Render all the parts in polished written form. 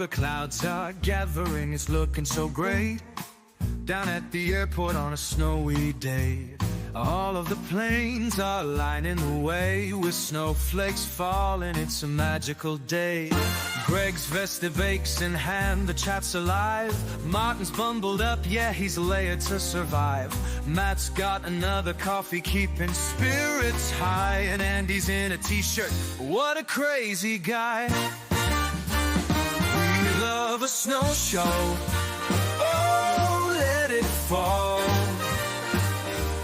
the clouds are gathering, it's looking so great. Down at the airport on a snowy day, all of the planes are lining the way with snowflakes falling, it's a magical day. Greg's vested bakes in hand, the chat's alive. Martin's bundled up, yeah, he's layered to survive. Matt's got another coffee, keeping spirits high. And Andy's in a t-shirt, what a crazy guy. We love a snow show, oh, let it fall.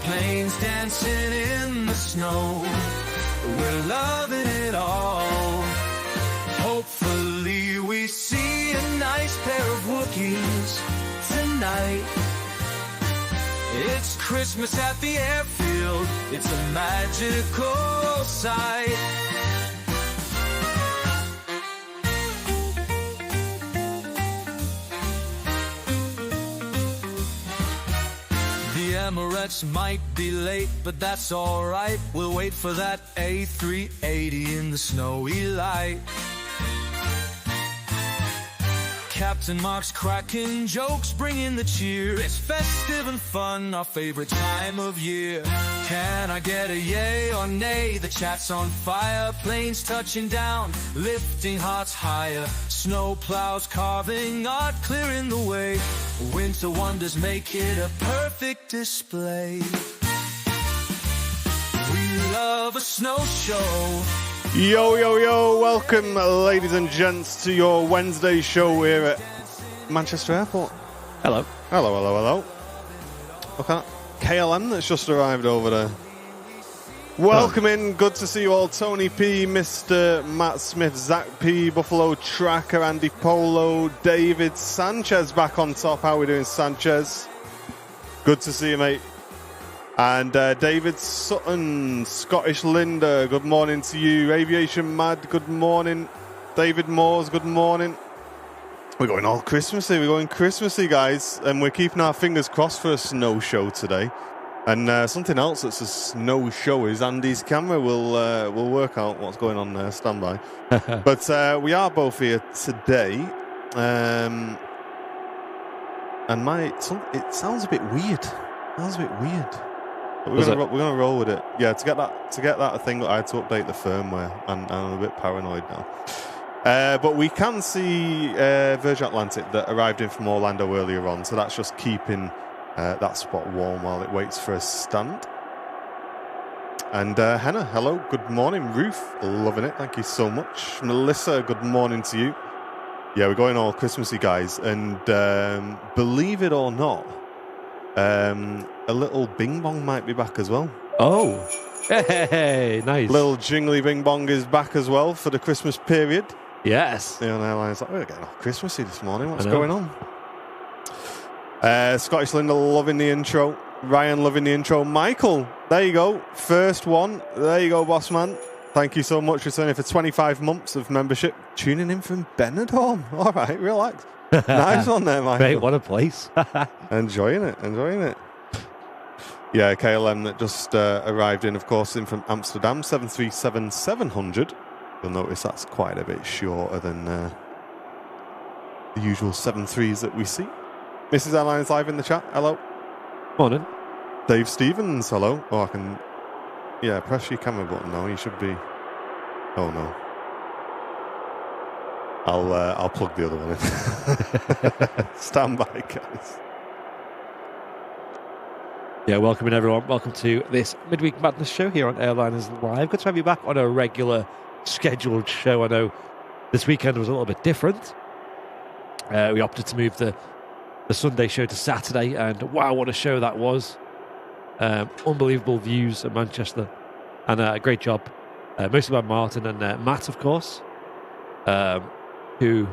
Planes dancing in the snow, we're loving it all. Hopefully we see a nice pair of Wookiees tonight. It's Christmas at the airfield, it's a magical sight. The Emirates might be late, but that's alright. We'll wait for that A380 in the snowy light. Captain Mark's cracking jokes, bringing the cheer. It's festive and fun, our favorite time of year. Can I get a yay or nay? The chat's on fire, planes touching down, lifting hearts higher. Snow plows carving art, clearing the way. Winter wonders make it a perfect display. We love a snow show. Yo, yo, yo, welcome ladies and gents to your Wednesday show here at Manchester Airport. Hello. Hello, hello, hello. Look at that KLM that's just arrived over there. Welcome in, good to see you all. Tony P, Mr. Matt Smith, Zach P, Buffalo Tracker, Andy Polo, David Sanchez back on top. How are we doing, Sanchez? Good to see you, mate. And David Sutton, Scottish Linda, good morning to you. Aviation Mad, good morning. David Moores, good morning. We're going all Christmassy, we're going Christmassy, guys. And we're keeping our fingers crossed for a snow show today. And something else that's a snow show is Andy's camera. We'll work out what's going on there, stand by. But we are both here today. And it sounds a bit weird. But we're gonna roll with it. Yeah, to get that thing, I had to update the firmware, and I'm a bit paranoid now. But we can see Virgin Atlantic that arrived in from Orlando earlier on, so that's just keeping that spot warm while it waits for a stand. And Henna, hello, good morning. Ruth, loving it, thank you so much. Melissa, good morning to you. Yeah, we're going all Christmassy, guys, and believe it or not, a little Bing Bong might be back as well. Oh, hey, nice. Little Jingly Bing Bong is back as well for the Christmas period. Yes. The airline's like, we're getting all Christmassy this morning. What's going on? Scottish Linda loving the intro. Ryan loving the intro. Michael, there you go. First one. There you go, boss man. Thank you so much for returning for 25 months of membership. Tuning in from Benidorm. All right, relax. Nice one there, Michael. Great, what a place. Enjoying it. Yeah, KLM that just arrived in, of course, in from Amsterdam, 737-700. You'll notice that's quite a bit shorter than the usual 73s that we see. Mrs. Airlines live in the chat. Hello. Morning. Dave Stevens. Hello. Oh, I can... Yeah, press your camera button now. You should be... Oh, no. I'll plug the other one in. Stand by, guys. Yeah, welcome in, everyone. Welcome to this Midweek Madness show here on Airliners Live. Good to have you back on a regular scheduled show. I know this weekend was a little bit different. We opted to move the Sunday show to Saturday, and wow, what a show that was. Unbelievable views of Manchester, and a great job, mostly by Martin and Matt, of course, who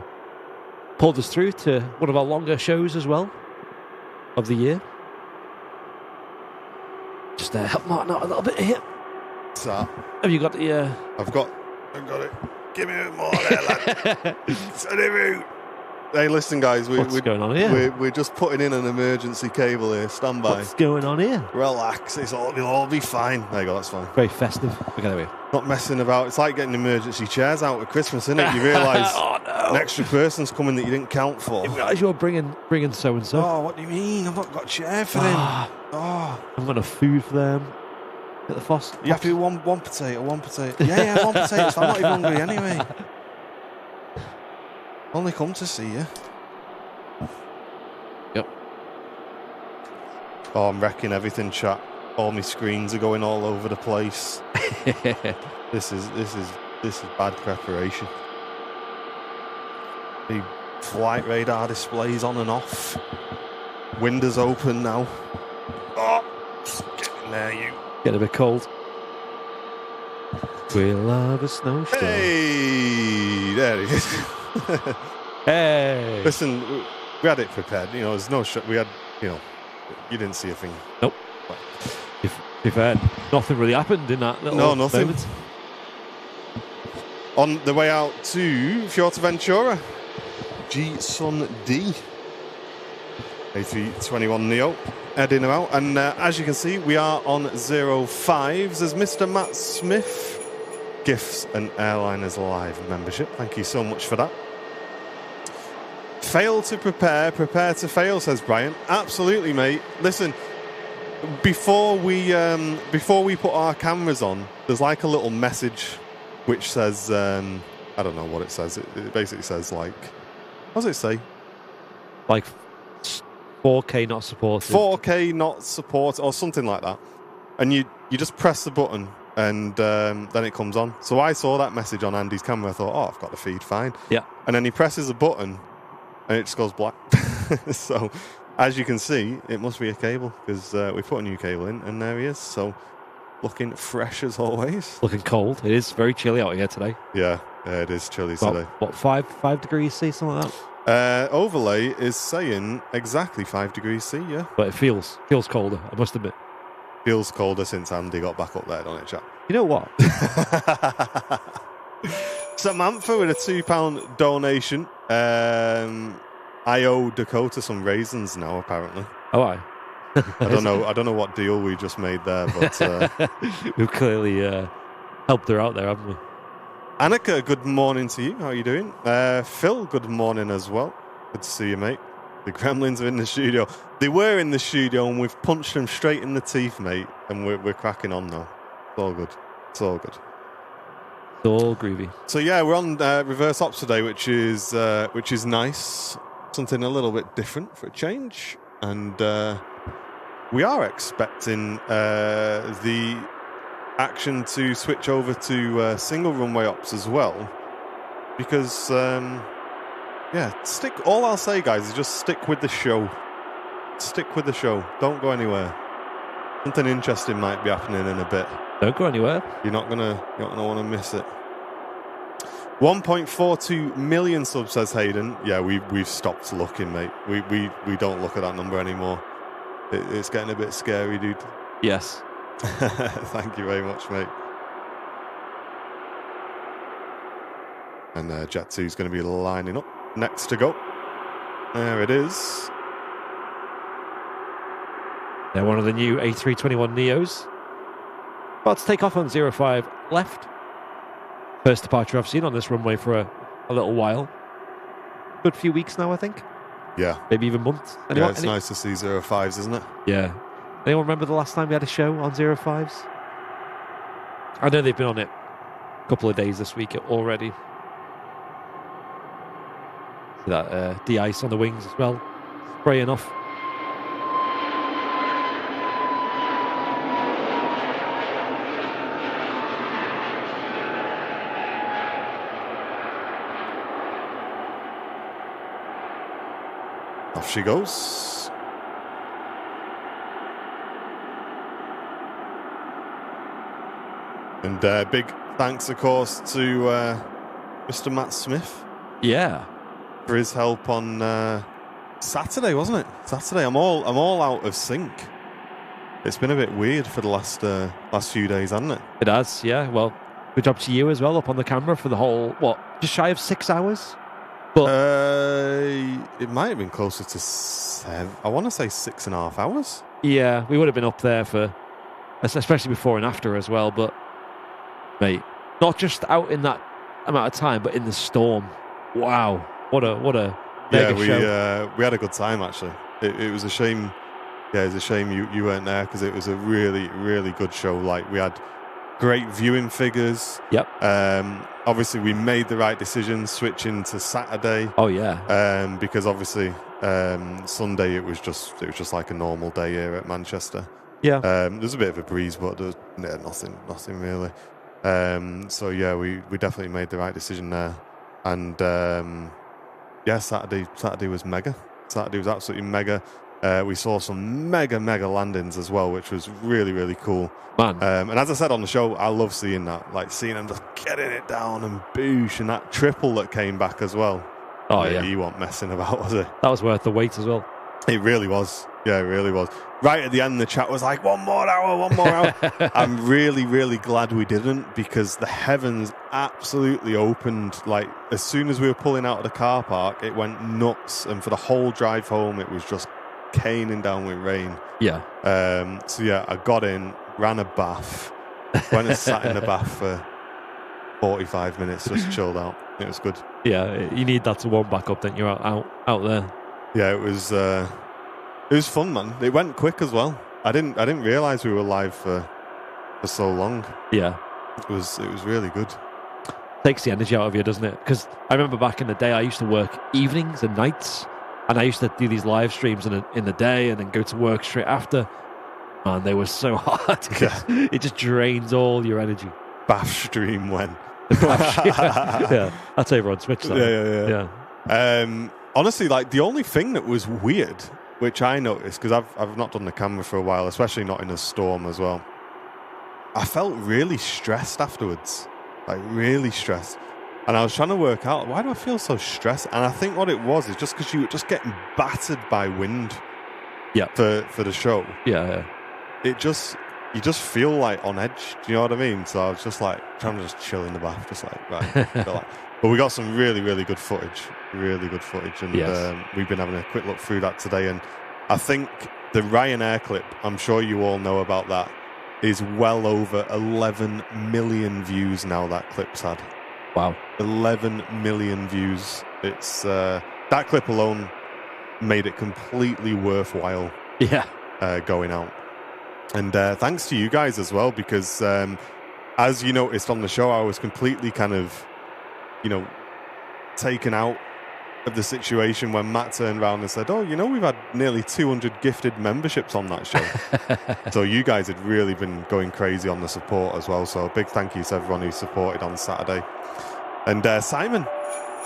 pulled us through to one of our longer shows as well of the year. Just help Martin out a little bit here. So, have you got the... I've got it. Give me a bit more there, lad. Send him out. Hey, listen, guys. What's going on here? We're just putting in an emergency cable here. Stand by. What's going on here? Relax. It'll all be fine. There you go. That's fine. Very festive. Okay, there we go. Not messing about. It's like getting emergency chairs out at Christmas, isn't it? You realise oh, no. an extra person's coming that you didn't count for. You realise you're bringing so and so. Oh, what do you mean? I've not got a chair for them. Oh, I've got a food for them. Get the Foss. You have to do one potato. Yeah, one potato. So I'm not even hungry anyway. Only come to see you. Yep. Oh, I'm wrecking everything, chat. All my screens are going all over the place. This is bad preparation. The flight radar displays on and off. Windows open now. Oh, get in there, you. Get a bit cold. We'll have a snowstorm. Hey, there he is. Hey. Listen, we had it prepared. You know, there's no shot. We had, you know, you didn't see a thing. Nope. If nothing really happened in that little nothing. moment. On the way out to Fuerteventura, G-Sun D. A321 Neo, heading out. And as you can see, we are on 05s as Mr. Matt Smith gifts an Airliners Live membership. Thank you so much for that. Fail to prepare to fail, says Brian. Absolutely, mate. Listen, before we put our cameras on, there's like a little message which says, I don't know what it says. It basically says, like, what does it say? Like 4K not supported. 4K not supported, or something like that. And you just press the button, and then it comes on. So I saw that message on Andy's camera. I thought, oh, I've got the feed fine. Yeah. And then he presses a button, and it just goes black. So, as you can see, it must be a cable, because we put a new cable in, and there he is. So, looking fresh as always. Looking cold. It is very chilly out here today. Yeah, it is chilly today. What, 5 degrees C, something like that? Overlay is saying exactly 5 degrees C, yeah. But it feels colder, I must admit. Feels colder since Andy got back up there, don't it, chap? You know what? Samantha with a £2 donation. I owe Dakota some raisins now, apparently. Oh, I don't know what deal we just made there, but we've clearly helped her out there, haven't we? Annika, good morning to you. How are you doing? Phil, good morning as well. Good to see you, mate. The Gremlins are in the studio. They were in the studio, and we've punched them straight in the teeth, mate. And we're cracking on now. It's all good. It's all good. It's all groovy. So yeah, we're on reverse ops today, which is nice. Something a little bit different for a change, and we are expecting the action to switch over to single runway ops as well, because all I'll say, guys, is just stick with the show. Stick with the show. Don't go anywhere. Something interesting might be happening in a bit. Don't go anywhere. You're not gonna want to miss it. 1.42 million subs, says Hayden. Yeah, we've stopped looking, mate. We don't look at that number anymore. It's getting a bit scary, dude. Yes. Thank you very much, mate. And Jet2 is going to be lining up next to go. There it is. They're one of the new A321 Neos. About to take off on 05 left. First departure I've seen on this runway for a little while. Good few weeks now, I think. Yeah. Maybe even months. Yeah, it's nice to see 05s, isn't it? Yeah. Anyone remember the last time we had a show on 05s? I know they've been on it a couple of days this week already. See that de-ice on the wings as well. Spraying off. Off she goes. And big thanks, of course, to Mr. Matt Smith. Yeah. For his help on Saturday, wasn't it? Saturday. I'm all out of sync. It's been a bit weird for the last few days, hasn't it? It has, yeah. Well, good job to you as well, up on the camera for the whole, just shy of 6 hours? But It might have been closer to 7. I want to say 6.5 hours. yeah, we would have been up there for, especially before and after as well. But mate, not just out in that amount of time, but in the storm. Wow, what a mega show. We had a good time actually. It was a shame. Yeah, it was a shame you weren't there because it was a really, really good show. Like, we had great viewing figures. Yep. Obviously, we made the right decision switching to Saturday. Oh yeah. Because obviously Sunday it was just like a normal day here at Manchester. Yeah. There's a bit of a breeze, but there's nothing really. So yeah, we definitely made the right decision there. And yeah, Saturday was mega. Saturday was absolutely mega. We saw some mega landings as well, which was really, really cool. Man. And as I said on the show, I love seeing that. Like, seeing them just getting it down and boosh, and that triple that came back as well. Oh, yeah. You weren't messing about, was it? That was worth the wait as well. It really was. Yeah, it really was. Right at the end, the chat was like, one more hour. I'm really, really glad we didn't, because the heavens absolutely opened. Like, as soon as we were pulling out of the car park, it went nuts. And for the whole drive home, it was just caning down with rain. Yeah. So yeah, I got in, ran a bath, went and sat in the bath for 45 minutes, just chilled out. It was good. Yeah, you need that to warm back up, then you're out there. Yeah, it was fun, man. It went quick as well. I didn't realise we were live for so long. Yeah. It was really good. Takes the energy out of you, doesn't it? Because I remember back in the day, I used to work evenings and nights, and I used to do these live streams in the day and then go to work straight after. Man, they were so hard. Yeah. It just drains all your energy. Bath stream when. Yeah, that's over on Switch. Yeah. Honestly, like, the only thing that was weird, which I noticed, because I've not done the camera for a while, especially not in a storm as well, I felt really stressed afterwards. Like, really stressed. And I was trying to work out, why do I feel so stressed? And I think what it was is just because you were just getting battered by wind. Yeah. For the show. Yeah. You just feel like on edge. Do you know what I mean? So I was just like trying to just chill in the bath, just like, right. But we got some really, really good footage. Really good footage. And we've been having a quick look through that today. And I think the Ryanair clip, I'm sure you all know about that, is well over 11 million views now that clip's had. Wow. 11 million views. It's that clip alone made it completely worthwhile. Yeah. Going out. And thanks to you guys as well, because as you noticed on the show, I was completely kind of, taken out of the situation when Matt turned around and said, we've had nearly 200 gifted memberships on that show. So you guys had really been going crazy on the support as well. So a big thank you to everyone who supported on Saturday. And Simon,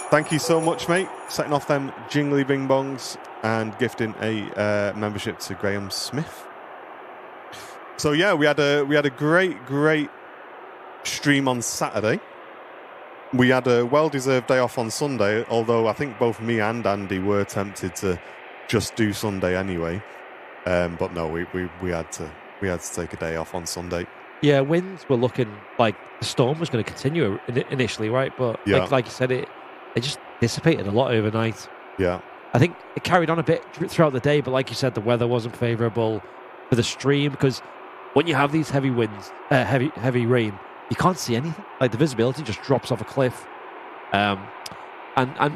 thank you so much, mate, setting off them jingly bing bongs and gifting a membership to Graham Smith. So yeah, we had a great stream on Saturday. We had a well-deserved day off on Sunday, although I think both me and Andy were tempted to just do Sunday anyway. But no, we had to take a day off on Sunday. Yeah, winds were looking like the storm was going to continue initially, right? But like you said, it just dissipated a lot overnight. Yeah. I think it carried on a bit throughout the day, but like you said, the weather wasn't favourable for the stream, because when you have these heavy winds, heavy rain, you can't see anything. Like, the visibility just drops off a cliff. And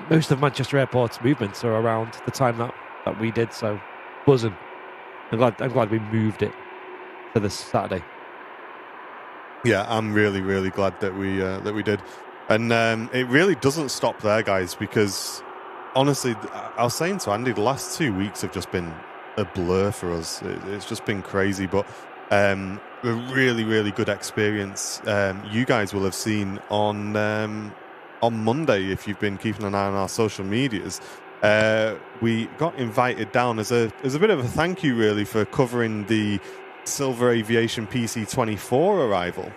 most of Manchester Airport's movements are around the time that we did, so buzzing. I'm glad we moved it to this Saturday. Yeah, I'm really, really glad that we did. And it really doesn't stop there, guys, because honestly, I was saying to Andy, the last 2 weeks have just been a blur for us. It's just been crazy, but a really, really good experience. You guys will have seen on Monday, if you've been keeping an eye on our social medias. We got invited down as a bit of a thank you, really, for covering the Silver Aviation PC-24 arrival.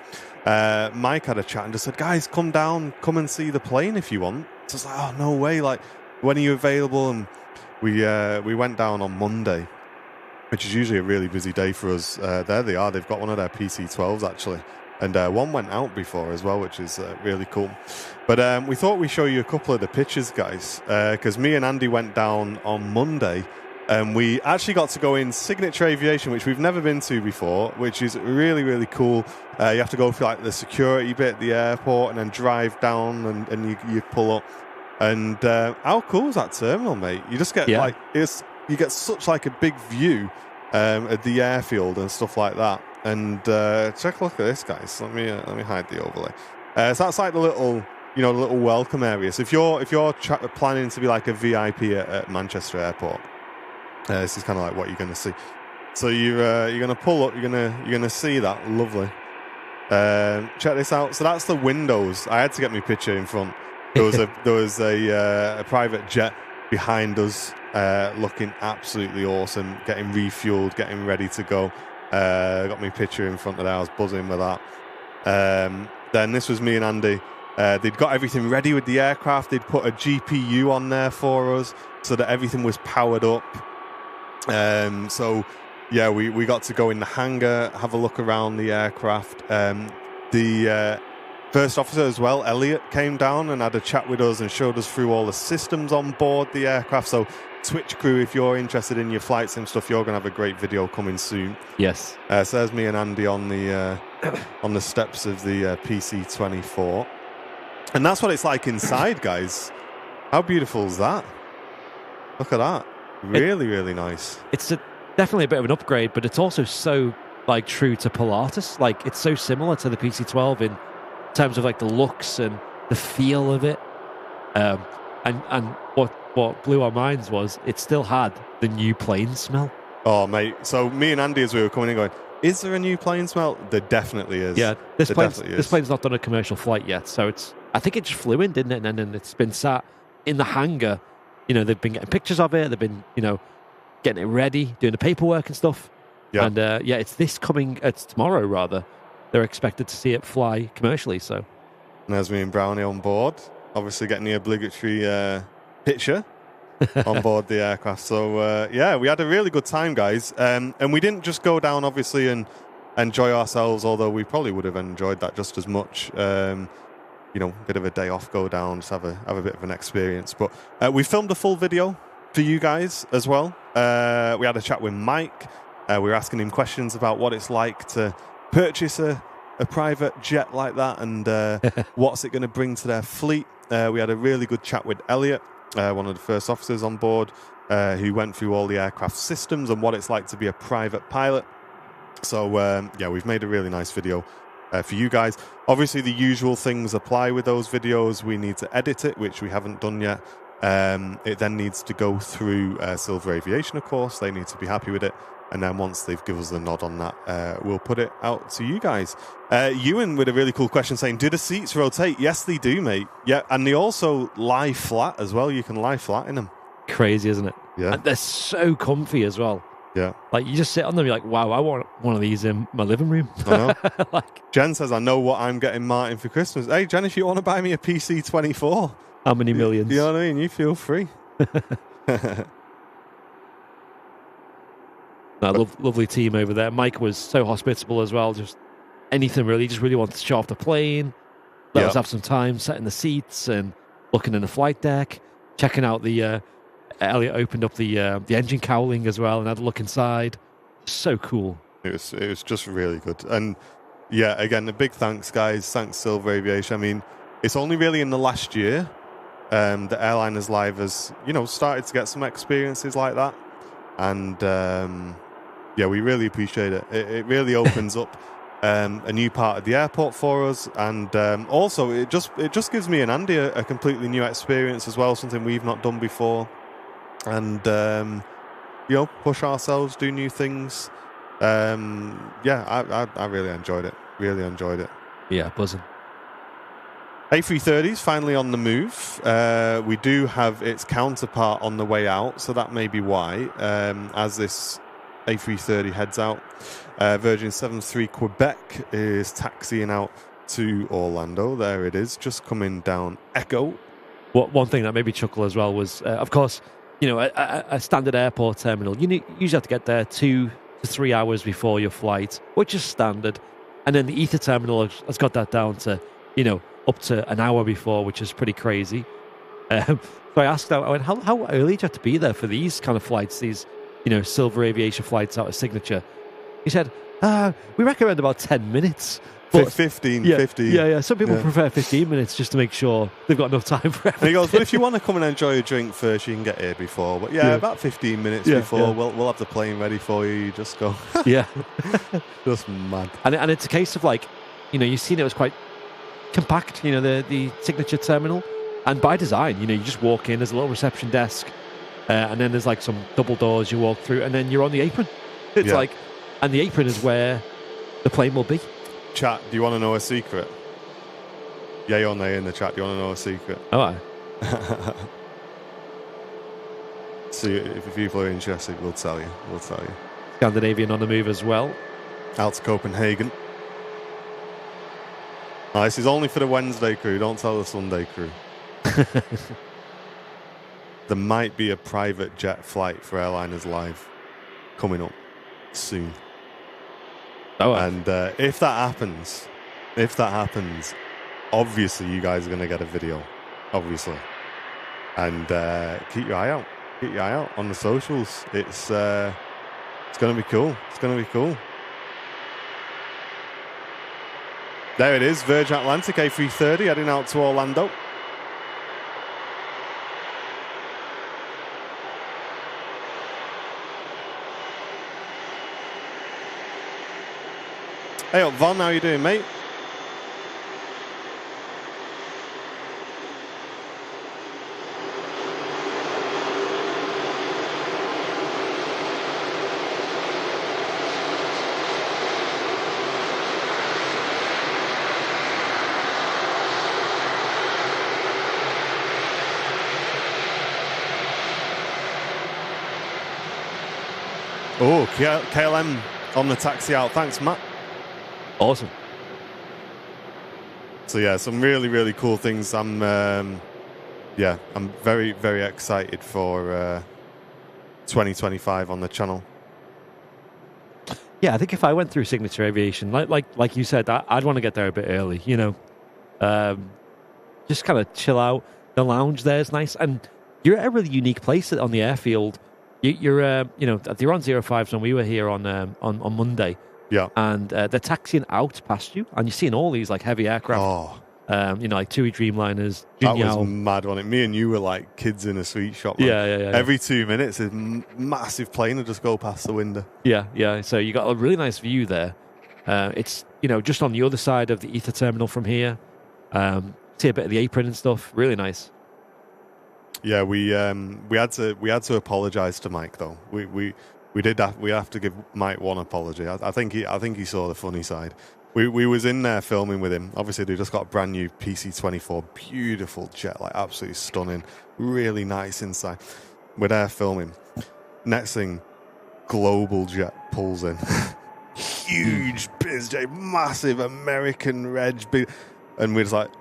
Mike had a chat and just said, guys, come down, come and see the plane if you want. So I was like, oh, no way, like, when are you available? And we went down on Monday, which is usually a really busy day for us. There they are. They've got one of their PC-12s, actually. And one went out before as well, which is really cool. But we thought we'd show you a couple of the pictures, guys, because me and Andy went down on Monday, and we actually got to go in Signature Aviation, which we've never been to before, which is really, really cool. You have to go through like the security bit at the airport and then drive down and you pull up. And how cool is that terminal, mate? You just get you get such like a big view at the airfield and stuff like that. And check a look at this, guys. Let me hide the overlay. So that's like the little welcome area. So if you're planning to be like a VIP at Manchester Airport, this is kind of like what you're going to see. So you're going to pull up. You're going to see that lovely. Check this out. So that's the windows. I had to get my picture in front. There was a private jet behind us, looking absolutely awesome, getting refueled, getting ready to go. Got my picture in front of that. I was buzzing with that. Then this was me and Andy. They'd got everything ready with the aircraft. They'd put a GPU on there for us so that everything was powered up. So yeah, we got to go in the hangar, have a look around the aircraft. The first officer as well, Elliot, came down and had a chat with us and showed us through all the systems on board the aircraft. So Twitch crew, if you're interested in your flight sim stuff, you're going to have a great video coming soon. Yes. So there's me and Andy on the steps of the PC-24. And that's what it's like inside, guys. How beautiful is that? Look at that. Really, really nice. It's definitely a bit of an upgrade, but it's also so like true to Pilatus. Like it's so similar to the PC-12 in terms of like the looks and the feel of it. And what blew our minds was it still had the new plane smell. Oh, mate. So me and Andy, as we were coming in going, is there a new plane smell? There definitely is. Yeah, this plane's not done a commercial flight yet, so I think it just flew in, didn't it? And then it's been sat in the hangar. They've been getting pictures of it. They've been, getting it ready, doing the paperwork and stuff. Yeah. And it's tomorrow rather. They're expected to see it fly commercially. So, and there's me and Brownie on board, obviously getting the obligatory picture on board the aircraft. So we had a really good time, guys. And we didn't just go down, obviously, and enjoy ourselves, although we probably would have enjoyed that just as much. Bit of a day off, go down, just have a bit of an experience. But we filmed a full video for you guys as well. We had a chat with Mike. We were asking him questions about what it's like to purchase a private jet like that and what's it going to bring to their fleet. We had a really good chat with Elliot, one of the first officers on board, who went through all the aircraft systems and what it's like to be a private pilot. So, we've made a really nice video for you guys. Obviously, the usual things apply with those videos. We need to edit it, which we haven't done yet. It then needs to go through Silver Aviation, of course. They need to be happy with it. And then once they've given us the nod on that, we'll put it out to you guys. Ewan with a really cool question saying, do the seats rotate? Yes, they do, mate. Yeah, and they also lie flat as well. You can lie flat in them. Crazy, isn't it? Yeah. And they're so comfy as well. Yeah. Like, you just sit on them, you're like, wow, I want one of these in my living room. I know. Jen says, I know what I'm getting Martin for Christmas. Hey, Jen, if you want to buy me a PC-24. How many millions? You know what I mean? You feel free. Lovely team over there. Mike was so hospitable as well. Just anything really. He just really wanted to show off the plane. Let us have some time setting the seats and looking in the flight deck, checking out the... Elliot opened up the engine cowling as well and had a look inside. So cool. It was just really good. And yeah, again, a big thanks, guys. Thanks, Silver Aviation. I mean, it's only really in the last year that Airliners Live has, started to get some experiences like that. And we really appreciate it. It really opens up a new part of the airport for us. And also, it just gives me and Andy a completely new experience as well, something we've not done before. And push ourselves, do new things. I really enjoyed it. Really enjoyed it. Yeah, buzzing. A330 is finally on the move. We do have its counterpart on the way out, so that may be why. As this A330 heads out, Virgin 73 Quebec is taxiing out to Orlando. There it is, just coming down Echo. One thing that made me chuckle as well was, of course, a standard airport terminal. You usually have to get there 2 to 3 hours before your flight, which is standard. And then the ether terminal has got that down to, up to an hour before, which is pretty crazy. So I asked out, I went, how early do you have to be there for these kind of flights, these, silver aviation flights out of Signature? He said, we recommend about 10 minutes. But 15. Yeah. Some people prefer 15 minutes just to make sure they've got enough time for everything. And he goes, but if you want to come and enjoy a drink first, you can get here before. But about 15 minutes before, we'll have the plane ready for you. You just go. Yeah. Just mad. And it's a case of like, you've seen it was quite compact, the Signature terminal. And by design, you just walk in, there's a little reception desk, and then there's like some double doors you walk through, and then you're on the apron. It's like, and the apron is where the plane will be. Chat, do you want to know a secret? Yay or nay in the chat, do you want to know a secret? Oh, So if people are interested, we'll tell you. Scandinavian on the move as well. Out to Copenhagen. Oh, this is only for the Wednesday crew, don't tell the Sunday crew. There might be a private jet flight for Airliners Live coming up soon. Oh, and if that happens, obviously you guys are going to get a video, obviously. And keep your eye out on the socials. It's going to be cool. There it is, Virgin Atlantic A330 heading out to Orlando. Hey up, Von, how you doing, mate? Oh, KLM on the taxi out. Thanks, Matt. Awesome. So yeah, some really, really cool things. I'm very, very excited for 2025 on the channel. Yeah, I think if I went through Signature Aviation, like you said, I'd want to get there a bit early. Just kind of chill out. The lounge there is nice, and you're at a really unique place on the airfield. You're on 05s when we were here on Monday. Yeah. And they're taxiing out past you, and you're seeing all these like heavy aircraft. Oh. Like TUI Dreamliners. That was mad, wasn't it? Me and you were like kids in a sweet shop. Man. Yeah. Every 2 minutes, a massive plane would just go past the window. Yeah. So you got a really nice view there. It's just on the other side of the ether terminal from here. See a bit of the apron and stuff. Really nice. Yeah, we had to apologise to Mike though. We have to give Mike one apology. I think he saw the funny side. We was in there filming with him. Obviously, they just got a brand new PC-24, beautiful jet, like absolutely stunning, really nice inside. We're there filming. Next thing, Global Jet pulls in, huge biz jet, massive American reg, big, and we're just like,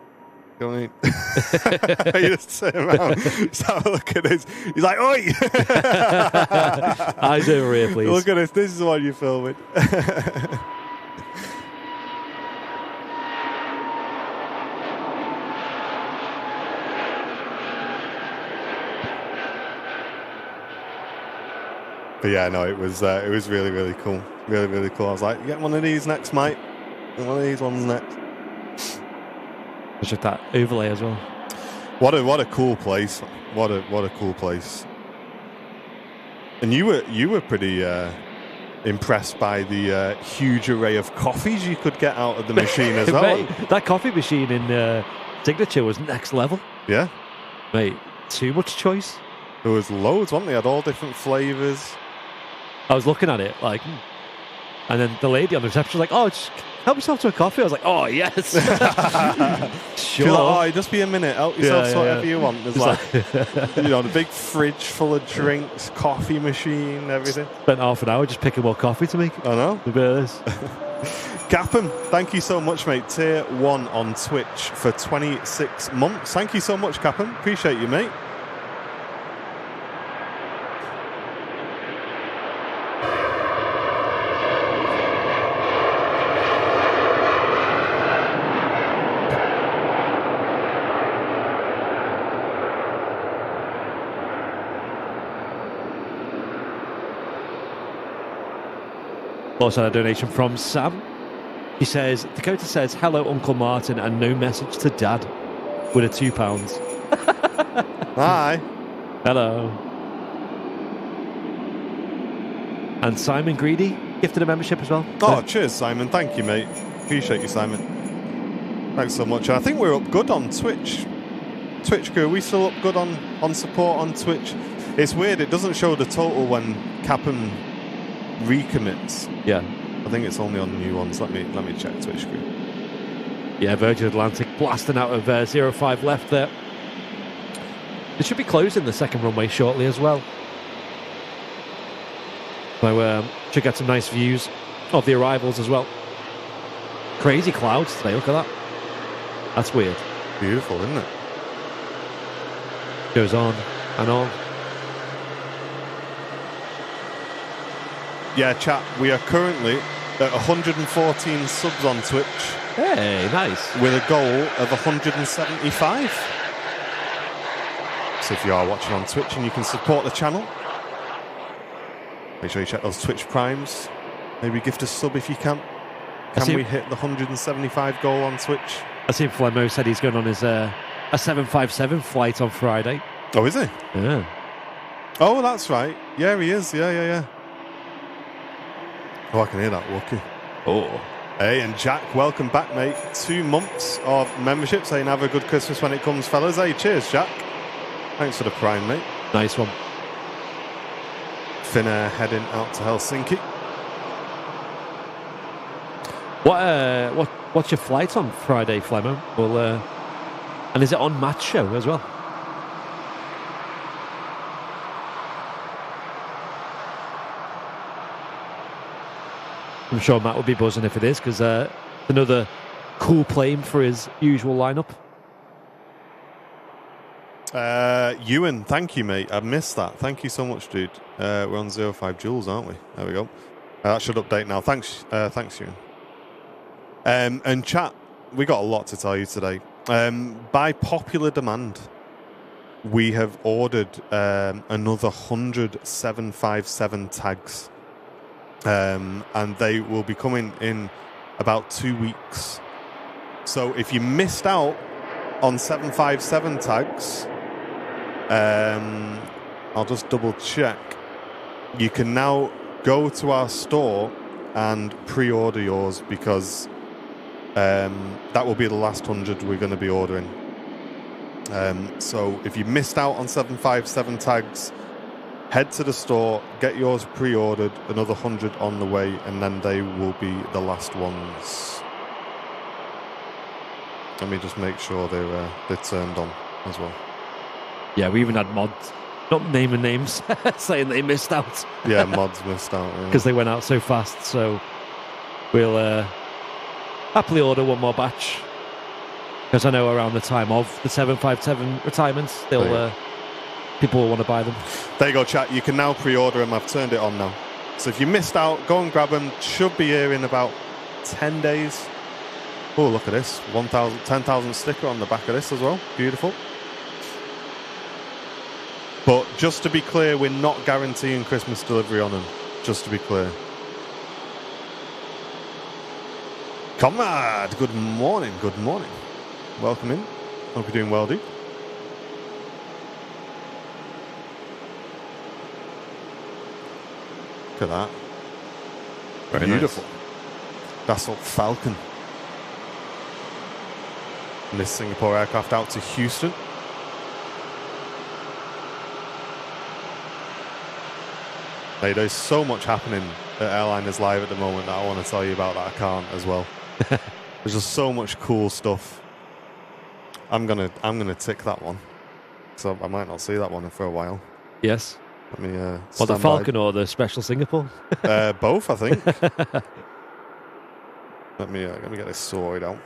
you know what I mean? You just turn around, start looking at this. He's like, oi! Eyes over here, please. Look at this. This is what you're filming. But yeah, no, it was really, really cool. Really, really cool. I was like, get one of these next, mate. Get one of these ones next. Just that overlay as well. What a cool place! What a cool place! And you were pretty impressed by the huge array of coffees you could get out of the machine as well. Mate, that coffee machine in Signature was next level. Yeah, mate, too much choice. There was loads, wasn't there? Had all different flavors. I was looking at it like, and then the lady on the reception was like, "Oh, just help yourself to a coffee." I was like, "Oh yes, sure." Like, oh, just be a minute. Help yourself to whatever you want. There's like, the big fridge full of drinks, coffee machine, everything. Spent half an hour just picking more coffee to make. I know. A bit of this. Gapham, thank you so much, mate. Tier 1 on Twitch for 26 months. Thank you so much, Gapham. Appreciate you, mate. Also, a donation from Sam. He says, Dakota says, hello, Uncle Martin, and no message to Dad with a £2. Hi. Hello. And Simon Greedy gifted a membership as well. Oh, cheers, Simon. Thank you, mate. Appreciate you, Simon. Thanks so much. I think we're up good on Twitch. Twitch crew, are we still up good on support on Twitch? It's weird, it doesn't show the total when Cap'n recommits. Yeah. I think it's only on new ones. Let me check Twitch crew. Yeah, Virgin Atlantic blasting out of 05 left there. They should be closing the second runway shortly as well. So should get some nice views of the arrivals as well. Crazy clouds today, look at that. That's weird. Beautiful, isn't it? Goes on and on. Yeah, chat, we are currently at 114 subs on Twitch. Hey, nice. With a goal of 175. So if you are watching on Twitch and you can support the channel, make sure you check those Twitch primes. Maybe gift a sub if you can. Can we hit the 175 goal on Twitch? I see Flemo said he's going on his a 757 flight on Friday. Oh, is he? Yeah. Oh, that's right. Yeah, he is. Yeah. Oh, I can hear that Wookie. Oh. Hey, and Jack, welcome back, mate. 2 months of membership, saying have a good Christmas when it comes, fellas. Hey, cheers, Jack. Thanks for the prime, mate. Nice one. Finnair heading out to Helsinki. What's your flight on Friday, Flemo? Well, and is it on Match Show as well? I'm sure Matt will be buzzing if it is, because another cool plane for his usual lineup. Ewan, thank you, mate. I missed that. Thank you so much, dude. We're on 05 joules, aren't we? There we go. That should update now. Thanks, Ewan. And chat, we got a lot to tell you today. By popular demand, we have ordered another 100 757 tags. And they will be coming in about 2 weeks. So if you missed out on 757 tags, I'll just double check. You can now go to our store and pre-order yours, because that will be the last 100 we're going to be ordering. So if you missed out on 757 tags, head to the store, get yours pre-ordered, another 100 on the way, and then they will be the last ones. Let me just make sure they're turned on as well. Yeah, we even had mods, not naming names, saying they missed out. Yeah, mods missed out. Because they went out so fast, so we'll happily order one more batch. Because I know around the time of the 757 retirements, people will want to buy them. There you go, chat. You can now pre-order them. I've turned it on now. So if you missed out, go and grab them. Should be here in about 10 days. Oh, look at this. 10,000 sticker on the back of this as well. Beautiful. But just to be clear, we're not guaranteeing Christmas delivery on them. Just to be clear. Comrade, good morning. Good morning. Welcome in. Hope you're doing well, dude. Look at that. Very beautiful. Nice. Dassault Falcon. And this Singapore aircraft out to Houston. Hey, there's so much happening at Airliners Live at the moment that I want to tell you about that I can't as well. There's just so much cool stuff. I'm gonna tick that one, so I might not see that one for a while. Yes. Let me. Or the Falcon or the Special Singapore? Both, I think. Let me get this sorted out.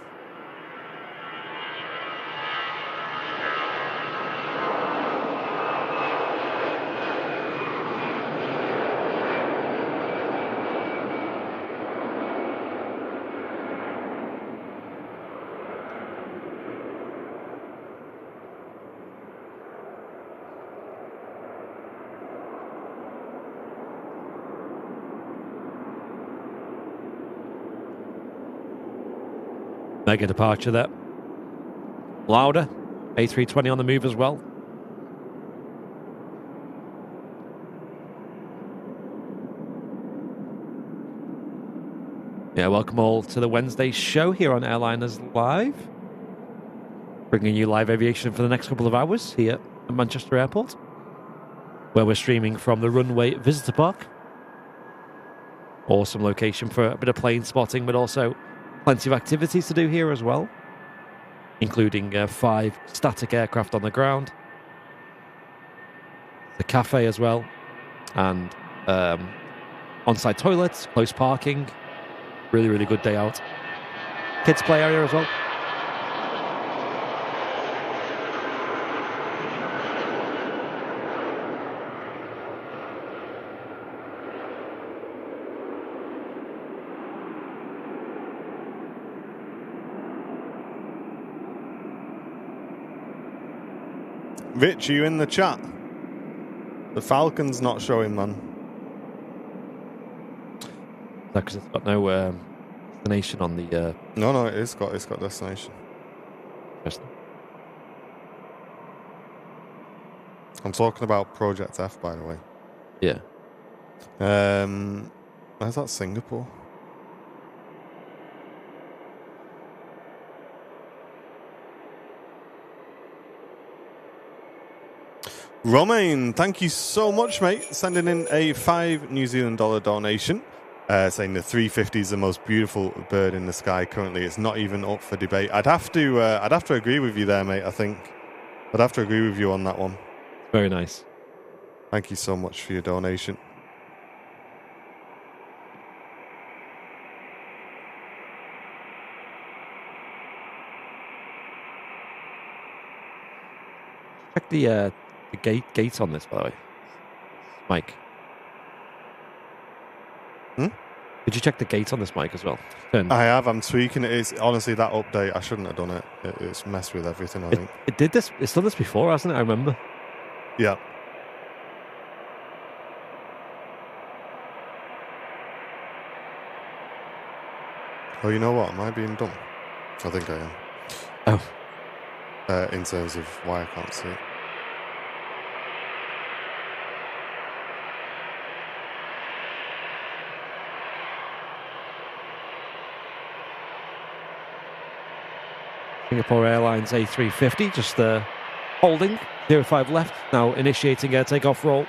Mega departure there. Louder. A320 on the move as well. Yeah, welcome all to the Wednesday show here on Airliners Live. Bringing you live aviation for the next couple of hours here at Manchester Airport, where we're streaming from the Runway Visitor Park. Awesome location for a bit of plane spotting, but also plenty of activities to do here as well, including 5 static aircraft on the ground, the cafe as well, and on-site toilets, close parking. Really, really good day out. Kids play area as well. Rich, are you in the chat? The Falcon's not showing, man. Because it's got no destination on the... No, it's got destination. Interesting. I'm talking about Project F, by the way. Yeah. Where's that, Singapore? Romain, thank you so much, mate. Sending in a $5 New Zealand donation, saying the 350 is the most beautiful bird in the sky currently. It's not even up for debate. I'd have to agree with you there, mate. I think I'd have to agree with you on that one. Very nice. Thank you so much for your donation. Check the gates on this, by the way, Mike. Did you check the gate on this mic as well? I have. I'm tweaking it. It's honestly that update. I shouldn't have done it. It's messed with everything. I think it did this. It's done this before, hasn't it? I remember. Yeah. Oh, you know what? Am I being dumb? I think I am. Oh. In terms of why I can't see it. Singapore Airlines A350 just holding 05 left, now initiating air takeoff roll.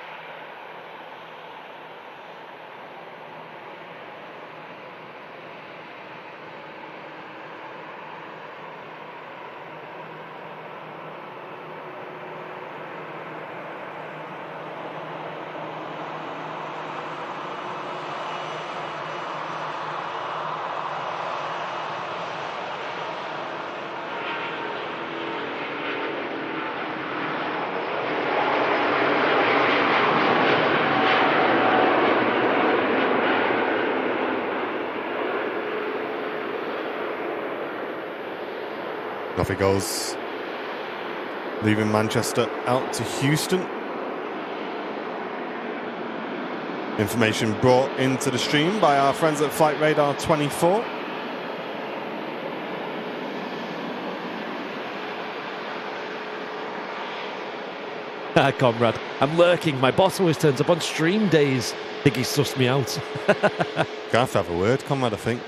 Off he goes, leaving Manchester out to Houston. Information brought into the stream by our friends at Flight Radar 24. Comrade, I'm lurking. My boss always turns up on stream days. I think he sussed me out. Gonna have to have a word, Comrade, I think.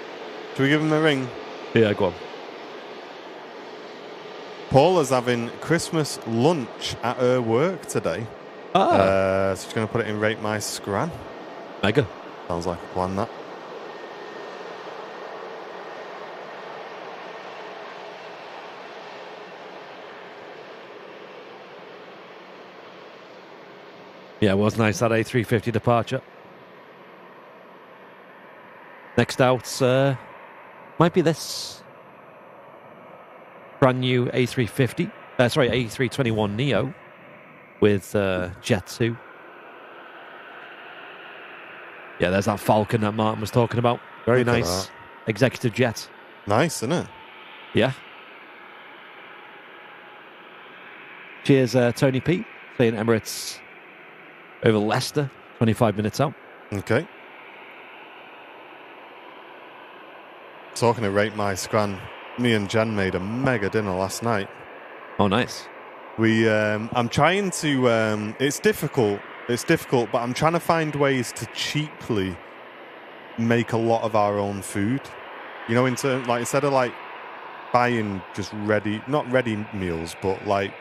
Should we give him a ring? Yeah, go on. Paula's having Christmas lunch at her work today. So she's going to put it in Rate My Scran. Mega. Sounds like a plan, that. Yeah, it was nice, that A350 departure. Next out might be this. Brand new A350, A321 Neo with Jet2. Yeah, there's that Falcon that Martin was talking about. Very Look at nice. that. Executive jet. Nice, isn't it? Yeah. Cheers, Tony P. Saying Emirates over Leicester, 25 minutes out. Okay. Talking to Rate My Scran, Me and Jen made a mega dinner last night. Oh, nice. I'm trying to. It's difficult. But I'm trying to find ways to cheaply make a lot of our own food. You know, like instead of like buying just not ready meals, but like,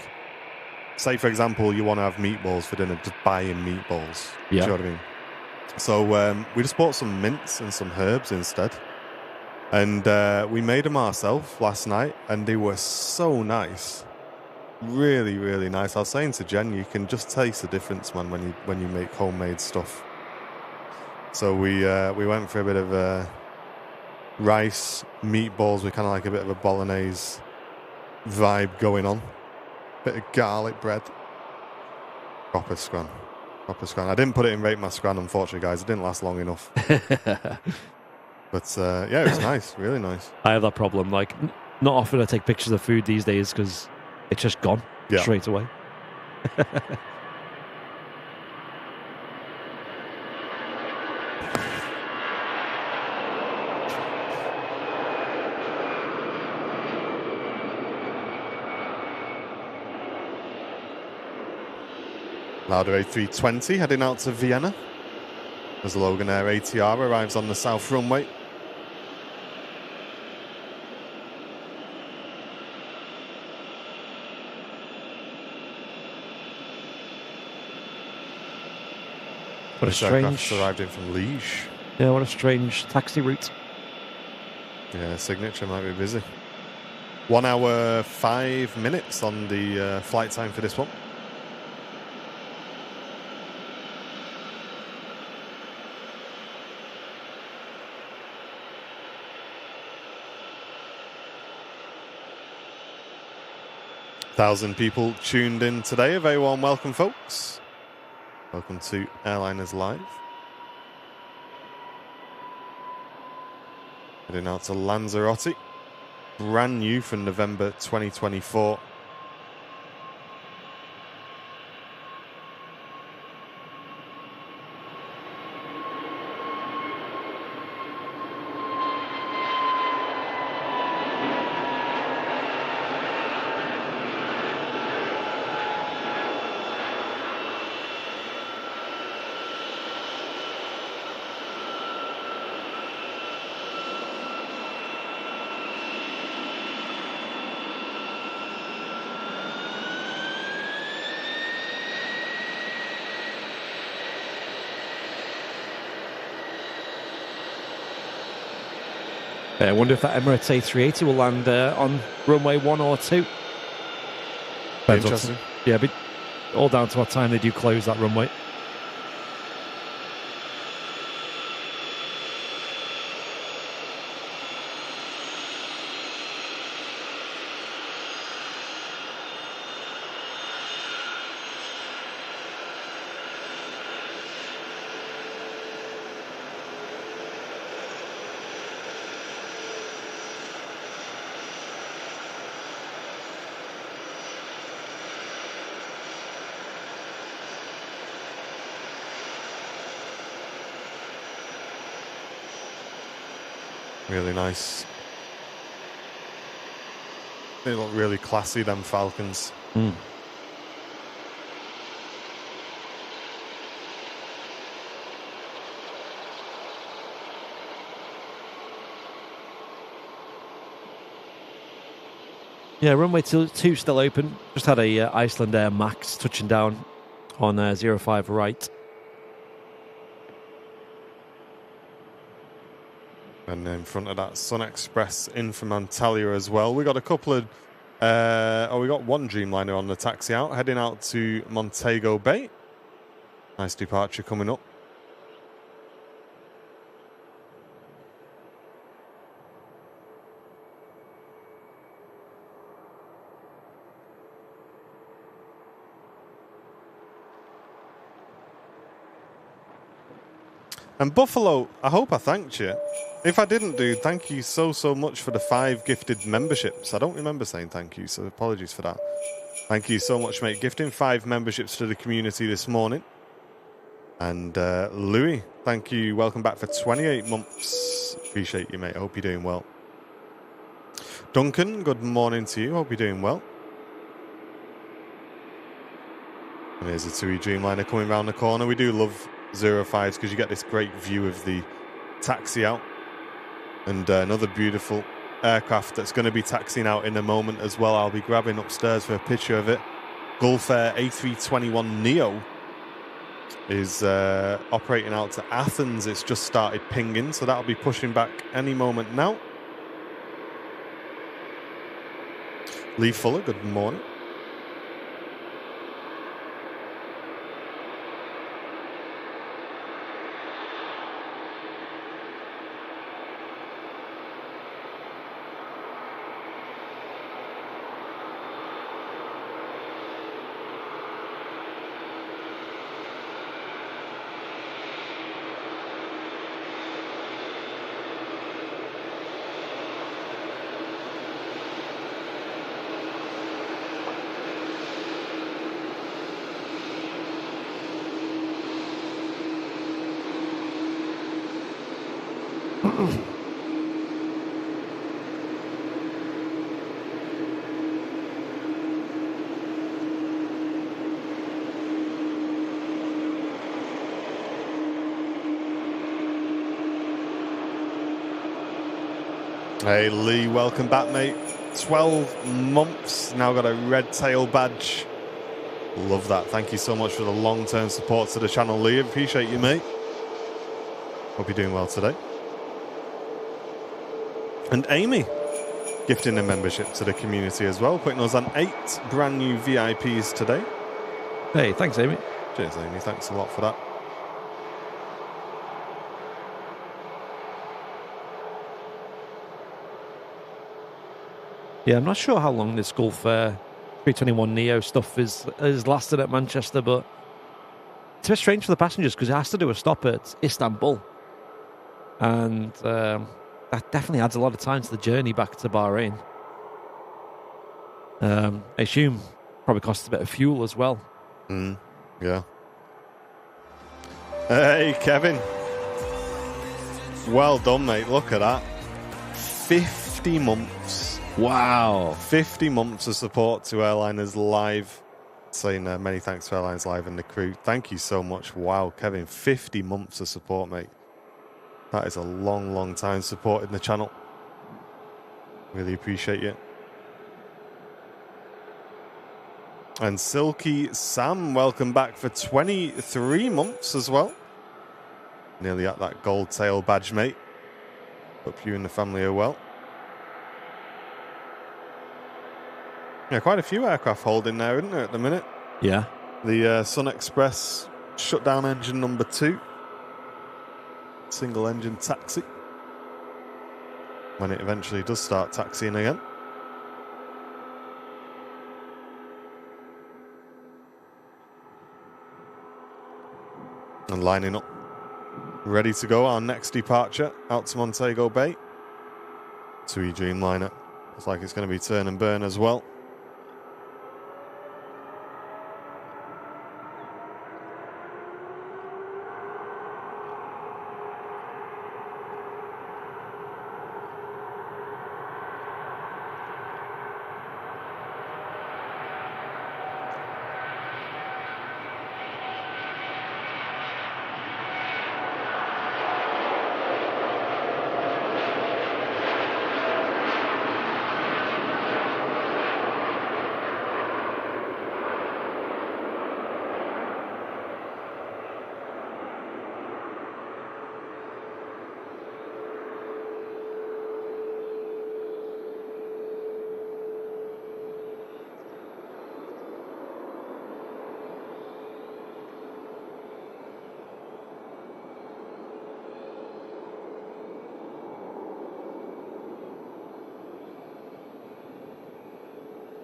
say for example, you want to have meatballs for dinner, just buying meatballs. Yeah. Do you know what I mean? So we just bought some mince and some herbs instead. And we made them ourselves last night, and they were so nice. Really, really nice. I was saying to Jen, you can just taste the difference, man, when you make homemade stuff. So we went for a bit of rice, meatballs with kind of like a bit of a bolognese vibe going on. Bit of garlic bread. Proper scran. I didn't put it in Rate My Scran, unfortunately, guys. It didn't last long enough. But yeah, it was nice. Really nice. I have that problem. Like, not often I take pictures of food these days because it's just gone straight away. Lauda A320 heading out to Vienna as Logan Air ATR arrives on the south runway. What a strange... arrived in from Liège. Yeah, what a strange taxi route. Yeah, signature might be busy. 1 hour, 5 minutes on the flight time for this one. Thousand people tuned in today. A very warm welcome, folks. Welcome to Airliners Live. Heading out to Lanzarote. Brand new from November 2024. I wonder if that Emirates A380 will land on runway 1 or 2. Interesting. Yeah, but all down to what time they do close that runway. Really nice. They look really classy, them Falcons. Mm. Yeah, runway 2 still open. Just had a Iceland Air Max touching down on 05 right. And in front of that, Sun Express in from Antalya as well. We got a couple of... we got one Dreamliner on the taxi out, heading out to Montego Bay. Nice departure coming up. And Buffalo, I hope I thanked you. If I didn't, dude, thank you so much for the 5 gifted memberships. I don't remember saying thank you, so apologies for that. Thank you so much, mate. Gifting 5 memberships to the community this morning. And Louis, thank you. Welcome back for 28 months. Appreciate you, mate. I hope you're doing well. Duncan, good morning to you. Hope you're doing well. And here's a TUI Dreamliner coming round the corner. We do love 05s because you get this great view of the taxi out. And another beautiful aircraft that's going to be taxiing out in a moment as well. I'll be grabbing upstairs for a picture of it. Gulf Air A321neo is operating out to Athens. It's just started pinging, so that'll be pushing back any moment now. Lee Fuller, good morning. Hey Lee, welcome back, mate. 12 months, now got a red tail badge. Love that. Thank you so much for the long-term support to the channel, Lee. Appreciate you, mate. Hope you're doing well today. And Amy, gifting a membership to the community as well, putting us on 8 brand new VIPs today. Hey, thanks, Amy. Cheers, Amy. Thanks a lot for that. Yeah, I'm not sure how long this Gulf Air 321neo stuff is lasted at Manchester, but it's a bit strange for the passengers because it has to do a stop at Istanbul. And that definitely adds a lot of time to the journey back to Bahrain. I assume probably costs a bit of fuel as well. Yeah. Hey, Kevin. Well done, mate. Look at that. 50 months. Wow. 50 months of support to Airliners Live. Saying many thanks to Airliners Live and the crew. Thank you so much. Wow, Kevin. 50 months of support, mate. That is a long, long time supporting the channel. Really appreciate you. And Silky Sam, welcome back for 23 months as well. Nearly at that gold tail badge, mate. Hope you and the family are well. Yeah, quite a few aircraft holding there, isn't there, at the minute? Yeah. The Sun Express shut down engine number 2. Single engine taxi. When it eventually does start taxiing again. And lining up. Ready to go. Our next departure out to Montego Bay. TUI Dreamliner. Looks like it's going to be turn and burn as well.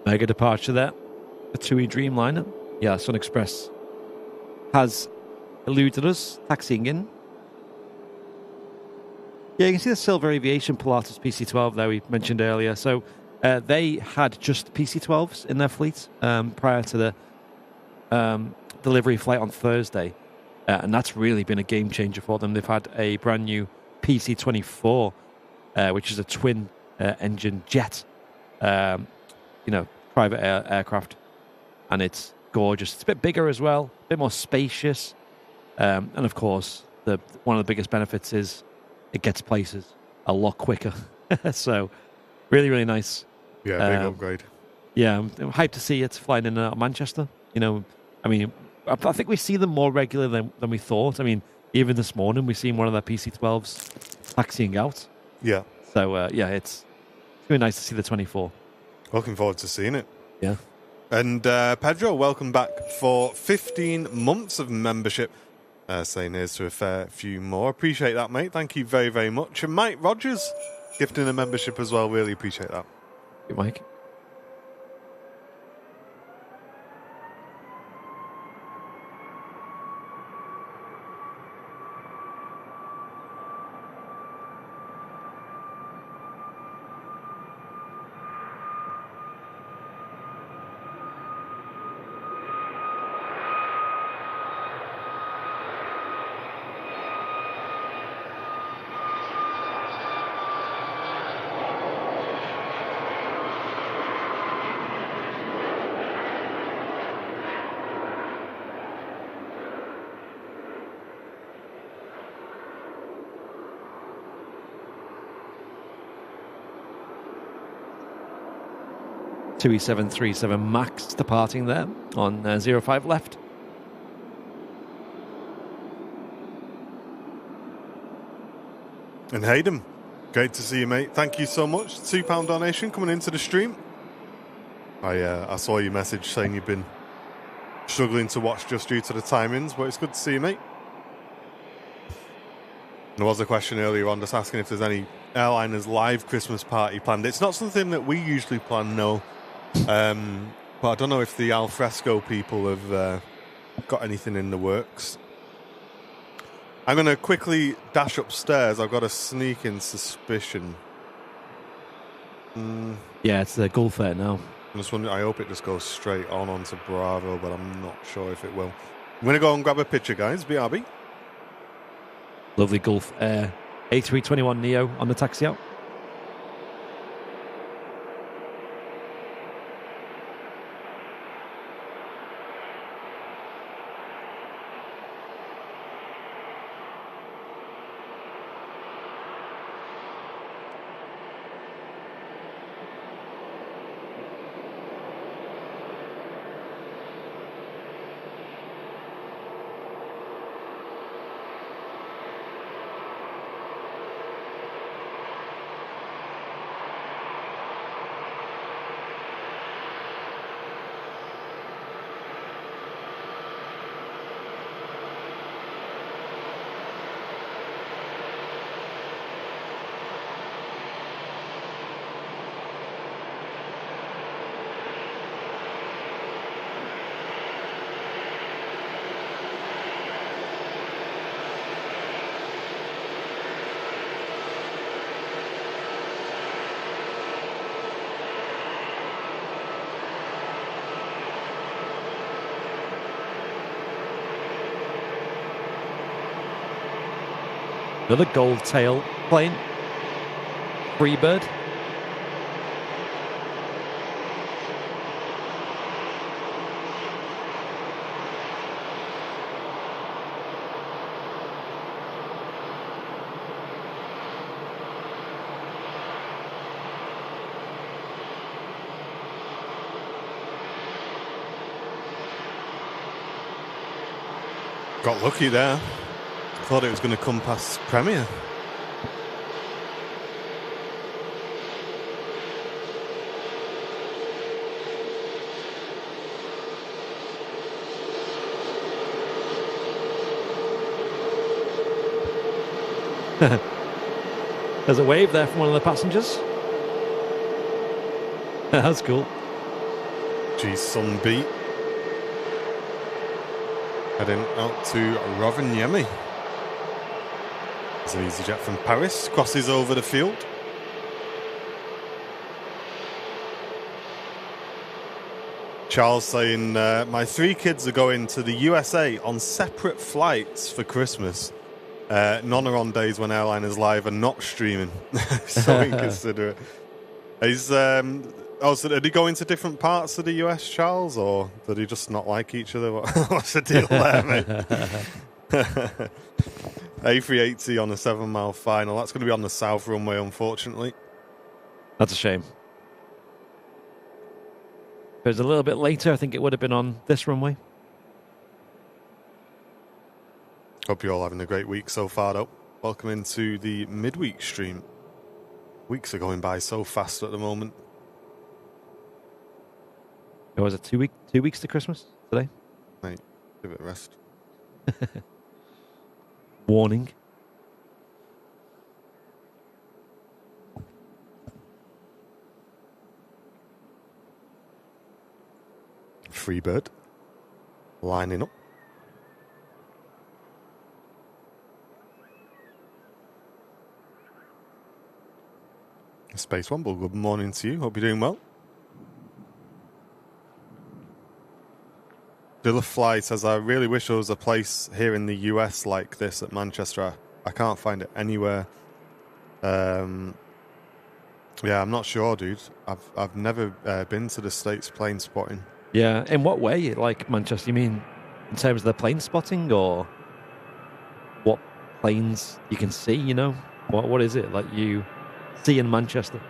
Mega departure there. The TUI Dreamliner. Yeah, Sun Express has eluded us, taxiing in. Yeah, you can see the Silver Aviation Pilatus PC-12 there we mentioned earlier. So they had just PC-12s in their fleet prior to the delivery flight on Thursday. And that's really been a game changer for them. They've had a brand new PC-24, which is a twin engine jet private aircraft, and it's gorgeous. It's a bit bigger as well, a bit more spacious, and of course, one of the biggest benefits is it gets places a lot quicker. So, really, really nice. Yeah, big upgrade. Yeah, I'm hyped to see it flying in and out of Manchester. I think we see them more regularly than we thought. I mean, even this morning, we've seen one of their PC-12s taxiing out. Yeah. So, it's really nice to see the 24. Looking forward to seeing it. Yeah. And Pedro, welcome back for 15 months of membership. Saying here's to a fair few more. Appreciate that, mate. Thank you very, very much. And Mike Rogers gifting a membership as well. Really appreciate that. Hey, Mike. Two 737 Max departing there on 05 left. And Hayden, great to see you, mate. Thank you so much. £2 donation coming into the stream. I saw your message saying you've been struggling to watch just due to the timings, but it's good to see you, mate. There was a question earlier on just asking if there's any airliners live Christmas party planned. It's not something that we usually plan, no. But I don't know if the alfresco people have got anything in the works. I'm going to quickly dash upstairs. I've got a sneaking suspicion. Yeah, it's the Gulf Air now. I'm just wondering, I hope it just goes straight on onto Bravo, but I'm not sure if it will. I'm going to go and grab a picture, guys. BRB. Lovely Gulf Air A321neo on the taxi out. Another gold tail plane. Freebird. Got lucky there. Thought it was going to come past Premier. There's a wave there from one of the passengers. That's cool. Geez, Sunbeat. Heading out to Rovaniemi. It's an EasyJet from Paris. Crosses over the field. Charles saying, my 3 kids are going to the USA on separate flights for Christmas. None are on days when airline is live and not streaming. So inconsiderate. He's Oh, so did he go into different parts of the US, Charles, or did he just not like each other? What's the deal there, mate? A380 on a 7-mile final. That's going to be on the south runway, unfortunately. That's a shame. If it was a little bit later, I think it would have been on this runway. Hope you're all having a great week so far, though. Welcome into the midweek stream. Weeks are going by so fast at the moment. It was 2 weeks to Christmas today. Mate, give it a rest. Warning. Freebird. Lining up. Space One, well, good morning to you. Hope you're doing well. Dilla Fly says, I really wish there was a place here in the US like this at Manchester. I can't find it anywhere. Yeah, I'm not sure, dude. I've never been to the States plane spotting. Yeah, in what way? Like Manchester, you mean in terms of the plane spotting, or what planes you can see, you know? What is it like you see in Manchester?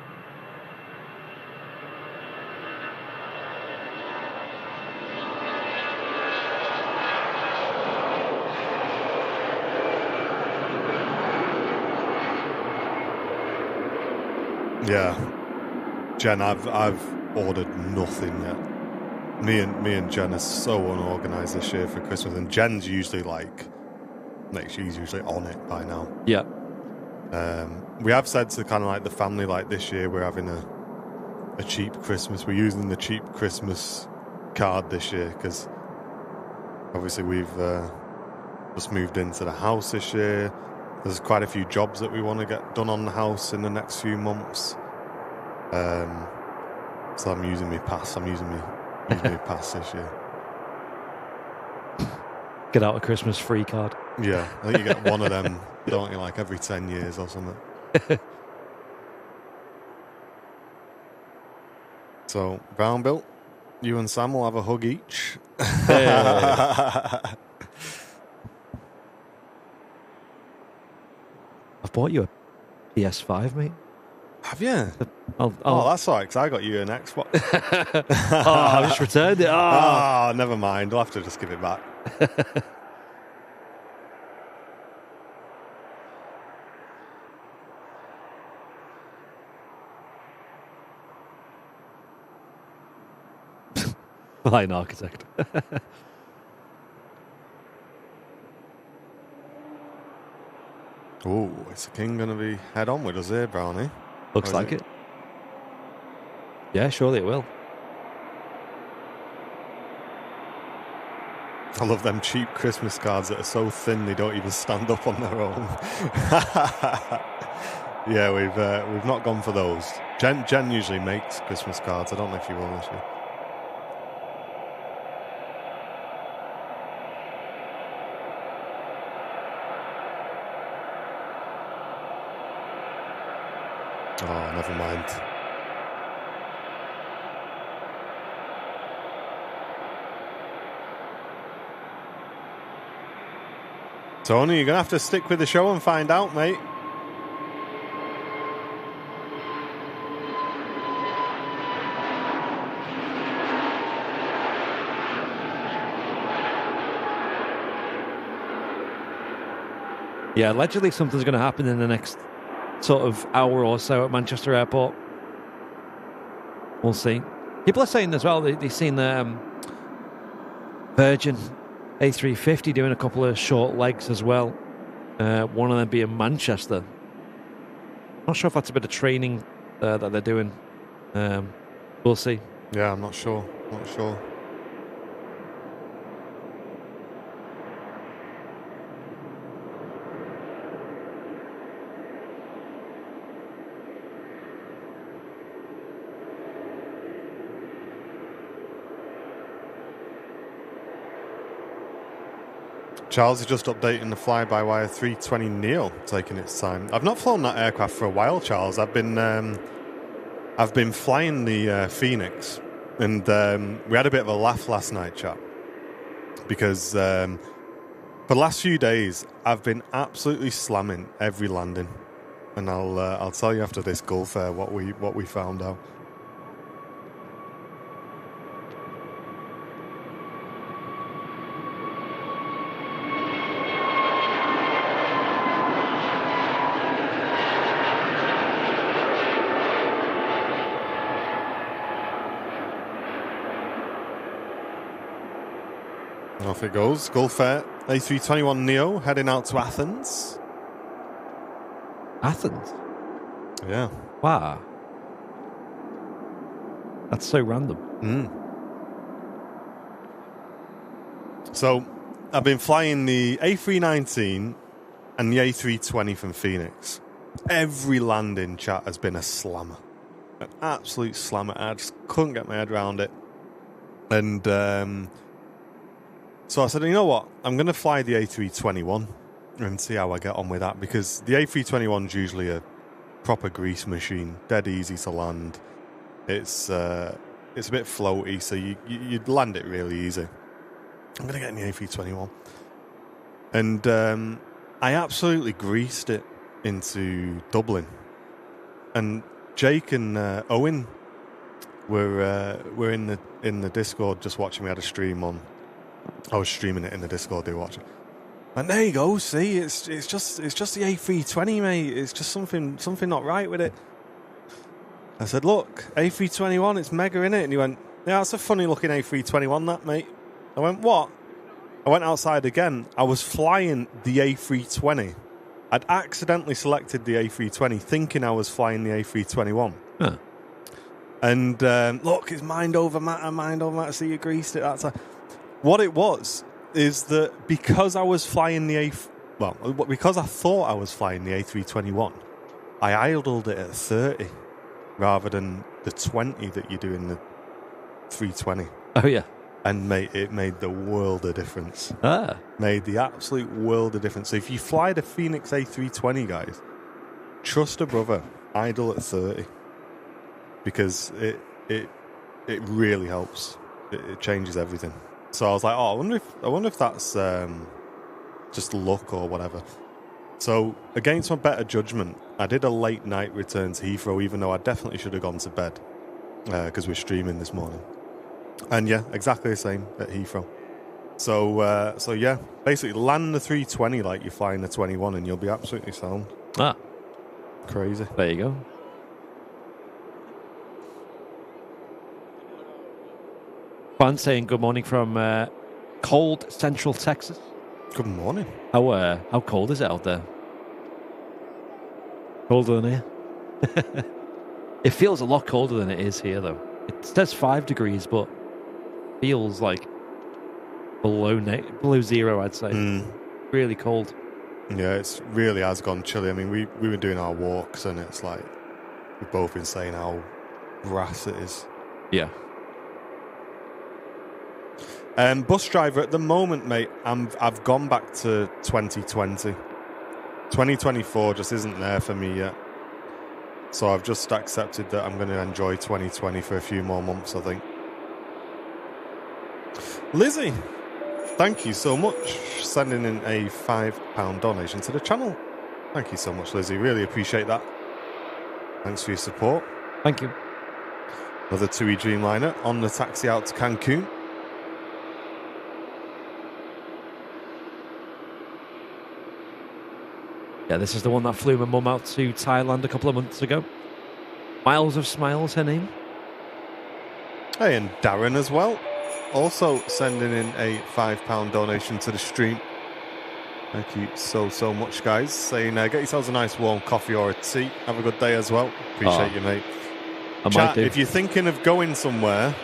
Yeah, Jen, I've ordered nothing yet. Me and Jen are so unorganized this year for Christmas, and Jen's usually she's usually on it by now. Yeah. We have said to kind of like the family, like this year we're having a cheap Christmas. We're using the cheap Christmas card this year because obviously we've just moved into the house this year. There's quite a few jobs that we want to get done on the house in the next few months. So I'm using my pass. I'm using my pass this year. Get out a Christmas free card. Yeah, I think you get one of them, don't you, like every 10 years or something. So, Brown Bill, you and Sam will have a hug each. I've bought you a PS5, mate. Have you? Oh, that's all right, because I got you an Xbox. I just returned it. Oh, never mind. I'll have to just give it back. Flying architect. Oh, is the king going to be head on with us here, Brownie? Looks like it. Yeah, surely it will. I love them cheap Christmas cards that are so thin they don't even stand up on their own. Yeah, we've not gone for those. Jen usually makes Christmas cards. I don't know if you will this year. Oh, never mind. Tony, you're going to have to stick with the show and find out, mate. Yeah, allegedly something's going to happen in the next sort of hour or so at Manchester Airport. We'll see. People are saying as well they've seen Virgin A350 doing a couple of short legs as well. One of them being Manchester. Not sure if that's a bit of training that they're doing. We'll see. Yeah, I'm not sure. Not sure. Charles is just updating the fly-by-wire 320neo, taking its time. I've not flown that aircraft for a while, Charles. I've been I've been flying the Phoenix, and we had a bit of a laugh last night, chap, because for the last few days I've been absolutely slamming every landing, and I'll tell you after this Gulf Air what we found out. Off it goes. Gulf Air A321 Neo heading out to Athens. Athens? Yeah. Wow. That's so random. So, I've been flying the A319 and the A320 from Phoenix. Every landing, chat, has been a slammer. An absolute slammer. I just couldn't get my head around it. And so I said, you know what? I'm going to fly the A321 and see how I get on with that, because the A321 is usually a proper grease machine, dead easy to land. It's a bit floaty, so you'd land it really easy. I'm going to get in the A321. And I absolutely greased it into Dublin. And Jake and Owen were in the Discord just watching. We had a stream on. I was streaming it in the Discord. They were watching. And there you go. See, it's just the A320, mate. It's just something not right with it. I said, look, A321, it's mega, innit? And he went, yeah, that's a funny looking A321, that, mate. I went, what? I went outside again. I was flying the A320. I'd accidentally selected the A320 thinking I was flying the A321. Huh. And look, it's mind over matter. See, you greased it. That's what it was. Is that because I was flying because I thought I was flying the A321, I idled it at 30 rather than the 20 that you do in the 320. Oh, yeah. And mate, it made the world of difference. Made the absolute world of difference. So if you fly the Phoenix A320, guys, trust a brother, idle at 30, because it really helps. It changes everything. So I was like, I wonder if that's just luck or whatever. So against my better judgment, I did a late night return to Heathrow, even though I definitely should have gone to bed because we're streaming this morning. And yeah, exactly the same at Heathrow. So yeah, basically land the 320 like you're flying the 21 and you'll be absolutely sound. Crazy. There you go. Juan saying good morning from cold Central Texas. Good morning. How cold is it out there? Colder than here? It feels a lot colder than it is here, though. It says 5 degrees, but feels like below zero, I'd say. Really cold. Yeah, it really has gone chilly. I mean, we were doing our walks, and it's like we've both been saying how brass it is. Yeah. Bus driver at the moment, mate. I've gone back to 2020. 2024 just isn't there for me yet. So I've just accepted that I'm going to enjoy 2020 for a few more months, I think. Lizzie, thank you so much for sending in a £5 donation to the channel. Thank you so much, Lizzie. Really appreciate that. Thanks for your support. Thank you. Another TUI Dreamliner on the taxi out to Cancun. Yeah, this is the one that flew my mum out to Thailand a couple of months ago. Miles of Smiles, her name. Hey, and Darren as well. Also sending in a £5 donation to the stream. Thank you so much, guys. Saying, get yourselves a nice warm coffee or a tea. Have a good day as well. Appreciate you, mate. Chat, if you're thinking of going somewhere,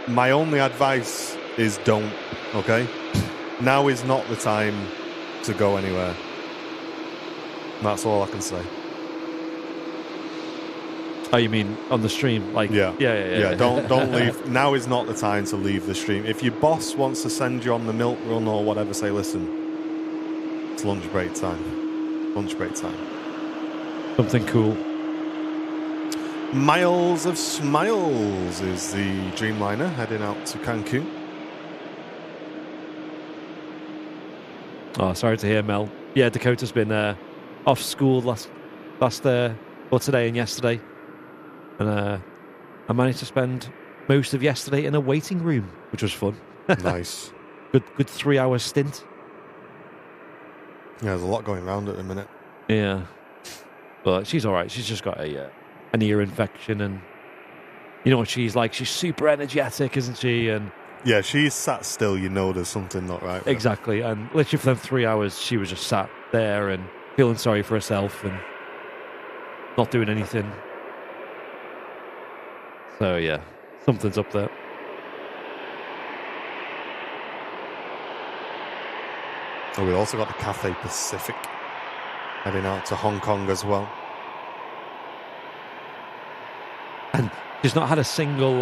my only advice is don't, okay? Now is not the time to go anywhere. That's all I can say. Oh, you mean on the stream? Like, yeah. Don't leave. Now is not the time to leave the stream. If your boss wants to send you on the milk run or whatever, say, listen, it's lunch break time. Lunch break time. Something cool. Miles of Smiles is the Dreamliner heading out to Cancun. Oh, sorry to hear, Mel. Yeah, Dakota's been off school today and yesterday. And I managed to spend most of yesterday in a waiting room, which was fun. Nice. Good 3-hour stint. Yeah, there's a lot going around at the minute. Yeah. But she's all right. She's just got an ear infection, and you know what she's like. She's super energetic, isn't she? And yeah, she's sat still. You know there's something not right. Exactly. And literally for them 3 hours, she was just sat there and feeling sorry for herself and not doing anything. So, yeah, something's up there. Oh, we also got the Cathay Pacific heading out to Hong Kong as well. And she's not had a single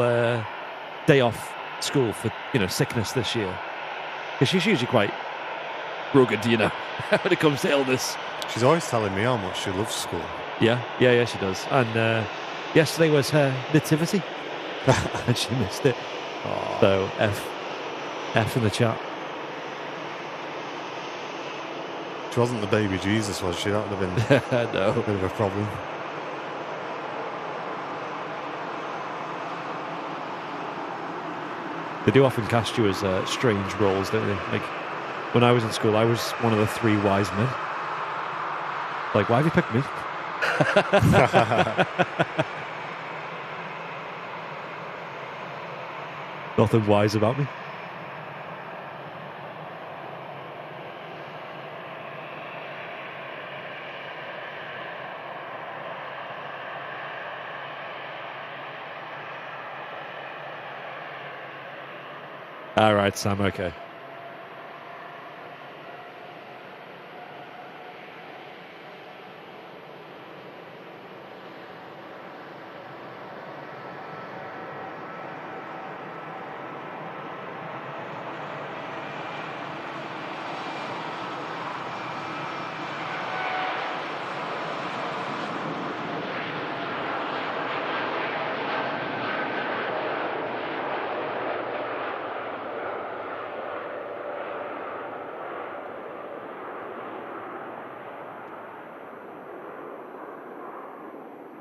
day off school for, sickness this year. Because she's usually quite rugged, when it comes to illness. She's always telling me how much she loves school. Yeah, she does. And yesterday was her nativity, and she missed it. Oh. So, F in the chat. She wasn't the baby Jesus, was she? That would have been No. a bit of a problem. They do often cast you as strange roles, don't they? Like, when I was in school, I was one of the 3 wise men. Like, why have you picked me? Nothing wise about me. All right, Sam, okay.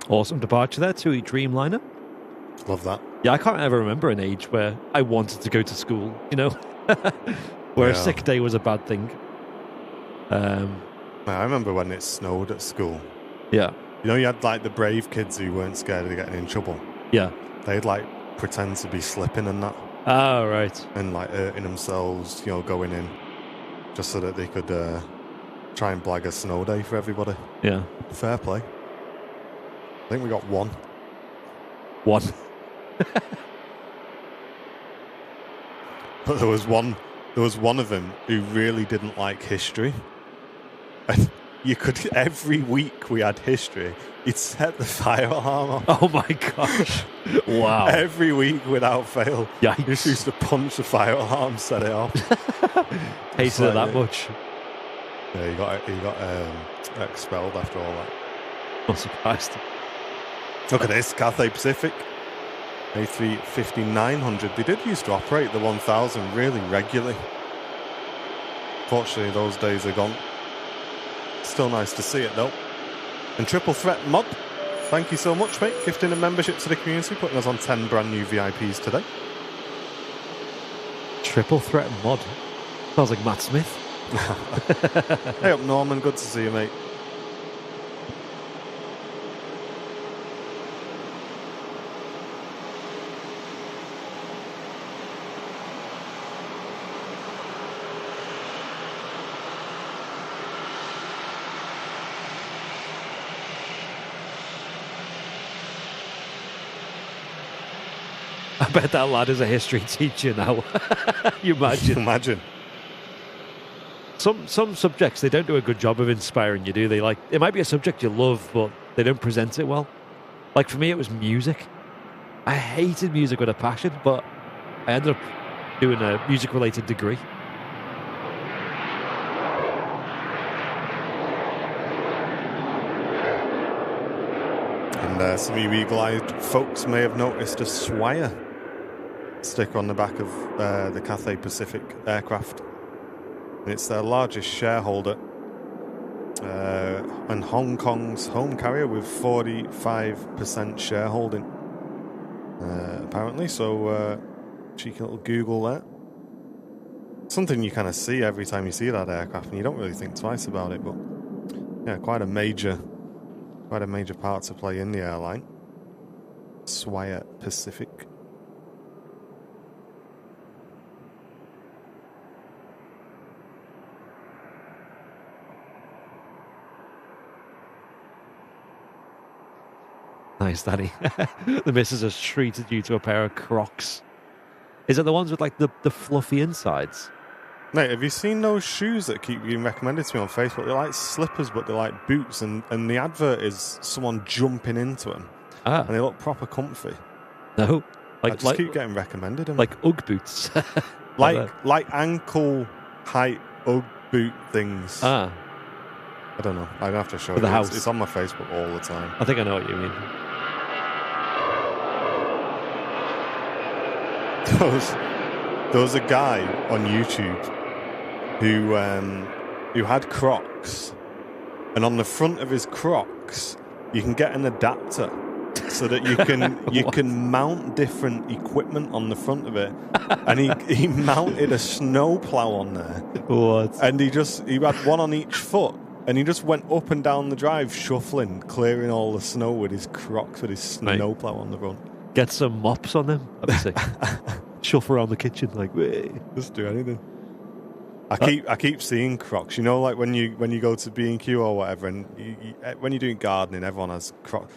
Awesome departure there to a Dreamliner. Love that. Yeah, I can't ever remember an age where I wanted to go to school, where a sick day was a bad thing. I remember when it snowed at school. Yeah. You had like the brave kids who weren't scared of getting in trouble. Yeah. They'd like pretend to be slipping and that. Oh, right. And like hurting themselves, going in just so that they could try and blag a snow day for everybody. Yeah. Fair play. I think we got one. One. But there was one of them who really didn't like history. And you could, every week we had history, he'd set the fire alarm off. Oh my gosh. Wow. Every week without fail. Yikes. He just used to punch the fire alarm, set it off. Hated it that much. Yeah, he got expelled after all that. Not surprised. Look at this, Cathay Pacific, A350-900. They did used to operate the 1000 really regularly. Fortunately, those days are gone. Still nice to see it, though. And Triple Threat Mod, thank you so much, mate. Gifting a membership to the community, putting us on 10 brand new VIPs today. Triple Threat Mod. Sounds like Matt Smith. Hey up, Norman. Good to see you, mate. I bet that lad is a history teacher now. You imagine? Imagine. Some subjects, they don't do a good job of inspiring you, do they? Like, it might be a subject you love, but they don't present it well. Like, for me, it was music. I hated music with a passion, but I ended up doing a music-related degree. And some of you eagle-eyed folks may have noticed a Swire sticker on the back of the Cathay Pacific aircraft. And it's their largest shareholder and Hong Kong's home carrier with 45% shareholding, apparently. So, cheeky little Google there. Something you kind of see every time you see that aircraft, and you don't really think twice about it. But yeah, quite a major part to play in the airline. Swire Pacific. Nice, Danny. The missus has treated you to a pair of Crocs. Is it the ones with like the fluffy insides? Mate, have you seen those shoes that keep being recommended to me on Facebook? They're like slippers, but they're like boots, and the advert is someone jumping into them. Ah. And they look proper comfy. No. I just keep getting recommended them. Like Ugg boots. like ankle height Ugg boot things. Ah. I don't know. I'm going to have to show For you. the house. It's on my Facebook all the time. I think I know what you mean. There was a guy on YouTube who had Crocs, and on the front of his Crocs you can get an adapter so that you can mount different equipment on the front of it. And he mounted a snow plow on there. What? And he had one on each foot, and he just went up and down the drive shuffling, clearing all the snow with his Crocs with his snow plow on the front. Get some mops on them. That'd be sick. Shuffle around the kitchen like, wait. Just do anything. I keep seeing Crocs. You know, like when you go to B&Q or whatever, and when you're doing gardening, everyone has Crocs.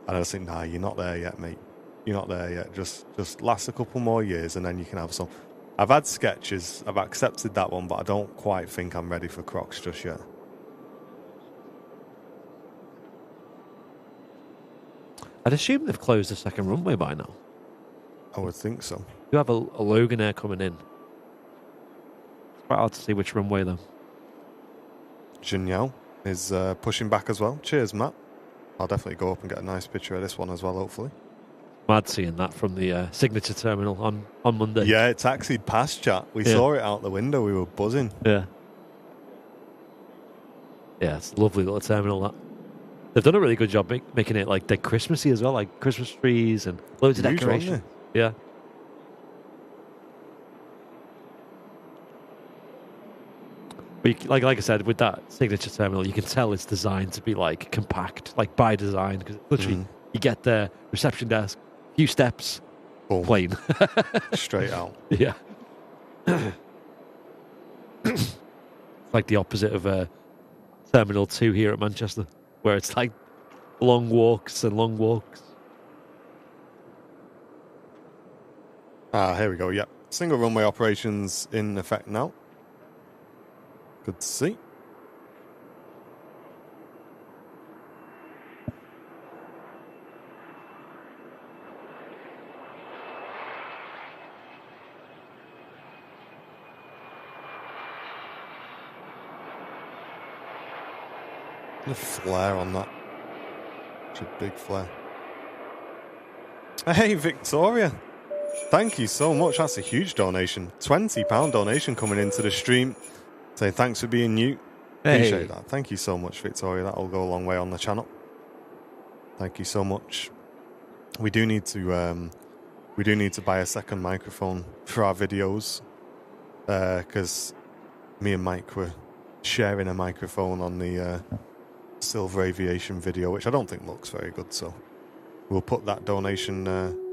And I just think, nah, you're not there yet, mate. You're not there yet. Just last a couple more years, and then you can have some. I've had Skechers. I've accepted that one, but I don't quite think I'm ready for Crocs just yet. I'd assume they've closed the second runway by now. I would think so. You have a Logan Air coming in. It's quite hard to see which runway though. Jinyao is pushing back as well. Cheers, Matt. I'll definitely go up and get a nice picture of this one as well, hopefully. Mad seeing that from the signature terminal on Monday. Yeah, it taxied past, chat. We saw it out the window. We were buzzing. Yeah. Yeah, it's a lovely little terminal, that. They've done a really good job making it like dead Christmassy as well, like Christmas trees and loads of decorations. Yeah. But like I said, with that signature terminal, you can tell it's designed to be like compact, like by design, because literally you get there, reception desk, few steps, boom, plane, straight out. Yeah. It's like the opposite of Terminal 2 here at Manchester, where it's like long walks and long walks. Here we go, yep. Single runway operations in effect now. Good to see. The flare on that. It's a big flare. Hey, Victoria. Thank you so much. That's a huge donation. £20 donation coming into the stream. Saying thanks for being new. Appreciate that. Thank you so much, Victoria. That'll go a long way on the channel. Thank you so much. We do need to buy a second microphone for our videos, because me and Mike were sharing a microphone on the Silver Aviation video, which I don't think looks very good. So we'll put that donation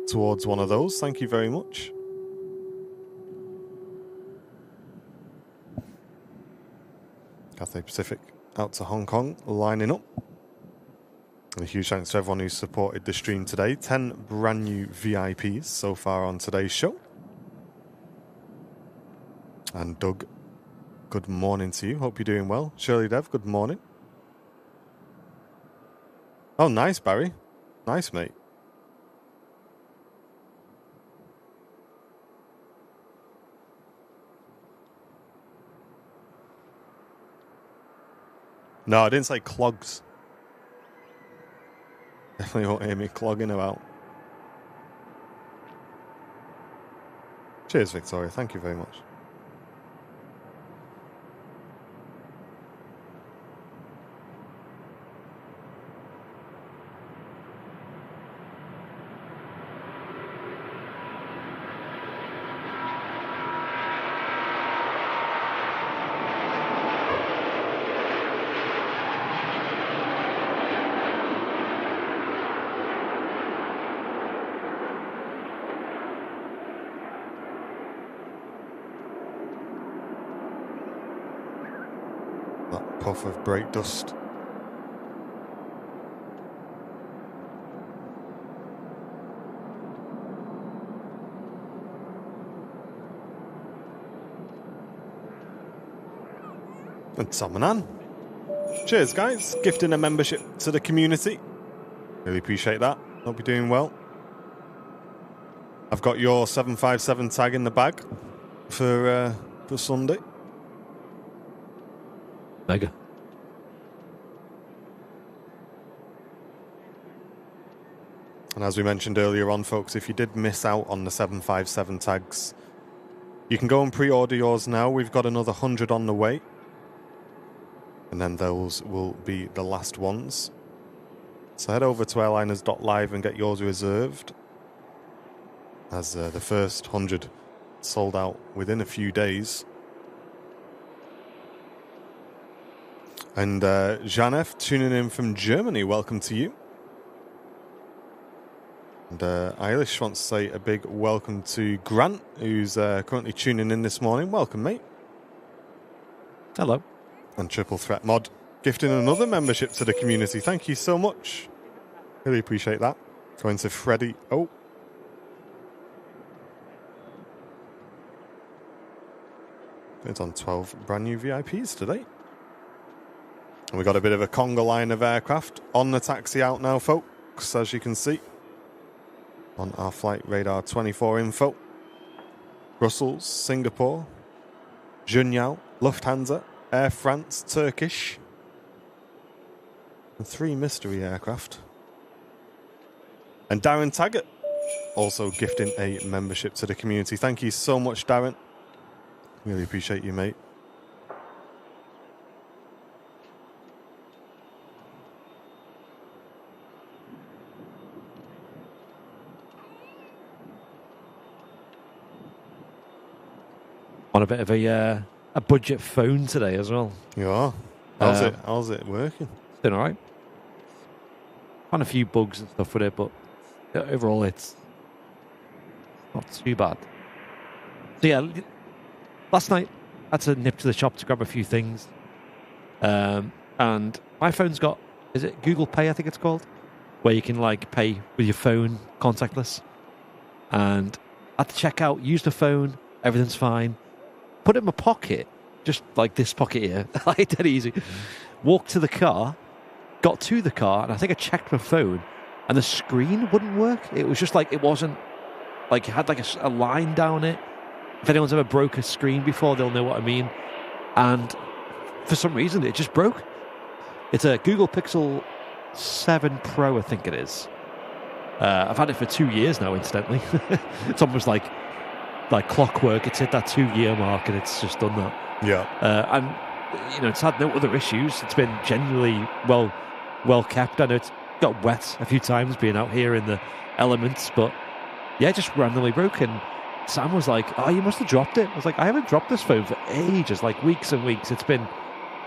towards one of those. Thank you very much. Cathay Pacific out to Hong Kong, lining up. And a huge thanks to everyone who supported the stream today. 10 brand new VIPs so far on today's show. And Doug, good morning to you. Hope you're doing well. Shirley Dev, good morning. Oh, nice, Barry. Nice, mate. No, I didn't say clogs. Definitely won't hear me clogging about. Cheers, Victoria. Thank you very much. Puff of brake dust. And Tom and Ann. Cheers, guys. Gifting a membership to the community. Really appreciate that. Hope you're doing well. I've got your 757 tag in the bag for Sunday. Mega. And as we mentioned earlier on, folks, if you did miss out on the 757 tags, you can go and pre-order yours now. We've got another 100 on the way. And then those will be the last ones. So head over to airliners.live and get yours reserved, as the first 100 sold out within a few days. And Janef tuning in from Germany, welcome to you. And Eilish wants to say a big welcome to Grant, who's currently tuning in this morning. Welcome, mate. Hello. And Triple Threat Mod gifting another membership to the community. Thank you so much. Really appreciate that. Going to Freddie. Oh. It's on 12 brand new VIPs today. And we got a bit of a conga line of aircraft on the taxi out now, folks, as you can see on our flight radar 24 info. Brussels, Singapore, Junyao, Lufthansa, Air France, Turkish, and 3 mystery aircraft. And Darren Taggart also gifting a membership to the community. Thank you so much, Darren. Really appreciate you, mate. On a bit of a budget phone today as well. Yeah. How's it working? It's been alright. Found a few bugs and stuff with it, but overall it's not too bad. So yeah, last night I had to nip to the shop to grab a few things. And my phone's got, is it Google Pay, I think it's called? Where you can like pay with your phone contactless. And I had to check out, use the phone, everything's fine. Put it in my pocket, just like this pocket here, like dead easy. Walked to the car, got to the car, and I think I checked my phone, and the screen wouldn't work. It was just like, it wasn't, like it had like a line down it. If anyone's ever broke a screen before, they'll know what I mean. And for some reason, it just broke. It's a Google Pixel 7 Pro, I think it is. I've had it for 2 years now, incidentally. It's almost like clockwork. It's hit that 2-year mark and it's just done that. Yeah. And it's had no other issues. It's been genuinely well kept. I know it's got wet a few times being out here in the elements, but yeah, just randomly broke. And Sam was like, "Oh, you must have dropped it." I was like, "I haven't dropped this phone for ages, like weeks and weeks. It's been,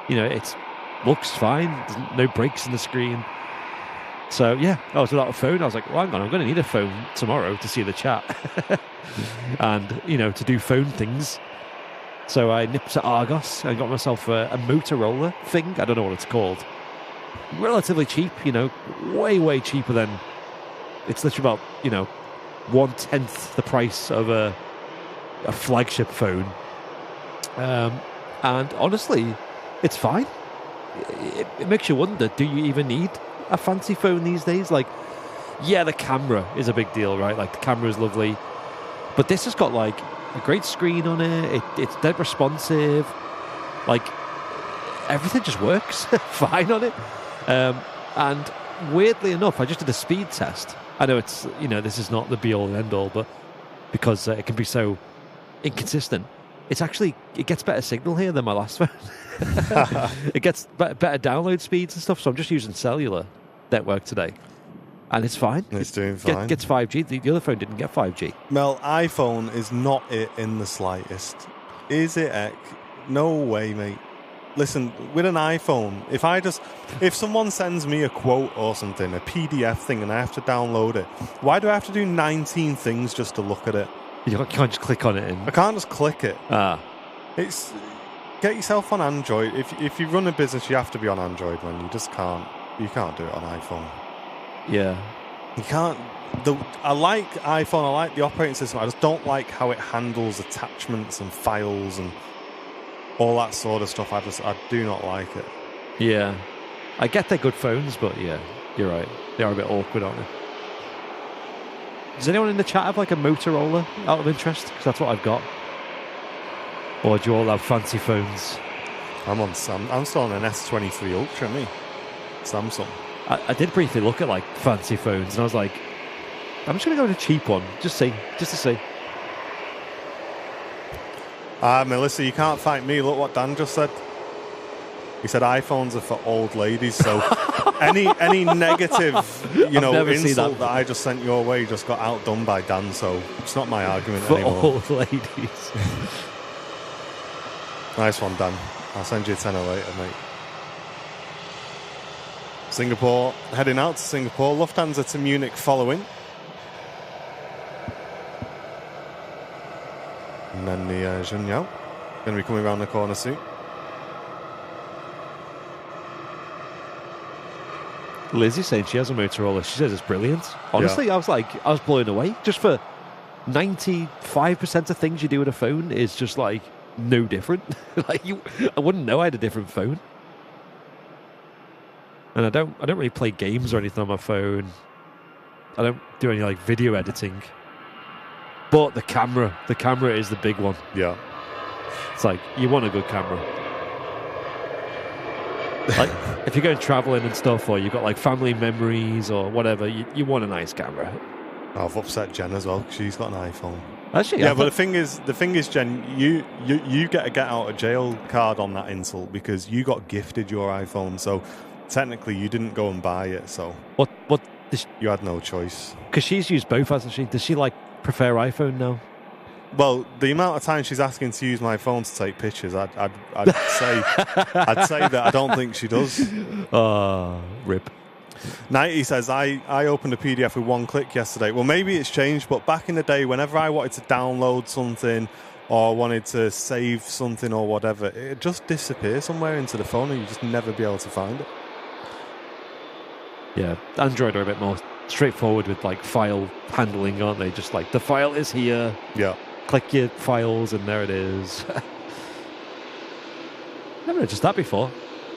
it looks fine. There's no breaks in the screen." So yeah, I was without a phone. I was like, well, hang on, I'm going to need a phone tomorrow to see the chat and, to do phone things. So I nipped to Argos and got myself a Motorola thing. I don't know what it's called. Relatively cheap, way cheaper than, it's literally about, 1/10 the price of a flagship phone. And honestly, it's fine. It makes you wonder, do you even need a fancy phone these days? Like, yeah, the camera is a big deal, right? Like, the camera is lovely, but this has got like a great screen on it. It's dead responsive. Like, everything just works fine on it. And weirdly enough, I just did a speed test. I know it's, this is not the be all and end all, but because it can be so inconsistent, it gets better signal here than my last phone. It gets better download speeds and stuff. So I'm just using cellular network today, and it's fine. It's doing fine. Gets 5G. The other phone didn't get 5G. Mel, iPhone is not it in the slightest. Is it, Ek? No way, mate. Listen, with an iPhone, if someone sends me a quote or something, a PDF thing, and I have to download it, why do I have to do 19 things just to look at it? You can't just click on it. I can't just click it. It's Get yourself on Android. If you run a business, you have to be on Android, man. You just can't. You can't do it on iPhone. Yeah. You can't. I like iPhone. I like the operating system. I just don't like how it handles attachments and files and all that sort of stuff. I do not like it. Yeah. I get they're good phones, but yeah, you're right. They are a bit awkward, aren't they? Does anyone in the chat have like a Motorola out of interest? Because that's what I've got. Or do you all have fancy phones? I'm still on an S23 Ultra, me. Samsung. I did briefly look at like fancy phones, and I was like, I'm just going to go with a cheap one, just to see. Melissa, you can't fight me. Look what Dan just said. He said iPhones are for old ladies. So any negative, insult that I just sent your way just got outdone by Dan. So it's not my argument for anymore. Old ladies. Nice one, Dan. I'll send you a tenner later, mate. Singapore, heading out to Singapore. Lufthansa to Munich following. And then the Zhenyao going to be coming around the corner soon. Lizzie saying she has a Motorola. She says it's brilliant. Honestly, yeah. I was blown away. Just for 95% of things you do with a phone is just like no different. I wouldn't know I had a different phone. And I don't really play games or anything on my phone. I don't do any like video editing. But the camera is the big one. Yeah. It's like, you want a good camera. Like, if you're going traveling and stuff, or you've got like family memories or whatever, you want a nice camera. I've upset Jen as well, because she's got an iPhone. Actually, yeah, but the thing is, Jen, you get a get out of jail card on that insult because you got gifted your iPhone, so technically you didn't go and buy it. So what? You had no choice. Because she's used both, hasn't she? Does she like prefer iPhone now? Well, the amount of time she's asking to use my phone to take pictures, I'd say that I don't think she does. Rip. Nighty says, I opened a PDF with one click yesterday. Well, maybe it's changed, but back in the day, whenever I wanted to download something or wanted to save something or whatever, it'd just disappear somewhere into the phone and you'd just never be able to find it. Yeah, Android are a bit more straightforward with like file handling, aren't they? Just like, the file is here. Yeah. Click your files and there it is. Never noticed that before.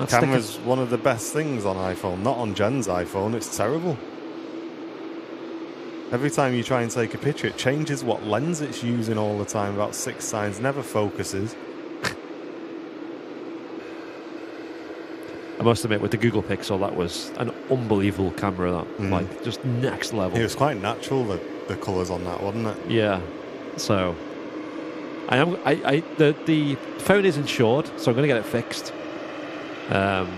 Camera's one of the best things on iPhone. Not on Jen's iPhone. It's terrible. Every time you try and take a picture, it changes what lens it's using all the time. About 6 times. Never focuses. I must admit, with the Google Pixel, that was an unbelievable camera. Like, just next level. It was quite natural, the colours on that, wasn't it? Yeah. So, the phone is insured, so I'm going to get it fixed. And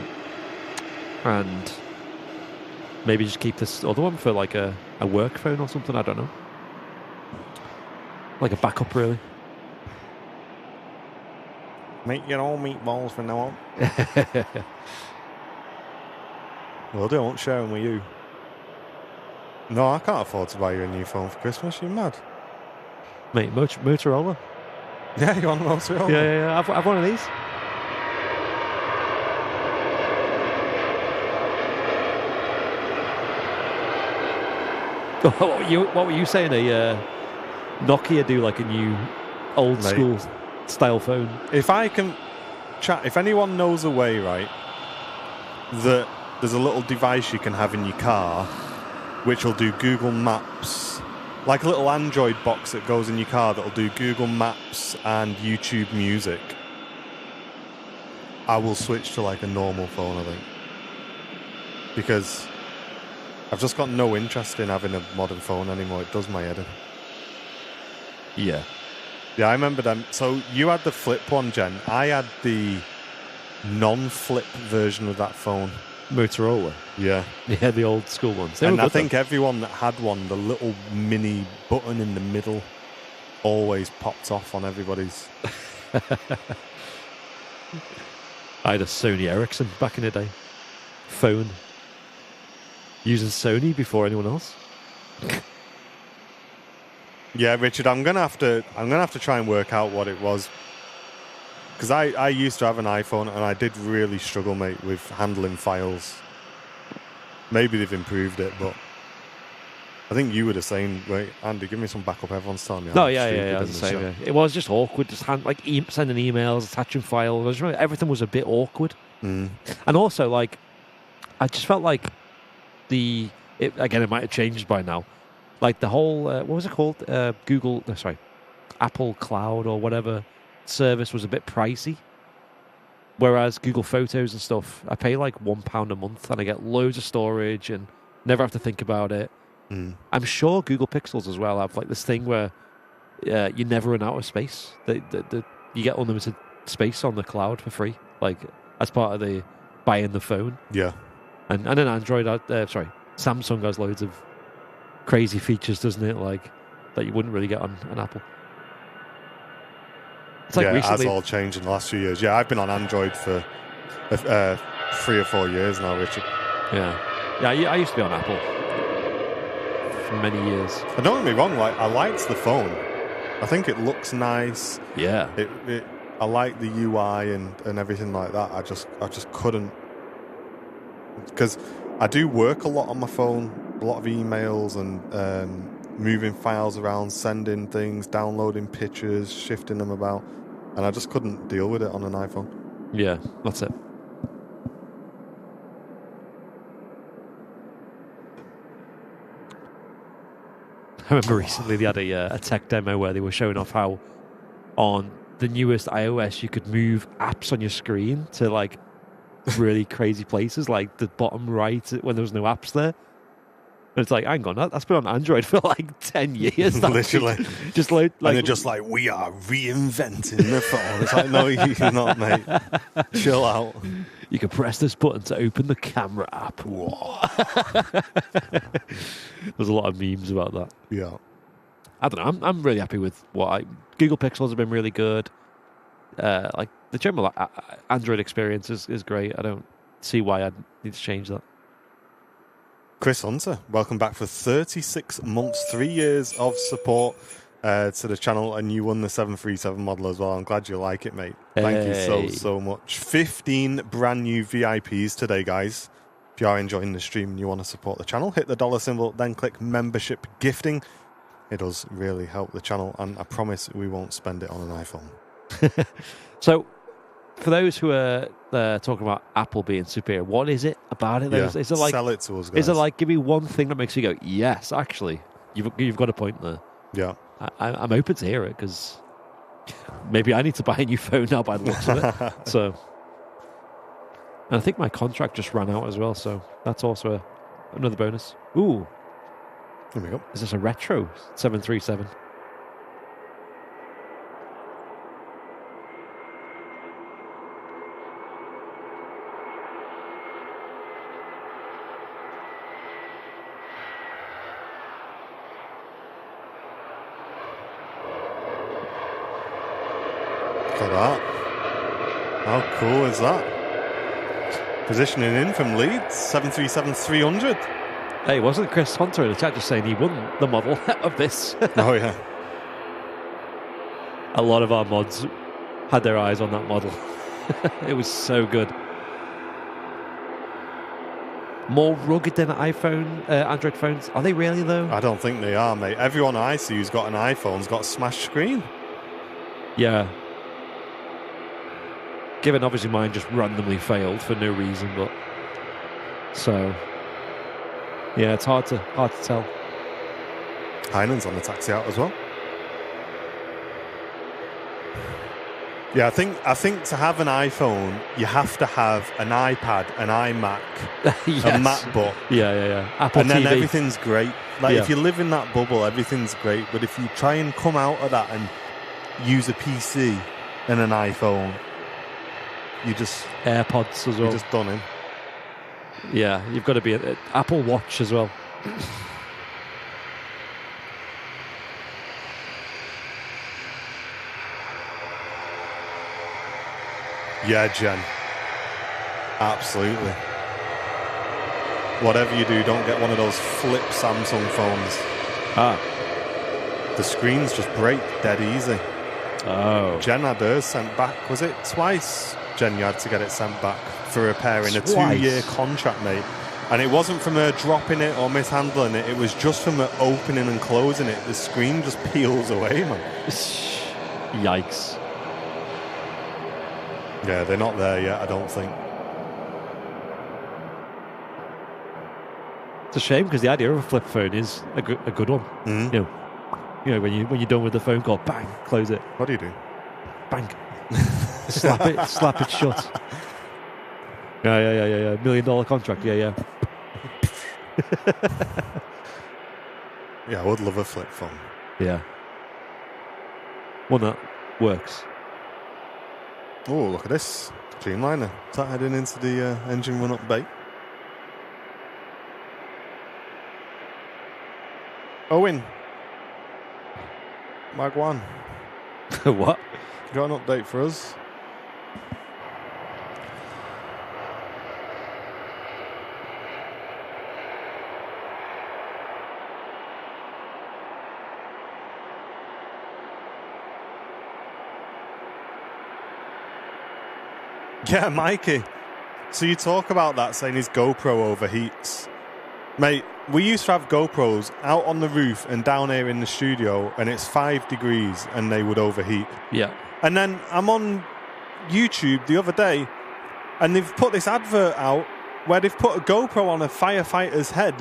maybe just keep this other one for like a work phone or something. I don't know. Like a backup, really. Make your own meatballs from now on. Well, don't share them with you. No, I can't afford to buy you a new phone for Christmas. You're mad. Mate, Motorola? Yeah, you want a Motorola? Yeah. I've one of these. What were you saying? A Nokia do like a new old school style phone? If I can chat, if anyone knows a way, right, that there's a little device you can have in your car which will do Google Maps, like a little Android box that goes in your car that'll do Google Maps and YouTube Music, I will switch to like a normal phone, I think. Because I've just got no interest in having a modern phone anymore. It does my head in. Yeah. Yeah, I remember them. So you had the flip one, Jen. I had the non-flip version of that phone. Motorola. Yeah. Yeah, the old school ones. They And were I good, think everyone that had one, the little mini button in the middle always popped off on everybody's. I had a Sony Ericsson back in the day. Phone. Using Sony before anyone else. Yeah, Richard, I'm gonna have to try and work out what it was. Because I used to have an iPhone and I did really struggle, mate, with handling files. Maybe they've improved it, but I think you were the same. Wait, Andy, give me some backup. Everyone's telling me. No, I'm yeah, stupid I in was the the same. show. Yeah. It was just awkward, just sending emails, attaching files. I just remember everything was a bit awkward, and also like I just felt like it might have changed by now. Like the whole what was it called? Apple Cloud or whatever service was a bit pricey. Whereas Google Photos and stuff, I pay like £1 a month and I get loads of storage and never have to think about it. I'm sure Google Pixels as well have like this thing where you never run out of space. You get unlimited space on the cloud for free, like as part of the buying the phone. Yeah. And an Android, Samsung has loads of crazy features, doesn't it? Like that you wouldn't really get on an Apple. It's like recently, it has recently, all changed in the last few years. Yeah, I've been on Android for 3 or 4 years now, Richard. Yeah, I used to be on Apple for many years. And don't get me wrong, like I liked the phone. I think it looks nice. Yeah, I like the UI and everything like that. I just couldn't, because I do work a lot on my phone, a lot of emails and moving files around, sending things, downloading pictures, shifting them about, and I just couldn't deal with it on an iPhone. Yeah, that's it. I remember recently they had a tech demo where they were showing off how on the newest iOS you could move apps on your screen to like really crazy places, like the bottom right when there was no apps there. And it's like, hang on, that's been on Android for like 10 years. Literally. Just like, and they're just like, we are reinventing the phone. It's like, no, you're not, mate. Chill out. You can press this button to open the camera app. Whoa. There's a lot of memes about that. Yeah. I don't know. I'm really happy with Google Pixels have been really good. Like the general Android experience is great. I don't see why I'd need to change that. Chris Hunter, welcome back for 36 months, 3 years of support to the channel, and you won the 737 model as well. I'm glad you like it, mate. Thank you so much. 15 brand new VIPs today, guys. If you are enjoying the stream and you want to support the channel, hit the dollar symbol, then click membership gifting. It does really help the channel, and I promise we won't spend it on an iPhone. So, for those who are talking about Apple being superior, what is it about it? Yeah. Is it like, sell it to us, guys. Is it like, give me one thing that makes you go, yes, actually, you've got a point there. Yeah. I'm open to hear it, because maybe I need to buy a new phone now by the looks of it. So, and I think my contract just ran out as well, so that's also another bonus. Ooh. Here we go. Is this a retro 737? Look at that. How cool is that? Positioning in from Leeds, 737-300. Hey, wasn't Chris Hunter in the chat just saying he won the model of this? Oh, yeah. A lot of our mods had their eyes on that model. It was so good. More rugged than Android phones. Are they really, though? I don't think they are, mate. Everyone I see who's got an iPhone's got a smashed screen. Yeah. Given obviously mine just randomly failed for no reason, but so yeah, it's hard to tell. Heinen's on the taxi out as well. Yeah, I think to have an iPhone, you have to have an iPad, an iMac, Yes. a MacBook. Yeah. Apple And then TV. everything's great. Like, Yeah. if you live in that bubble, everything's great. But if you try and come out of that and use a PC and an iPhone, you just AirPods as well. you're just done in. Yeah, you've got to be an Apple Watch as well. Yeah, Jen. Absolutely. Whatever you do, don't get one of those flip Samsung phones. The screens just break dead easy. Oh. Jen had hers sent back. Was it twice, Jen, you had to get it sent back for repair in a Twice? 2-year contract, mate? And it wasn't from her dropping it or mishandling it. It was just from her opening and closing it. The screen just peels away, man. Yikes. Yeah, they're not there yet, I don't think. It's a shame because the idea of a flip phone is a good one. Mm. You know, when you're done with the phone call, bang, close it, What do you do? bang, slap it shut. Yeah. $1 million contract. Yeah. Yeah, I would love a flip phone. Yeah. One that works. Oh, look at this. Dreamliner. Is that heading into the engine run-up bay? Owen. Magwan. What? You got an update for us? Yeah, Mikey. So you talk about that, saying his GoPro overheats. Mate, we used to have GoPros out on the roof and down here in the studio, and it's 5 degrees and they would overheat. Yeah. And then I'm on YouTube the other day, and they've put this advert out where they've put a GoPro on a firefighter's head,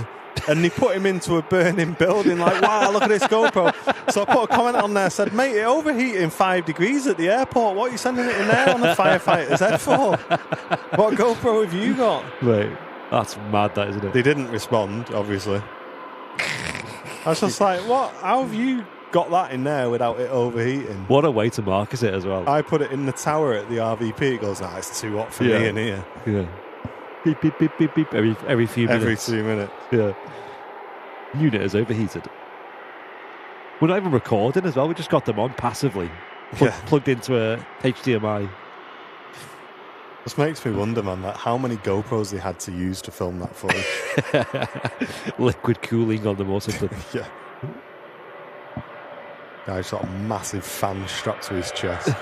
and they put him into a burning building. Like, wow, look at this GoPro. So I put a comment on there, said, mate, it overheated in 5 degrees at the airport. What are you sending it in there on a firefighter's head for? What GoPro have you got? Right. That's mad, that, isn't it? They didn't respond, obviously. I was just like, what? How have you got that in there without it overheating? What a way to market it as well. I put it in the tower at the RVP. It goes, it's too hot for me in here. Yeah. Beep, beep, beep, beep, beep. Every few minutes. Every 2 minutes. Yeah. Unit is overheated. We're not even recording as well. We just got them on passively. Plugged into a HDMI. This makes me wonder, man, like how many GoPros they had to use to film that footage. Liquid cooling on them or something. Yeah. Guy's got a massive fan strapped to his chest.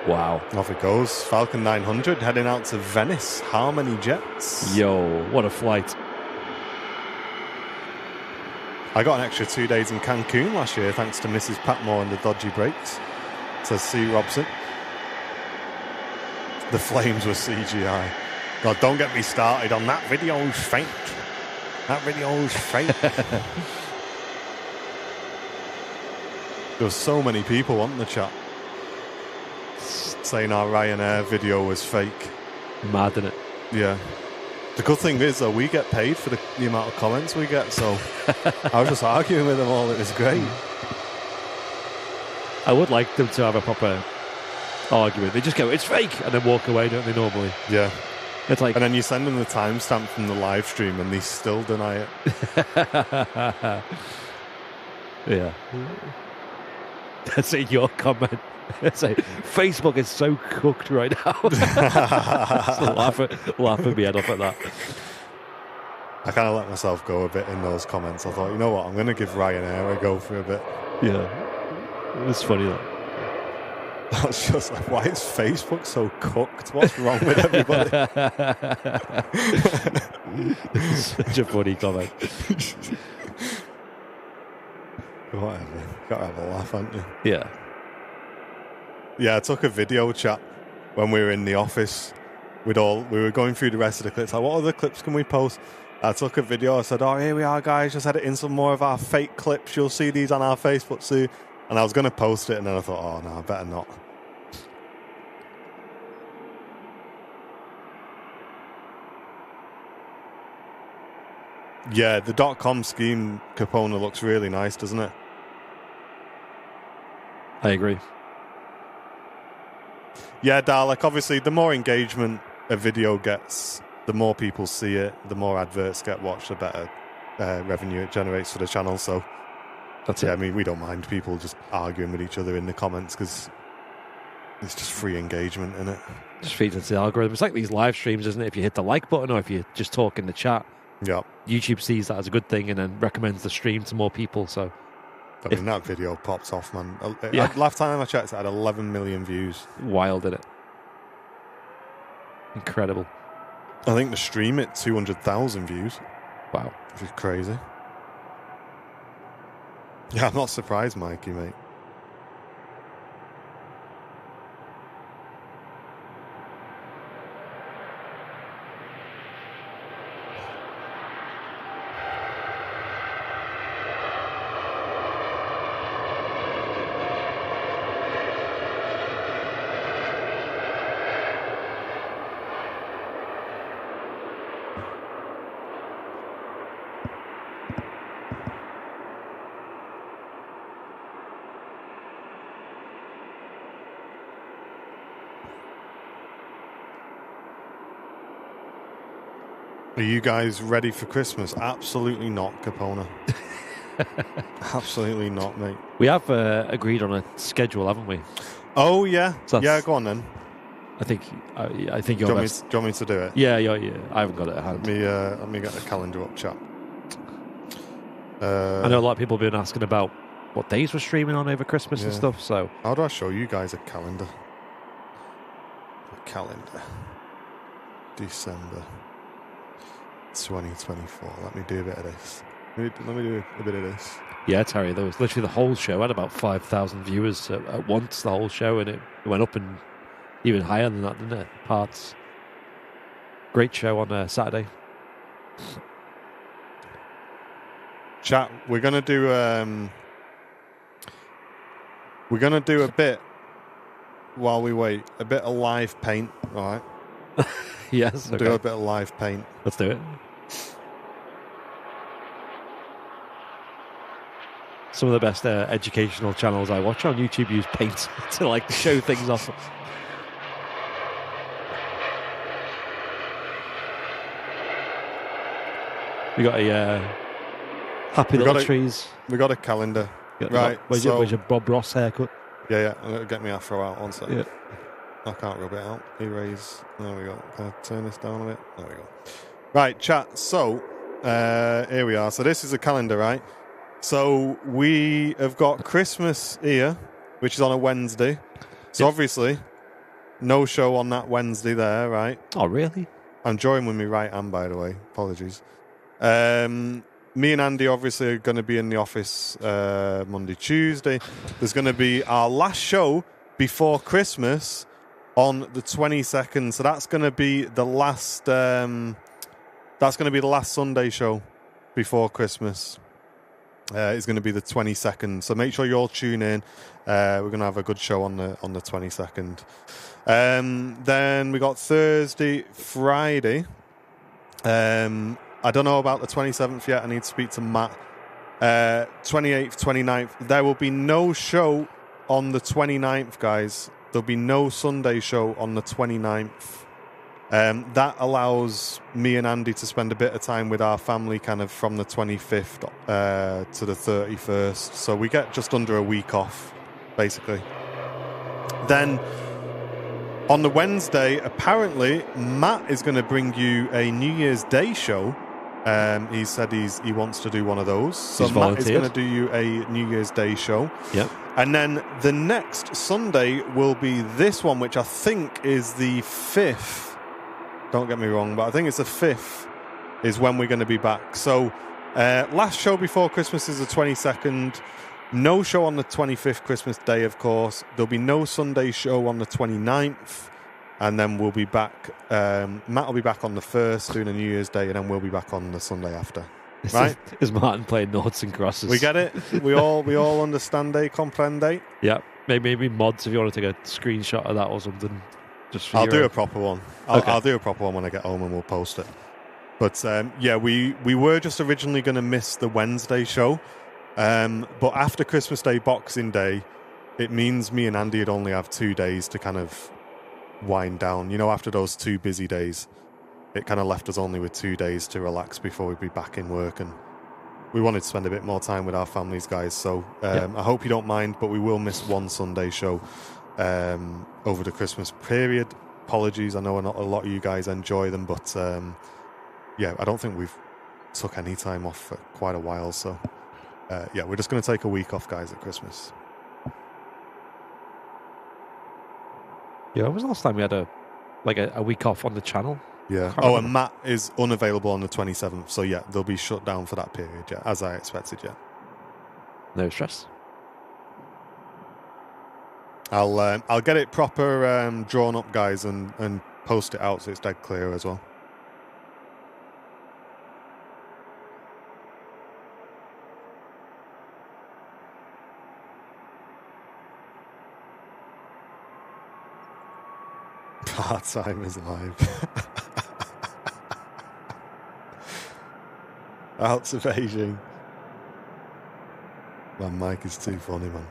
Wow. Off it goes. Falcon 900 heading out to Venice. Harmony Jets. Yo, what a flight. I got an extra 2 days in Cancun last year thanks to Mrs. Patmore and the dodgy brakes. Says C. Robson. The flames were CGI. God, don't get me started on that video's fake. That video's fake. There was so many people on the chat saying our Ryanair video was fake. Mad, isn't it? Yeah. The good thing is, though, we get paid for the amount of comments we get, so I was just arguing with them all. It was great. I would like them to have a proper argument. They just go, it's fake, and then walk away, don't they, normally? Yeah. It's like... And then you send them the timestamp from the live stream, and they still deny it. Yeah. That's in your comment. Say, Facebook is so cooked right now. Laugh at me head off at that. I kind of let myself go a bit in those comments. I thought, you know what, I'm going to give Ryanair a go for a bit. Yeah. It's funny that. I was just like, why is Facebook so cooked? What's wrong with everybody? Such a funny comment. Whatever. Got to have a laugh, haven't you? Yeah. Yeah, I took a video chat when we were in the office we were going through the rest of the clips. Like, what other clips can we post? I took a video. I said, "Oh, here we are, guys. Just editing some more of our fake clips. You'll see these on our Facebook soon." And I was going to post it, and then I thought, "Oh no, I better not." Yeah, the .com scheme, Capona, looks really nice, doesn't it? I agree. Yeah, Dalek, obviously, the more engagement a video gets, the more people see it, the more adverts get watched, the better revenue it generates for the channel. So, that's it. I mean, we don't mind people just arguing with each other in the comments because it's just free engagement, isn't it? Just feeds into the algorithm. It's like these live streams, isn't it? If you hit the like button or if you just talk in the chat, yeah, YouTube sees that as a good thing and then recommends the stream to more people. So, I mean, that video pops off, man. Yeah. Last time I checked, it had 11 million views. Wild, isn't it? Incredible. I think the stream it 200,000 views. Wow. Which is crazy. Yeah, I'm not surprised, Mikey, mate. Are you guys ready for Christmas? Absolutely not, Capona. Absolutely not, mate. We have agreed on a schedule, haven't we? Oh, yeah. So yeah, go on then. I think you're do you want me to do it? Yeah. I haven't got it at hand. Let me get the calendar up, chat. I know a lot of people have been asking about what days we're streaming on over Christmas and stuff. So how do I show you guys a calendar? December 2024. Let me do a bit of this. Let me do a bit of this. Yeah, Terry, there was literally the whole show had about 5,000 viewers at once, the whole show, and it went up and even higher than that, didn't it? Parts. Great show on Saturday. Chat, we're gonna do a bit while we wait. A bit of live paint, all right? Yes. Okay. Do a bit of live paint. Let's do it. Some of the best educational channels I watch on YouTube use paint to like show things off. We got a happy little trees. We got a calendar. Right. Where's your Bob Ross haircut? Yeah. I'm going to get my afro out one second. Yeah. I can't rub it out. Erase. There we go. Can I turn this down a bit? There we go. Right, chat. So, here we are. So this is a calendar, right? So we have got Christmas here, which is on a Wednesday. So obviously, no show on that Wednesday there, right? Oh, really? I'm drawing with my right hand, by the way. Apologies. Me and Andy obviously are going to be in the office Monday, Tuesday. There's going to be our last show before Christmas on the 22nd. So that's going to be the last. That's going to be the last Sunday show before Christmas. It's going to be the 22nd. So make sure you all tune in. We're going to have a good show on the 22nd. Then we got Thursday, Friday. I don't know about the 27th yet. I need to speak to Matt. 28th, 29th. There will be no show on the 29th, guys. There'll be no Sunday show on the 29th. That allows me and Andy to spend a bit of time with our family kind of from the 25th to the 31st. So we get just under a week off, basically. Then on the Wednesday, apparently, Matt is going to bring you a New Year's Day show. He said he wants to do one of those. So Matt is going to do you a New Year's Day show. Yep. And then the next Sunday will be this one, which I think is the 5th. Don't get me wrong, but I think it's the 5th is when we're going to be back. So last show before Christmas is the 22nd. No show on the 25th, Christmas Day, of course. There'll be no Sunday show on the 29th. And then we'll be back. Matt will be back on the 1st doing a New Year's Day, and then we'll be back on the Sunday after. Right? Is Martin playing noughts and crosses? We get it. We all understand it, comprende. Yeah. Maybe mods if you want to take a screenshot of that or something. Just for I'll do a proper one. Okay. I'll do a proper one when I get home, and we'll post it. But yeah, we were just originally going to miss the Wednesday show, but after Christmas Day, Boxing Day, it means me and Andy would only have 2 days to kind of wind down. You know, after those 2 busy days, it kind of left us only with 2 days to relax before we'd be back in work, and we wanted to spend a bit more time with our families, guys. So I hope you don't mind, but we will miss one Sunday show over the Christmas period. Apologies, I know not a lot of you guys enjoy them, but yeah, I don't think we've took any time off for quite a while. So yeah, we're just going to take a week off, guys, at Christmas. Yeah, when was the last time we had a week off on the channel? Yeah. Oh, and Matt is unavailable on the 27th. So yeah, they'll be shut down for that period. Yeah, as I expected. Yeah. No stress. I'll get it proper drawn up, guys, and post it out so it's dead clear as well. Part-time is live. Out of Beijing. Man, Mike is too funny, man.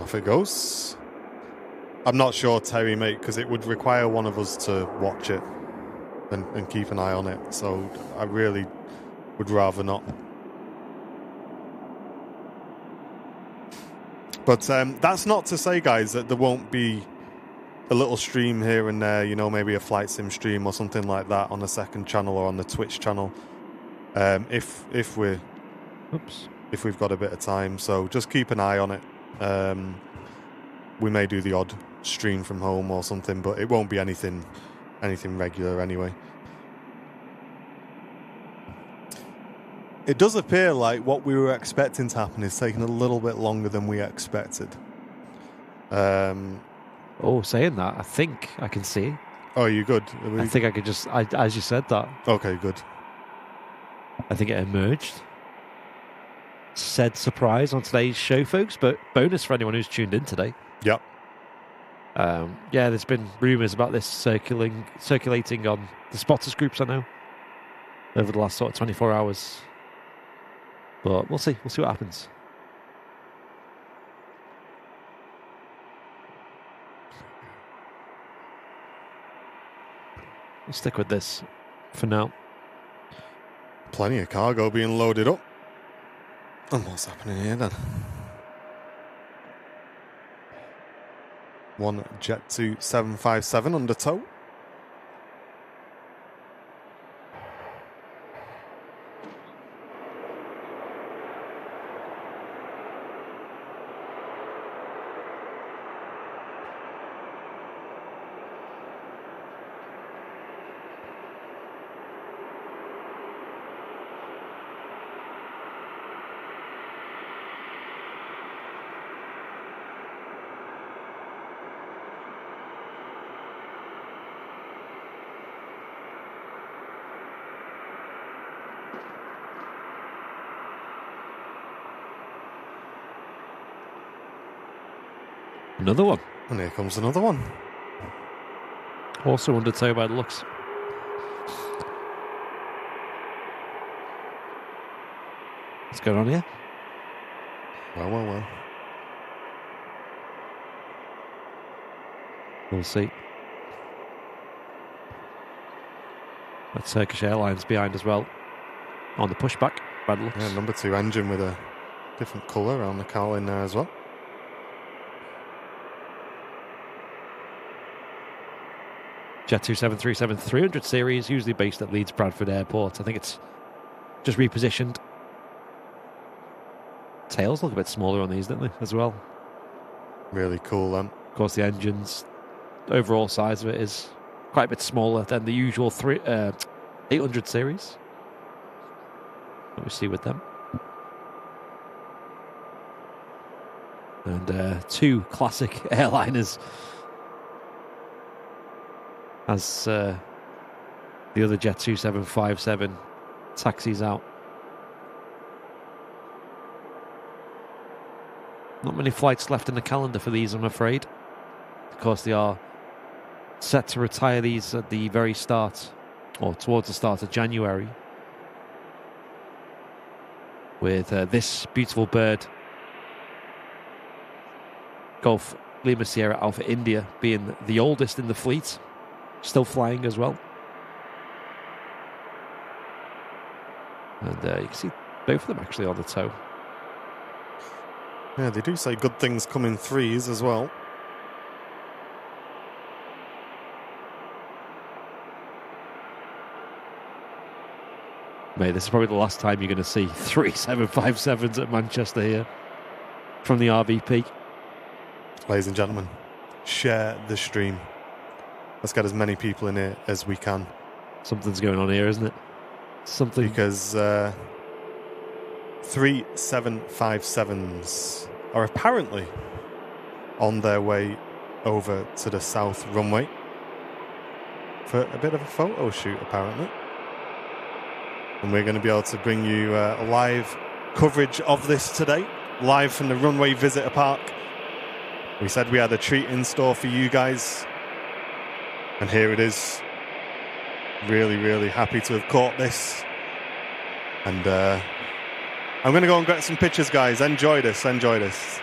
Off it goes. I'm not sure, Terry, mate, because it would require one of us to watch it and keep an eye on it. So I really would rather not. But that's not to say, guys, that there won't be a little stream here and there, you know, maybe a flight sim stream or something like that on the second channel or on the Twitch channel. If we've got a bit of time. So just keep an eye on it. We may do the odd stream from home or something, but it won't be anything regular anyway. It does appear like what we were expecting to happen is taking a little bit longer than we expected. Saying that, I think I can see. Oh, you good? I think I could just, as you said that. Okay, good. I think it emerged. Said surprise on today's show, folks, but bonus for anyone who's tuned in today. Yep. Yeah, there's been rumours about this circulating on the spotters groups, I know, over the last sort of 24 hours. But we'll see. We'll see what happens. We'll stick with this for now. Plenty of cargo being loaded up. And what's happening here then? One Jet2 757 under tow. Another one. And here comes another one. Also under tow by the looks. What's going on here? Well. We'll see. That's Turkish Airlines behind as well. On the pushback by the looks. Yeah, number 2 engine with a different colour around the cowl in there as well. Jet2 737-300 series, usually based at Leeds Bradford Airport. I think it's just repositioned. Tails look a bit smaller on these, don't they, as well? Really cool, then. Of course, the engines, overall size of it is quite a bit smaller than the usual 800 series. What we see with them. And two classic airliners as the other Jet2 757 taxis out. Not many flights left in the calendar for these, I'm afraid. Of course, they are set to retire these at the very start, or towards the start of January, with this beautiful bird, Gulf Lima Sierra Alpha India, being the oldest in the fleet, still flying as well. And you can see both of them actually on the tow. Yeah, they do say good things come in threes as well. Mate, this is probably the last time you're going to see 3 757s at Manchester here from the RVP. Ladies and gentlemen, share the stream. Let's get as many people in here as we can. Something's going on here, isn't it? Something. Because 3 757s are apparently on their way over to the South Runway for a bit of a photo shoot, apparently. And we're going to be able to bring you live coverage of this today, live from the Runway Visitor Park. We said we had a treat in store for you guys, and here it is. Really, really happy to have caught this. And I'm going to go and get some pictures, guys. Enjoy this, enjoy this.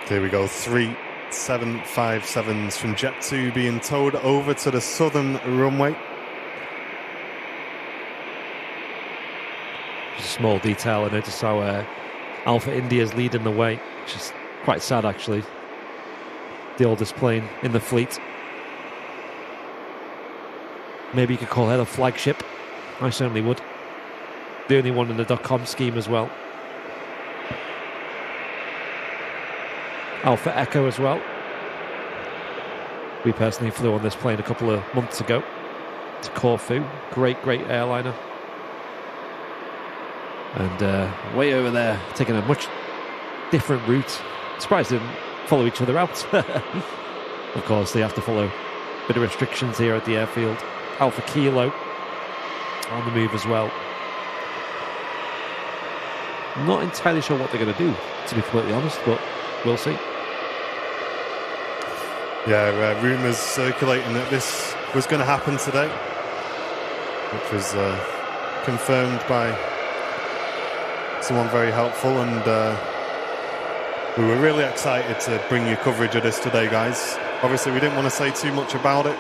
Here we go, 3 757s from Jet2 being towed over to the Southern Runway. Just a small detail, I noticed how Alpha India is leading the way, which is quite sad actually. The oldest plane in the fleet. Maybe you could call her the flagship. I certainly would. The only one in the .com scheme as well. Alpha Echo as well. We personally flew on this plane a couple of months ago to Corfu. Great airliner. And way over there, taking a much different route. Surprised they didn't follow each other out. Of course, they have to follow a bit of restrictions here at the airfield. Alpha Kilo on the move as well. Not entirely sure what they're going to do, to be completely honest, but we'll see. Yeah, rumours circulating that this was going to happen today, which was confirmed by someone very helpful, and we were really excited to bring you coverage of this today, guys. Obviously, we didn't want to say too much about it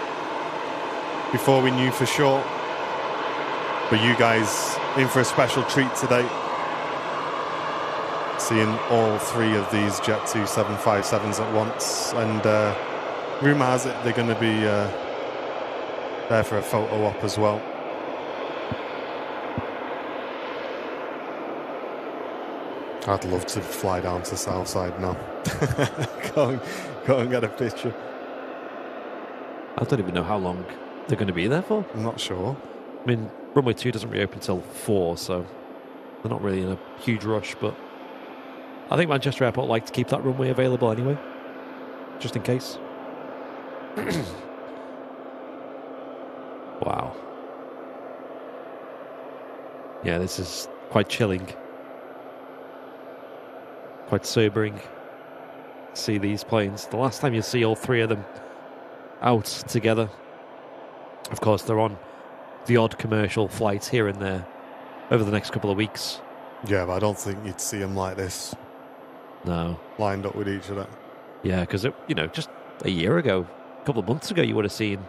before we knew for sure, but you guys in for a special treat today. seeing all three of these Jet2 757s at once, and rumour has it they're going to be there for a photo op as well. I'd love to fly down to Southside now. go and get a picture. I don't even know how long they're going to be there for. I'm not sure. I mean, Runway 2 doesn't reopen until 4, so they're not really in a huge rush, but I think Manchester Airport like to keep that runway available anyway, just in case. Wow. Yeah, this is quite chilling. Quite sobering to see these planes. The last time you see all three of them out together, of course, they're on the odd commercial flight here and there over the next couple of weeks. Yeah, but I don't think you'd see them like this. No. Lined up with each other. Yeah, because, just a year ago, a couple of months ago, you would have seen,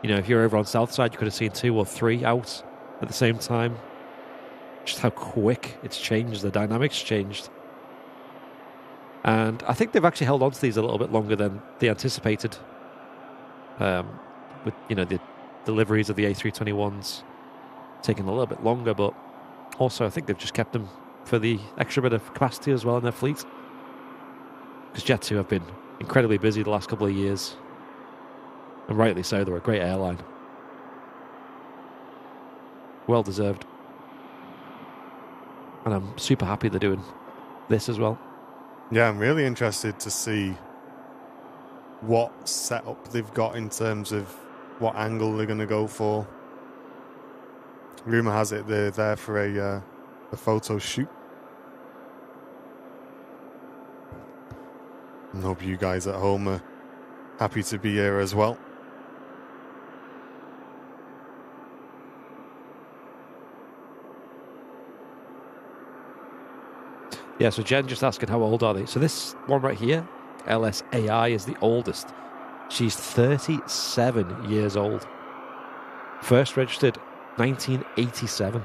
if you're over on Southside, you could have seen 2 or 3 out at the same time. Just how quick it's changed, the dynamics changed. And I think they've actually held on to these a little bit longer than they anticipated. With, the deliveries of the A321s taking a little bit longer, but also I think they've just kept them for the extra bit of capacity as well in their fleet. Because Jet2 have been incredibly busy the last couple of years. And rightly so, they're a great airline. Well deserved. And I'm super happy they're doing this as well. Yeah, I'm really interested to see what setup they've got in terms of what angle they're going to go for. Rumour has it they're there for a photo shoot. I hope you guys at home are happy to be here as well. Yeah, so Jen just asking how old are they? So this one right here, LSAI, is the oldest. She's 37 years old. First registered 1987.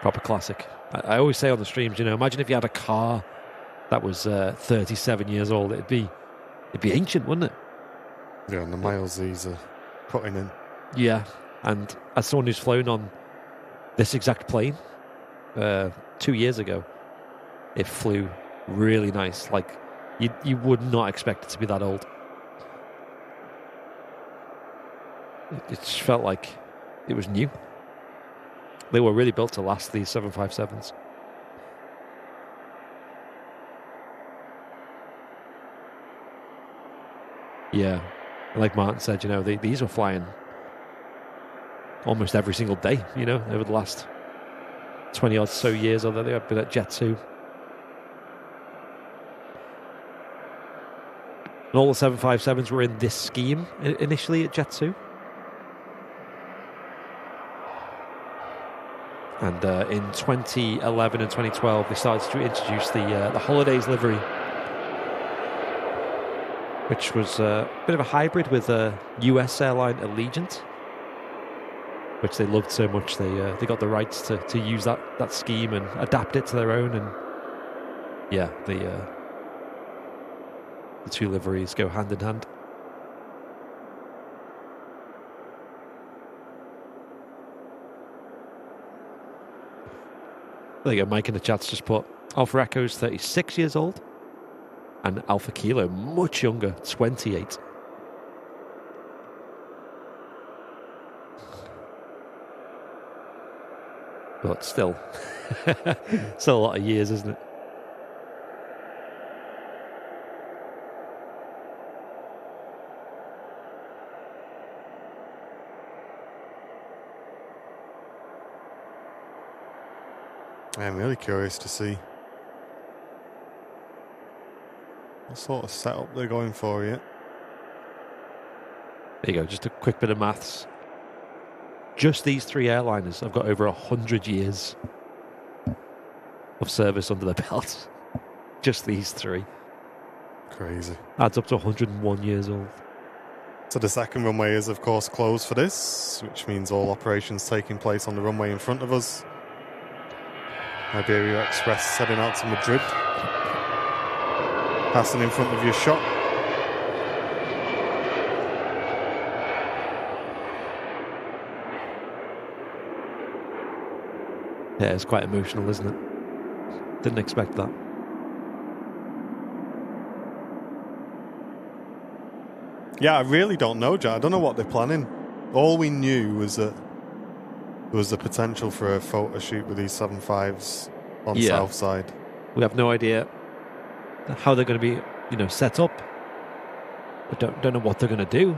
Proper classic. I always say on the streams, imagine if you had a car that was 37 years old. It'd be ancient, wouldn't it? Yeah, and the miles these are putting in. Yeah, and as someone who's flown on this exact plane 2 years ago, it flew really nice. Like, you would not expect it to be that old. It just felt like it was new. They were really built to last, these 757s. Yeah, like Martin said, these were flying almost every single day, over the last 20 odd so years, although they have been at Jet2. And all the 757s were in this scheme initially at Jet2. And in 2011 and 2012, they started to introduce the Holidays livery, which was a bit of a hybrid with a US airline Allegiant, which they loved so much they got the rights to use that scheme and adapt it to their own. And yeah, the two liveries go hand in hand. There you go, Mike in the chat's just put Alpha Echo's 36 years old and Alpha Kilo much younger, 28. But still, still a lot of years, isn't it? I'm really curious to see what sort of setup they're going for here. There you go, just a quick bit of maths. Just these 3 airliners have got over 100 years of service under their belts. Just these 3. Crazy. Adds up to 101 years old. So the second runway is, of course, closed for this, which means all operations taking place on the runway in front of us. Iberia Express heading out to Madrid. Passing in front of your shop. Yeah, it's quite emotional, isn't it? Didn't expect that. Yeah, I really don't know, Jack. I don't know what they're planning. All we knew was that there was the potential for a photo shoot with these 7.5s on Southside. We have no idea how they're going to be, set up. We don't know what they're going to do.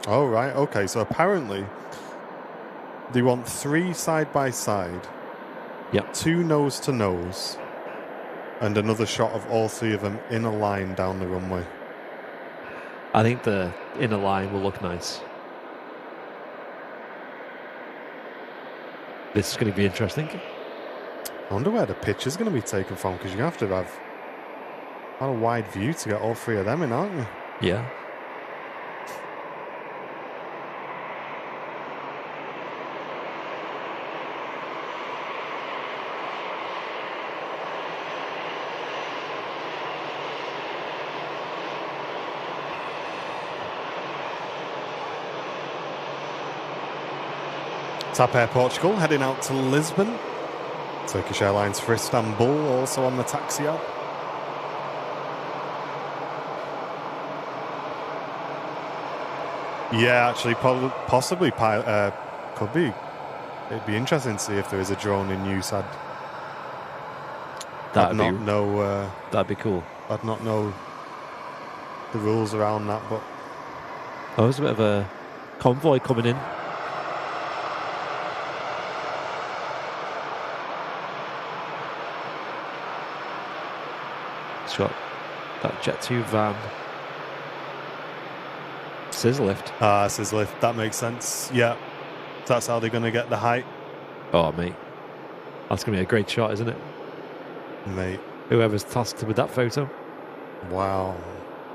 Oh, right. Okay, so apparently they want 3 side by side. Yep. 2 nose to nose. And another shot of all 3 of them in a line down the runway. I think the inner line will look nice. This is going to be interesting. I wonder where the picture's going to be taken from, because you have to have quite a wide view to get all 3 of them in, aren't you? Yeah. TAP Air Portugal heading out to Lisbon. Turkish Airlines for Istanbul also on the taxi out. Yeah, actually, possibly could be. It'd be interesting to see if there is a drone in use. That'd be cool. I'd not know the rules around that, but there's a bit of a convoy coming in. It's got that Jet2 van. Scissor lift. Scissor lift. That makes sense. Yeah. That's how they're going to get the height. Oh, mate. That's going to be a great shot, isn't it? Mate. Whoever's tasked with that photo. Wow.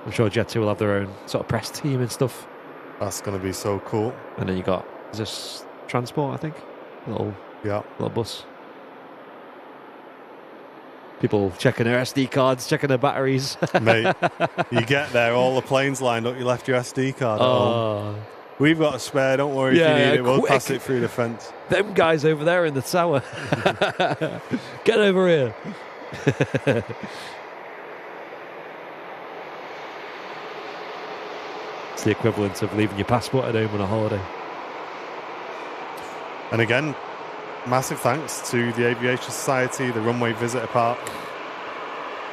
I'm sure Jet2 will have their own sort of press team and stuff. That's going to be so cool. And then you got, is this transport, I think? Little bus. People checking their SD cards, checking their batteries. Mate, you get there, all the planes lined up, you left your SD card at home. We've got a spare, don't worry if you need it, we'll pass it through the fence. Them guys over there in the tower. Get over here. It's the equivalent of leaving your passport at home on a holiday. And again, massive thanks to the Aviation Society, the Runway Visitor Park,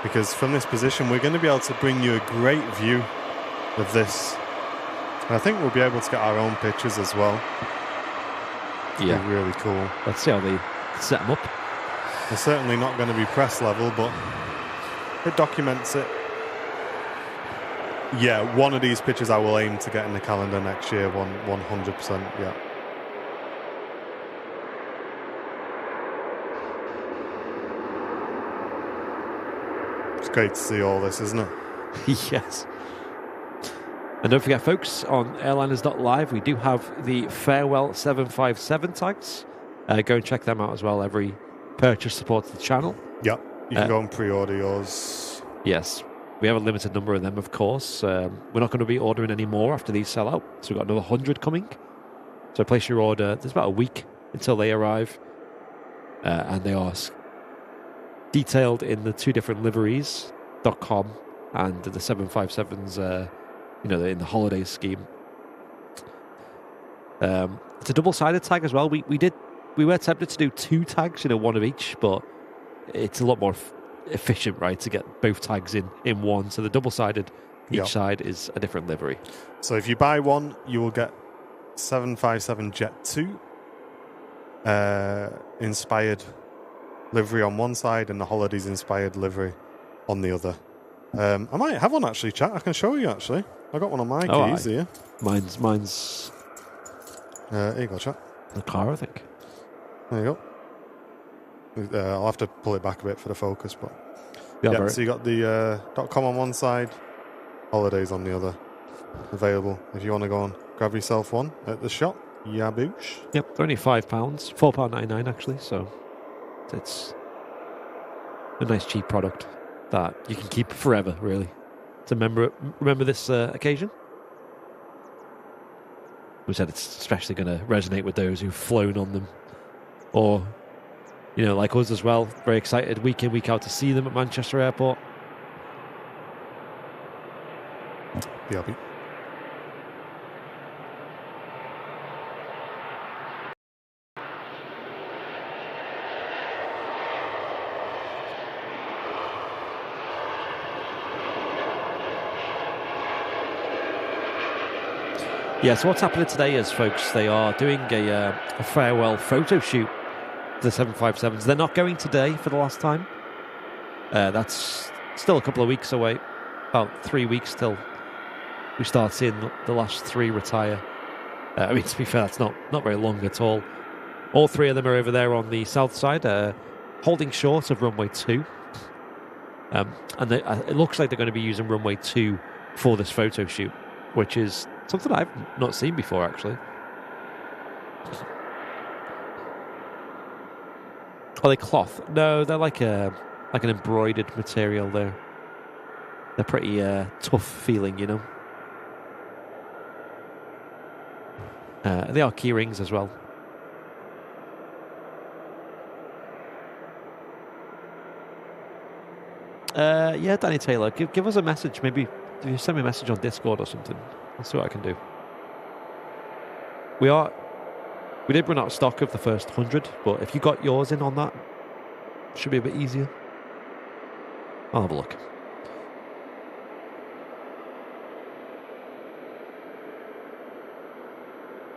because from this position we're going to be able to bring you a great view of this. And I think we'll be able to get our own pictures as well. Yeah. Be really cool. Let's see how they set them up. They're certainly not going to be press level, but it documents it. Yeah, one of these pictures I will aim to get in the calendar next year, 100%, yeah. It's great to see all this, isn't it? Yes. And don't forget, folks, on airliners.live, we do have the Farewell 757 tags. Go and check them out as well. Every purchase supports the channel. Yep, you can go and pre-order yours. Yes. We have a limited number of them, of course. We're not going to be ordering any more after these sell out. So we've got another 100 coming. So place your order. There's about a week until they arrive. And they are detailed in the 2 different liveries.com and the 757s, in the holiday scheme. It's a double-sided tag as well. We were tempted to do 2 tags, one of each, but it's a lot more efficient, right, to get both tags in one. So the double-sided, each side is a different livery. So if you buy one, you will get 757 Jet2 inspired livery on one side and the holidays inspired livery on the other. I might have one actually, chat. I can show you actually. I got one on my keys here. Mine's here you go, chat. the car, I think. There you go. I'll have to pull it back a bit for the focus, but so you got the .com on one side, holidays on the other, available if you want to go and grab yourself one at the shop. Yaboosh. Yep, they're only £5, £4.99 actually, so it's a nice cheap product that you can keep forever, really. To remember this occasion. We said it's especially going to resonate with those who've flown on them, or, you know, like us as well. Very excited week in, week out to see them at Manchester Airport. Yeah. Yeah, so what's happening today is, folks, they are doing a farewell photo shoot to the 757s. They're not going today for the last time. That's still a couple of weeks away. About 3 weeks till we start seeing the last three retire. I mean, to be fair, that's not very long at all. All three of them are over there on the south side, holding short of runway 2. And it looks like they're going to be using runway 2 for this photo shoot, which is something I've not seen before, actually. Are they cloth? No, they're like an embroidered material. They're pretty tough feeling, you know. They are key rings as well. Yeah, Danny Taylor, give us a message. Maybe if you send me a message on Discord or something, I'll see what I can do. We did run out of stock of the first 100, but if you got yours in on that, it should be a bit easier. I'll have a look.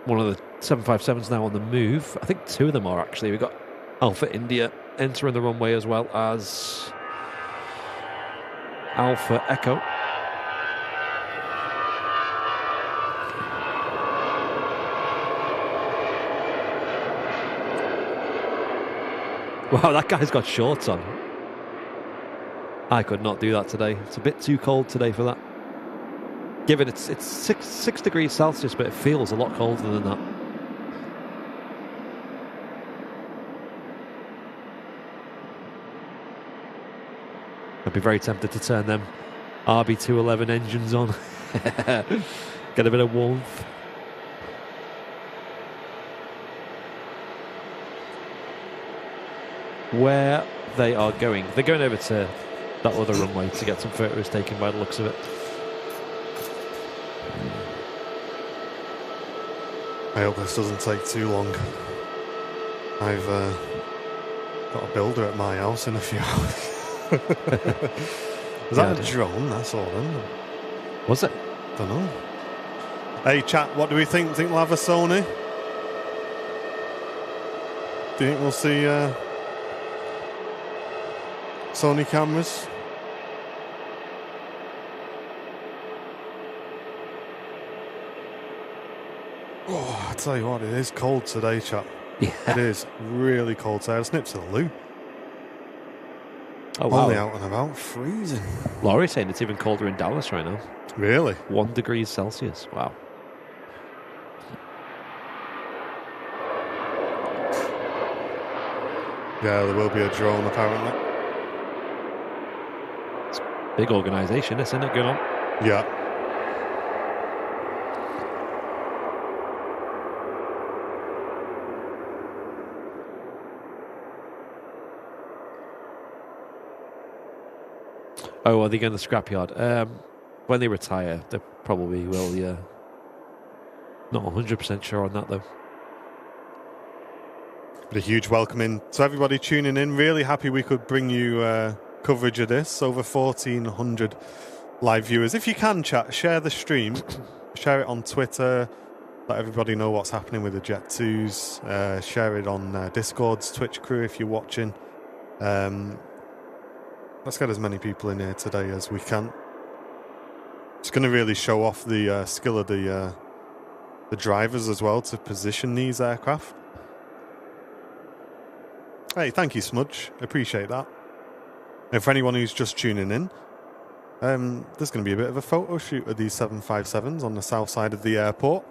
One of the 757s now on the move. I think two of them are, actually. We've got Alpha India entering the runway as well as Alpha Echo. Wow, that guy's got shorts on. I could not do that today. It's a bit too cold today for that. Given it's 6 degrees Celsius, but it feels a lot colder than that. I'd be very tempted to turn them RB211 engines on. Get a bit of warmth. Where they are going. They're going over to that other runway to get some photos taken by the looks of it. I hope this doesn't take too long. I've got a builder at my house in a few hours. Was that a drone? That's all, isn't it? Was it? Don't know. Hey, chat, what do we think? Think we'll have a Sony? Do you think we'll see Sony cameras? Oh, I tell you what, it is cold today, chat. Yeah. It is really cold today. I just nipped to the loo. Oh, wow. Only out and about, freezing. Laurie's saying it's even colder in Dallas right now. Really? 1 degree Celsius. Wow. Yeah, there will be a drone apparently. It's a big organisation, isn't it, going on? Yeah. Oh, are they going to the scrapyard? When they retire, they probably will, yeah. Not 100% sure on that, though. But a huge welcome in to everybody tuning in. Really happy we could bring you coverage of this. Over 1,400 live viewers. If you can, chat, share the stream. Share it on Twitter. Let everybody know what's happening with the Jet2s. Share it on Discord's Twitch crew if you're watching. Let's get as many people in here today as we can. It's going to really show off the skill of the drivers as well to position these aircraft. Hey, thank you, Smudge. Appreciate that. And for anyone who's just tuning in, there's going to be a bit of a photo shoot of these 757s on the south side of the airport.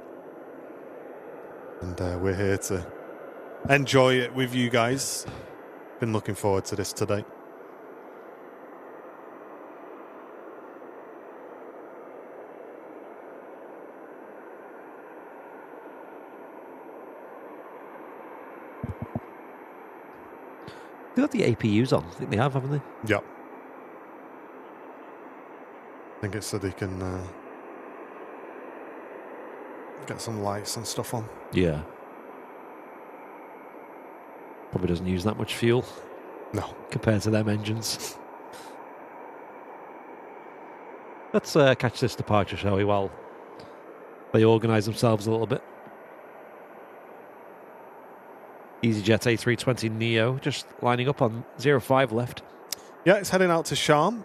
And we're here to enjoy it with you guys. Been looking forward to this today. They've got the APUs on. I think they have, haven't they? Yep. I think it's so they can get some lights and stuff on. Yeah. Probably doesn't use that much fuel. No. Compared to them engines. Let's catch this departure, shall we, while they organise themselves a little bit. EasyJet A320 Neo just lining up on 05 left. Yeah, it's heading out to Sharm.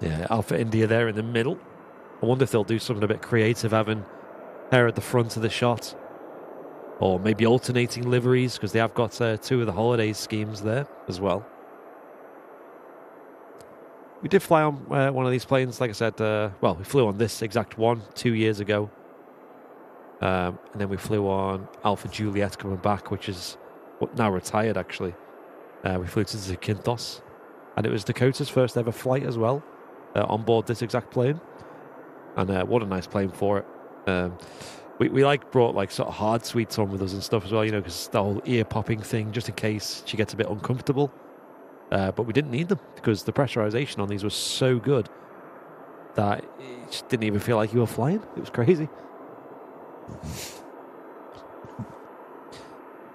Yeah, Alpha India there in the middle. I wonder if they'll do something a bit creative, having her at the front of the shot. Or maybe alternating liveries, because they have got 2 of the holiday schemes there as well. We did fly on one of these planes, like I said. Well, we flew on this exact one 2 years ago. And then we flew on Alpha Juliet coming back, which is now retired, actually. We flew to Zakynthos. And it was Dakota's first ever flight as well, on board this exact plane. And what a nice plane for it. We brought like sort of hard suites on with us and stuff as well, because the whole ear popping thing, just in case she gets a bit uncomfortable. But we didn't need them because the pressurization on these was so good that it just didn't even feel like you were flying. It was crazy.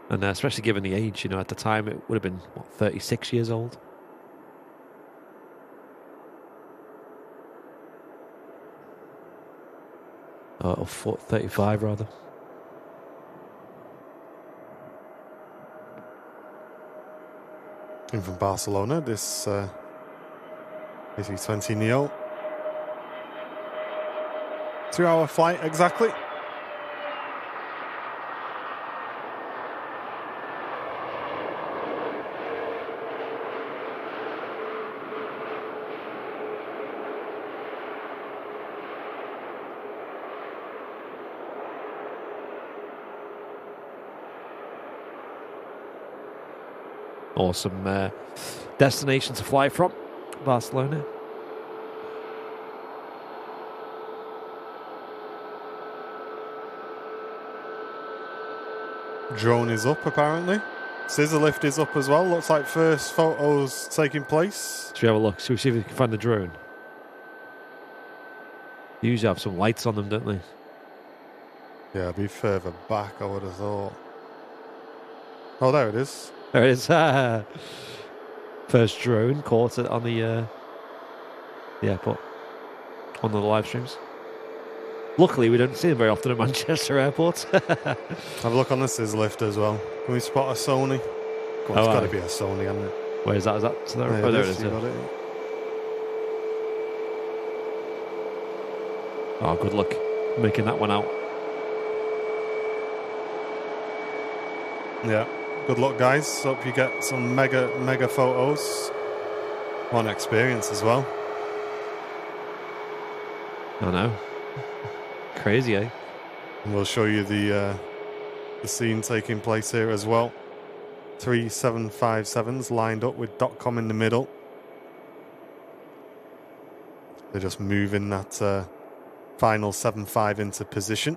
And especially given the age, at the time it would have been 36 years old. Or 35 rather. In from Barcelona, this A320 Neo. 2-hour flight exactly. Awesome destination to fly from, Barcelona. Drone is up apparently. Scissor lift is up as well. Looks like first photos taking place. Should we have a look? Should we see if we can find the drone? They usually have some lights on them, don't they? Yeah, be further back, I would have thought. Oh, there it is. There it is. First drone caught it on the airport, on the live streams. Luckily, we don't see them very often at Manchester Airport. Have a look on the scissor lift as well. Can we spot a Sony? It's got to be a Sony, hasn't it? Where is that? Is that? Yeah, there it is. got it. Oh, good luck making that one out. Yeah. Good luck, guys. Hope you get some mega photos. One experience as well. I know. Crazy, eh? And we'll show you the scene taking place here as well. 3 757s lined up with .com in the middle. They're just moving that final 75 into position.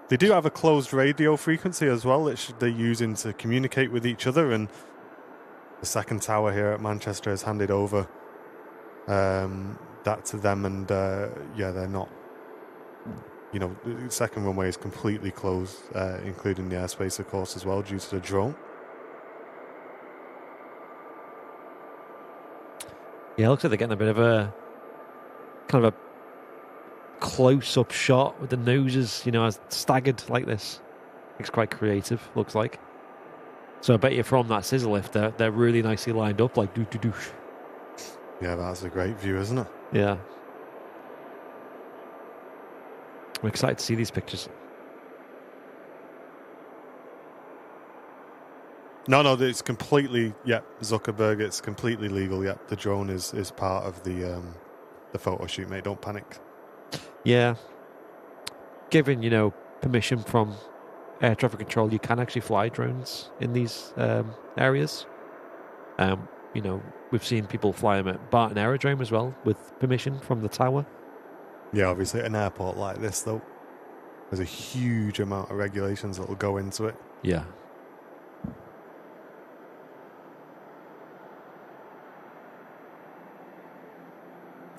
They do have a closed radio frequency as well, which they're using to communicate with each other. And the second tower here at Manchester has handed over that to them. And yeah, they're not, the second runway is completely closed, including the airspace, of course, as well, due to the drone. Yeah, it looks like they're getting a bit of a kind of a close-up shot with the noses, as staggered like this. It's quite creative, looks like. So I bet you from that scissor lift, they're really nicely lined up, like doo-doo-doo. Yeah, that's a great view, isn't it? Yeah. I'm excited to see these pictures. No, it's completely, Zuckerberg, it's completely legal, the drone is part of the photo shoot, mate, don't panic. Yeah. Given, permission from air traffic control, you can actually fly drones in these areas. We've seen people fly them at Barton Aerodrome as well, with permission from the tower. Yeah, obviously at an airport like this, though, there's a huge amount of regulations that will go into it. Yeah.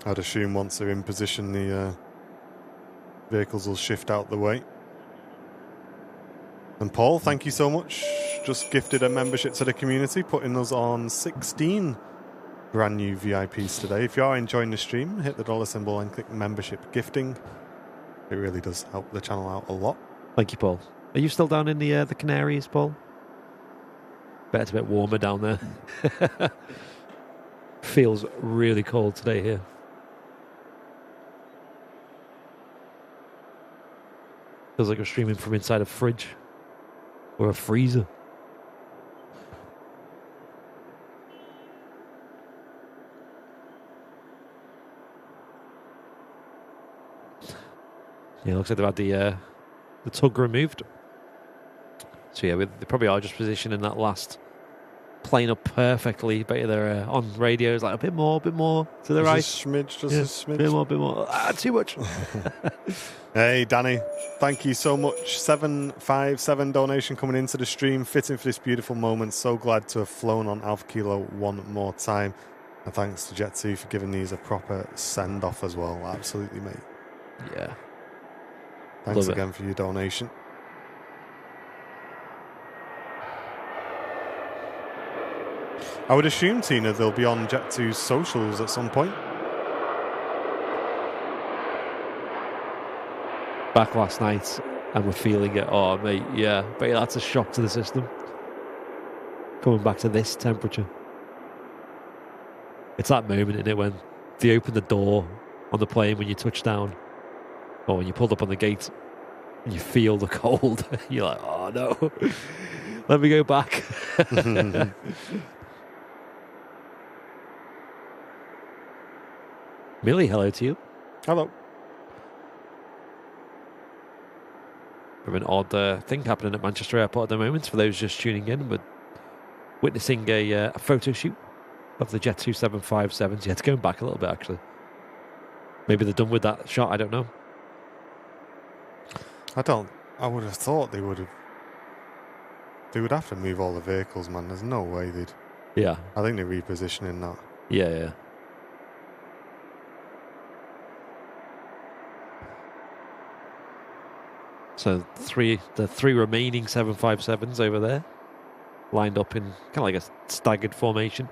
I'd assume once they're in position, the vehicles will shift out the way. And Paul, thank you so much. Just gifted a membership to the community, putting us on 16 brand new VIPs today. If you are enjoying the stream, hit the dollar symbol and click membership gifting. It really does help the channel out a lot. Thank you, Paul. Are you still down in the Canaries, Paul? Bet it's a bit warmer down there. Feels really cold today here. Feels like I'm streaming from inside a fridge or a freezer. Yeah, it looks like they've had the tug removed. So yeah, they probably are just positioning that last plane up perfectly. But they're on radios like a bit more to the right. Just a smidge. Bit more. Too much. Hey, Danny, thank you so much. 757 donation coming into the stream, fitting for this beautiful moment. So glad to have flown on Alpha Kilo one more time. And thanks to Jet2 for giving these a proper send-off as well. Absolutely, mate. Yeah. Thanks again for your donation. I would assume, Tina, they'll be on Jet2's socials at some point. Back last night and we're feeling it. Oh, mate, yeah. But that's a shock to the system. Coming back to this temperature. It's that moment, isn't it, when they open the door on the plane when you touch down or when you pulled up on the gate and you feel the cold. You're like, oh, no. Let me go back. Millie, hello to you. Hello. We have an odd thing happening at Manchester Airport at the moment. For those just tuning in, we're witnessing a photo shoot of the Jet2 757s. Yeah, it's going back a little bit, actually. Maybe they're done with that shot, I don't know. I would have thought they would have to move all the vehicles, man. There's no way they'd. Yeah. I think they're repositioning that. Yeah. So the three remaining 757s over there, lined up in kind of like a staggered formation.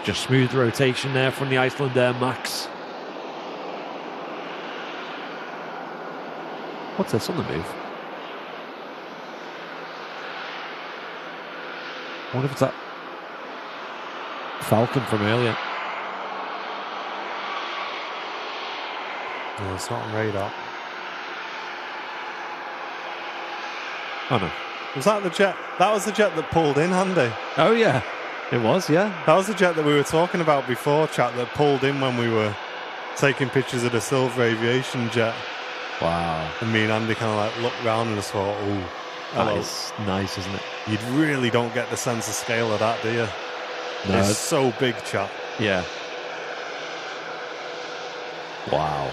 Just smooth rotation there from the Iceland Air Max. What's this on the move? I wonder if it's that Falcon from earlier. No, it's not on radar. Oh no. Was that the jet? That was the jet that pulled in, Andy. Oh yeah. It was, yeah. That was the jet that we were talking about before, chat, that pulled in when we were taking pictures of the silver aviation jet. Wow. And me and Andy kind of like looked round and just thought, ooh. That is nice, isn't it? You really don't get the sense of scale of that, do you? No. It's so big, chap. Yeah. Wow.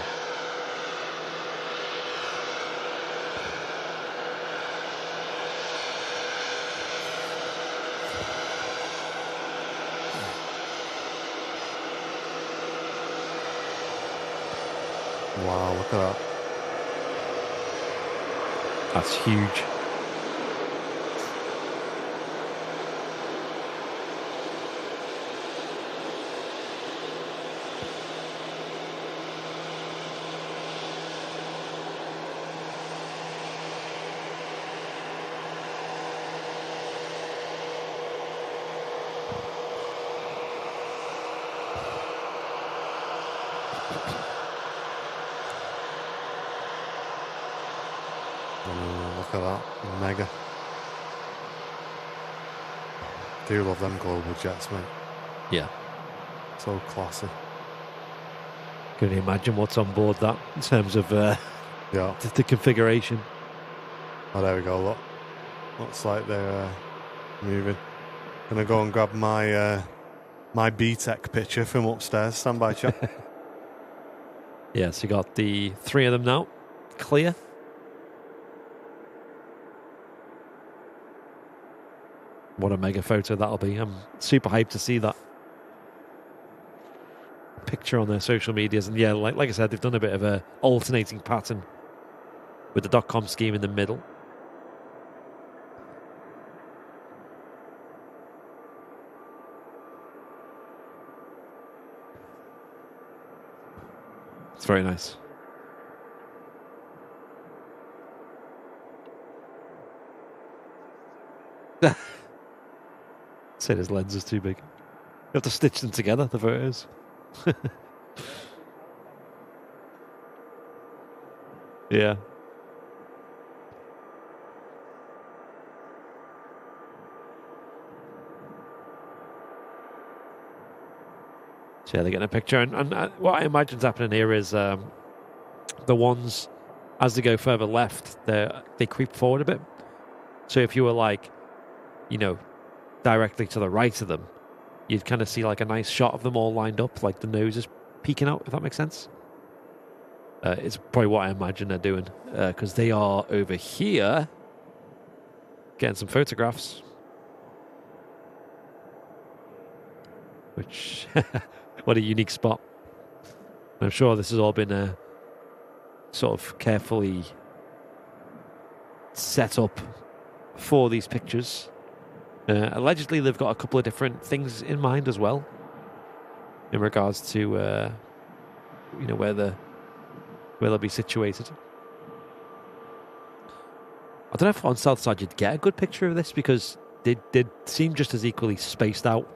Wow, look at that. That's huge. Look at that. Mega. Do love them global jets, mate. Yeah. So classy. Can you imagine what's on board that in terms of Yeah. the configuration? Oh, there we go. Look. Looks like they're moving. Gonna go and grab my my B-Tech picture from upstairs. Stand by, chap. Yeah, so you got the 3 of them now. Clear. What a mega photo that'll be. I'm super hyped to see that picture on their social medias. And yeah, like I said, they've done a bit of a alternating pattern with the .com scheme in the middle. It's very nice. Said his lens is too big. You have to stitch them together, the photos. Yeah. So yeah, they're getting a picture. And what I imagine's happening here is the ones, as they go further left, they creep forward a bit. So if you were like, you know, directly to the right of them, you'd kind of see like a nice shot of them all lined up, like the nose is peeking out, if that makes sense. It's probably what I imagine they're doing, because they are over here getting some photographs. Which, what a unique spot. I'm sure this has all been sort of carefully set up for these pictures. Allegedly, they've got a couple of different things in mind as well, in regards to you know, where they'll be situated. I don't know if on South Side you'd get a good picture of this, because they seem just as equally spaced out.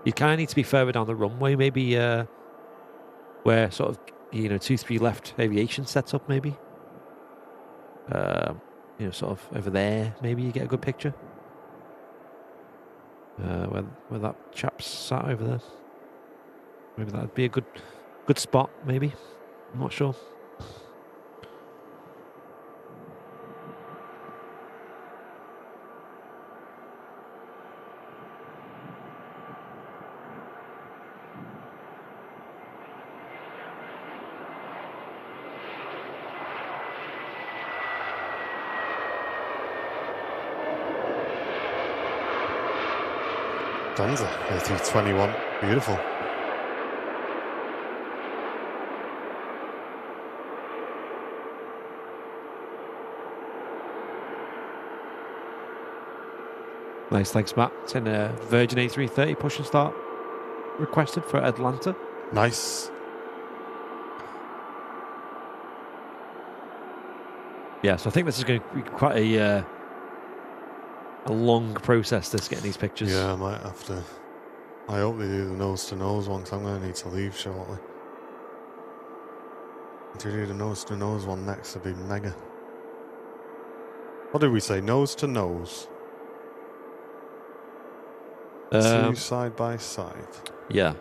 You kind of need to be further down the runway, maybe where sort of, you know, 2-3 left aviation sets up, maybe. You know, sort of over there, maybe you get a good picture. Where that chap's sat over there. Maybe that'd be a good spot, maybe. I'm not sure. Denza, A321. Beautiful. Nice, thanks, Matt. It's in a Virgin A330 push and start requested for Atlanta. Nice. Yeah, so I think this is going to be quite a long process, this, getting these pictures. Yeah, I might have to. I hope they do the nose-to-nose one, 'cause I'm going to need to leave shortly. To do the nose-to-nose one next would be mega. What did we say? Nose-to-nose? Two side by side. Yeah.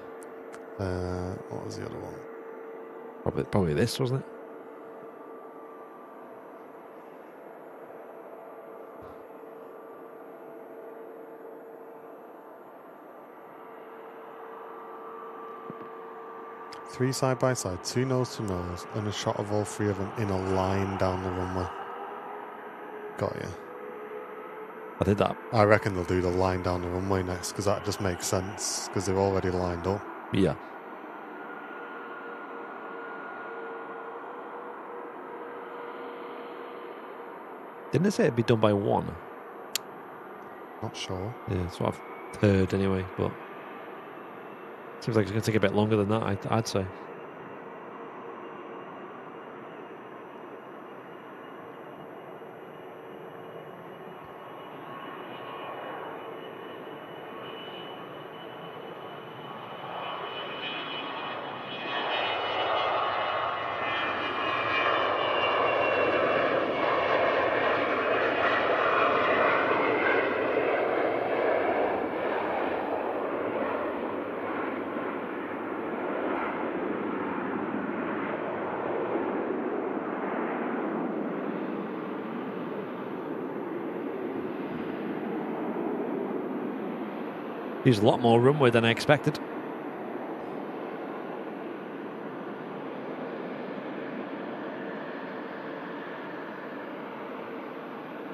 What was the other one? Probably this, wasn't it? 3 side by side, 2 nose to nose, and a shot of all 3 of them in a line down the runway. Got you. I did that. I reckon they'll do the line down the runway next, because that just makes sense, because they're already lined up. Yeah. Didn't they say it'd be done by 1? Not sure. Yeah, that's what I've heard anyway, but seems like it's going to take a bit longer than that, I'd say. There's a lot more runway than I expected.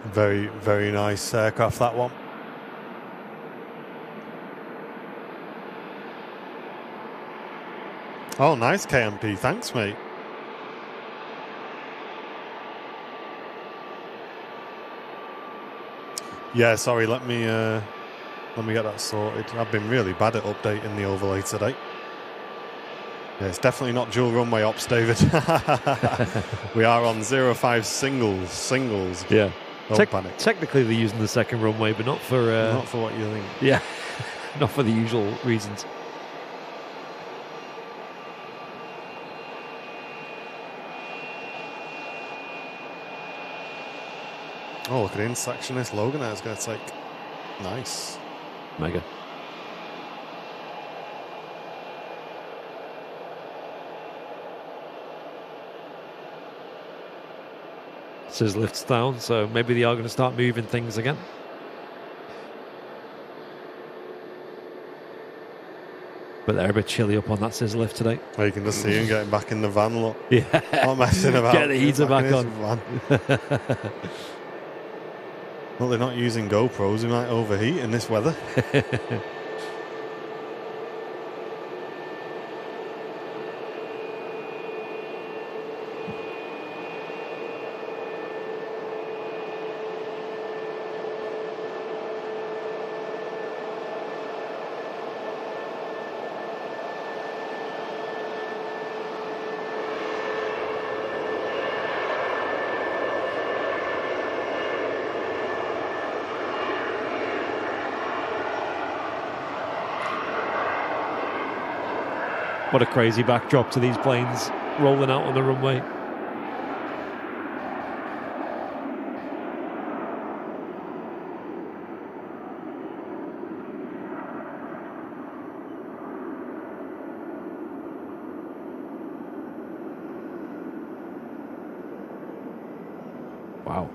Very, very nice aircraft, that one. Oh, nice KMP. Thanks, mate. Yeah, sorry, let me get that sorted. I've been really bad at updating the overlay today. Yeah, it's definitely not dual runway ops, David. We are on 05 singles. Yeah. Don't panic. Technically, they're using the second runway, but not for... not for what you think. Yeah, not for the usual reasons. Oh, look at the intersection. This Logan Air is going to take... Nice. Mega. Says lifts down, so maybe they are going to start moving things again. But they're a bit chilly up on that scissor lift today. Well, you can just see him getting back in the van, look. Yeah. Not messing about. Get the heater back on. Well, they're not using GoPros. They might overheat in this weather. What a crazy backdrop to these planes rolling out on the runway. Wow.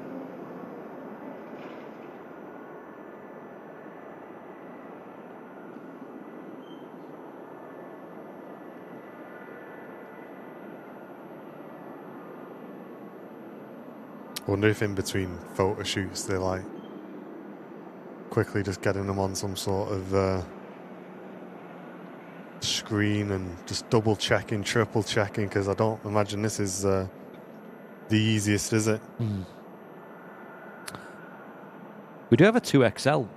I wonder if in between photo shoots they're like quickly just getting them on some sort of screen and just double checking, triple checking, because I don't imagine this is the easiest, is it? Mm. We do have a 2XL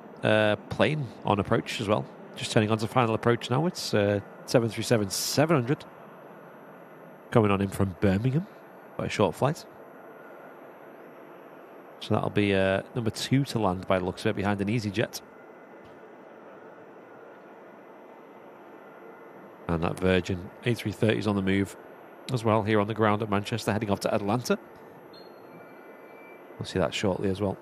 plane on approach as well. Just turning on to final approach now. It's 737-700 coming on in from Birmingham by a short flight. So that'll be number 2 to land by the looks of it, behind an EasyJet. And that Virgin A330 is on the move as well, here on the ground at Manchester, heading off to Atlanta. We'll see that shortly as well.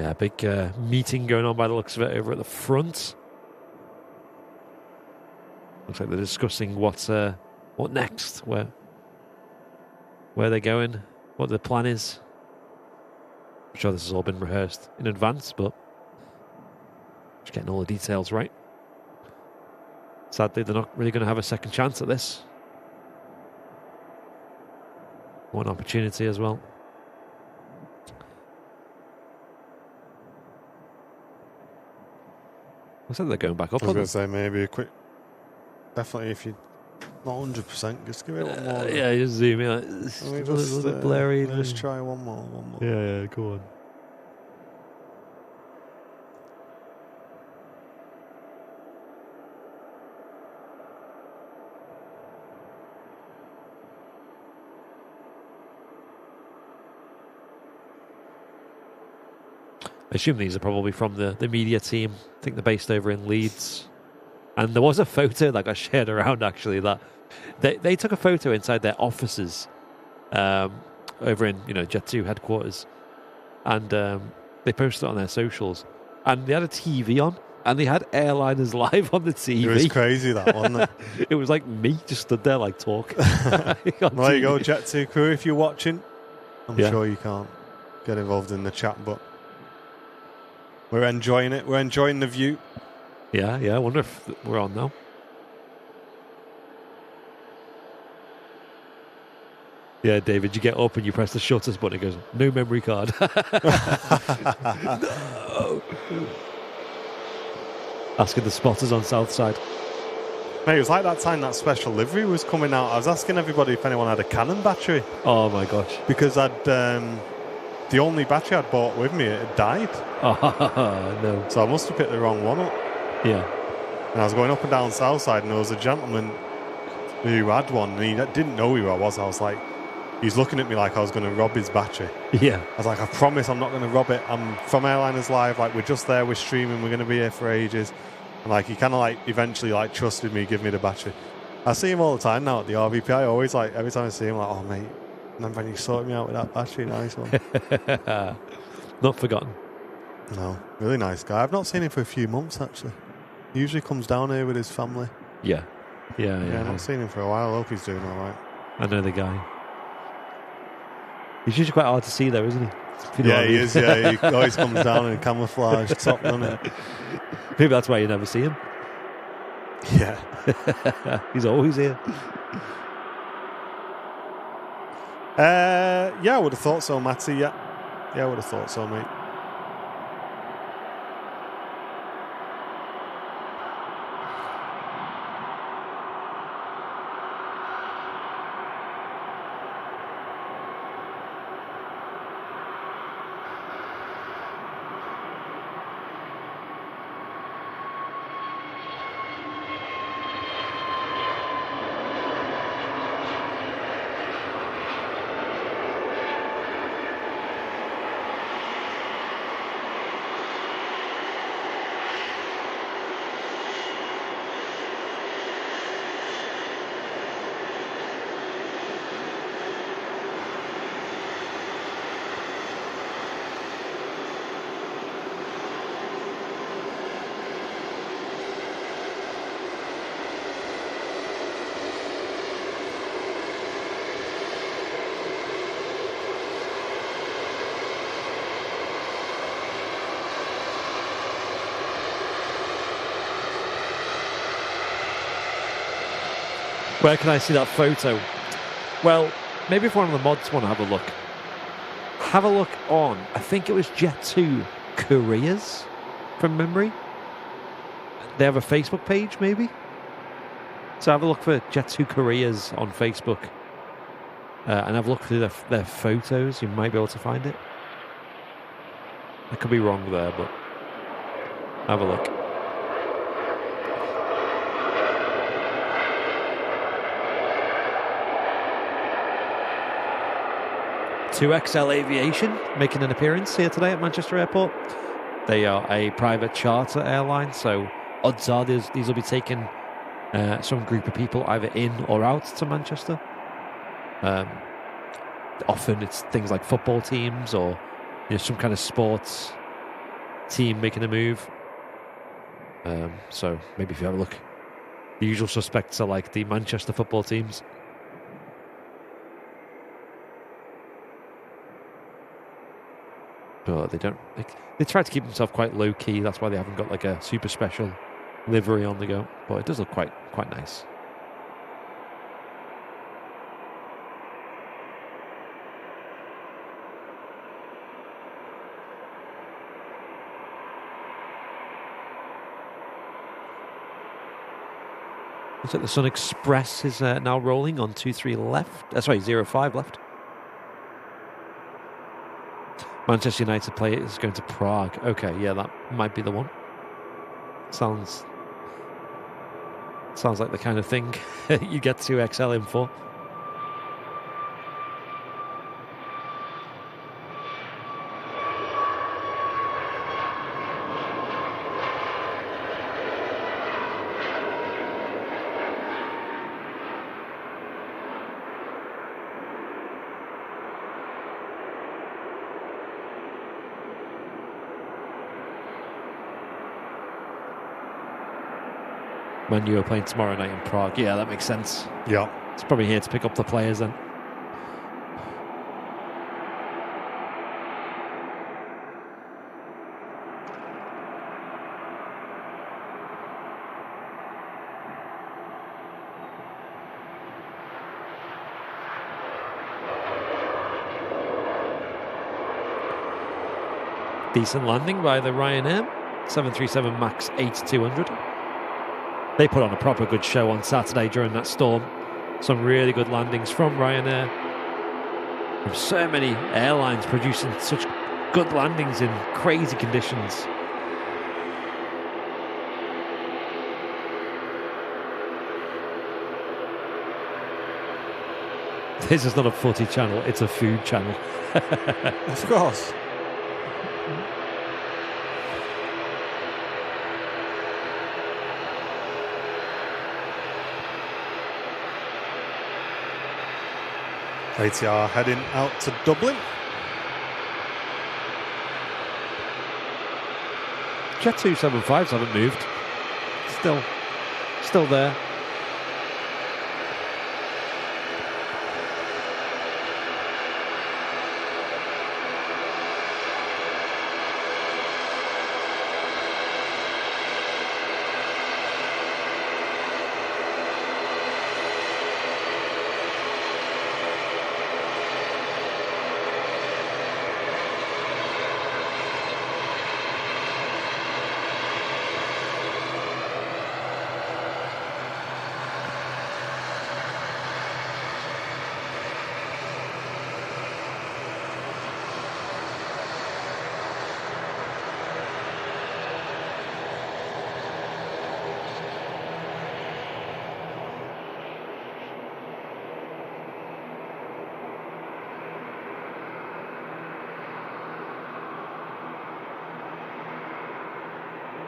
Yeah, big meeting going on by the looks of it over at the front. Looks like they're discussing what next, where they're going, what the plan is. I'm sure this has all been rehearsed in advance, but just getting all the details right. Sadly, they're not really going to have a second chance at this. One opportunity as well. Looks like they're going back up. I was going to say maybe a quick. Definitely, if you're not 100%, just give it one more. Yeah, just zoom in. It's a little bit blurry. Let's try one more. Yeah, go on. I assume these are probably from the media team. I think they're based over in Leeds. And there was a photo that got shared around, actually, that they took a photo inside their offices over in Jet2 headquarters. And they posted it on their socials. And they had a TV on, and they had airliners live on the TV. It was crazy, that, wasn't it? It was like me, just stood there, like, talking. There you go, Jet2 crew, if you're watching. I'm sure you can't get involved in the chat, but we're enjoying it. We're enjoying the view. Yeah. I wonder if we're on now. Yeah, David, you get up and you press the shutters button. It goes, no memory card. No. Asking the spotters on Southside. Mate, it was like that time that special livery was coming out. I was asking everybody if anyone had a Canon battery. Oh, my gosh. Because I'd the only battery I'd bought with me, it had died. Oh, no. So I must have picked the wrong one up. Yeah. And I was going up and down Southside, and there was a gentleman who had one, and he didn't know who I was. I was like, he's looking at me like I was going to rob his battery. Yeah. I was like, I promise I'm not going to rob it. I'm from Airliners Live. Like, we're just there, we're streaming, we're going to be here for ages. And like, he kind of like eventually like trusted me, give me the battery. I see him all the time now at the RVP. I always like, every time I see him, like, oh mate, remember when you sorted me out with that battery? Nice one. Not forgotten. No, really nice guy. I've not seen him for a few months actually. He usually comes down here with his family. Yeah. I've not seen him for a while. I hope he's doing all right. I know the guy. He's usually quite hard to see though, isn't he? Yeah, he is. Yeah, he always comes down in a camouflage top, doesn't he? Maybe that's why you never see him. Yeah. He's always here. Yeah, I would have thought so, Matty. Yeah, I would have thought so, mate. Where can I see that photo? Well, maybe if one of the mods want to have a look on, I think it was Jet2 Korea's, from memory. They have a Facebook page, maybe? So have a look for Jet2 Korea's on Facebook. And have a look through their photos. You might be able to find it. I could be wrong there, but have a look. XL Aviation making an appearance here today at Manchester Airport. They are a private charter airline, so odds are these will be taking some group of people either in or out to Manchester. Often it's things like football teams or some kind of sports team making a move. So maybe if you have a look The usual suspects are like the Manchester football teams. But they don't. They try to keep themselves quite low key. That's why they haven't got like a super special livery on the go. But it does look quite nice. Looks like the Sun Express is now rolling on 23 left. Sorry, 05 left. Manchester United play is going to Prague. Okay, yeah, that might be the one. Sounds like the kind of thing you get 2XL in for. Man U are playing tomorrow night in Prague. Yeah, that makes sense. Yeah. It's probably here to pick up the players then. Decent landing by the Ryanair 737 MAX 8200. They put on a proper good show on Saturday during that storm. Some really good landings from Ryanair. From so many airlines producing such good landings in crazy conditions. This is not a footy channel, it's a food channel. Of course. ATR heading out to Dublin. Jet2 75s haven't moved. Still there.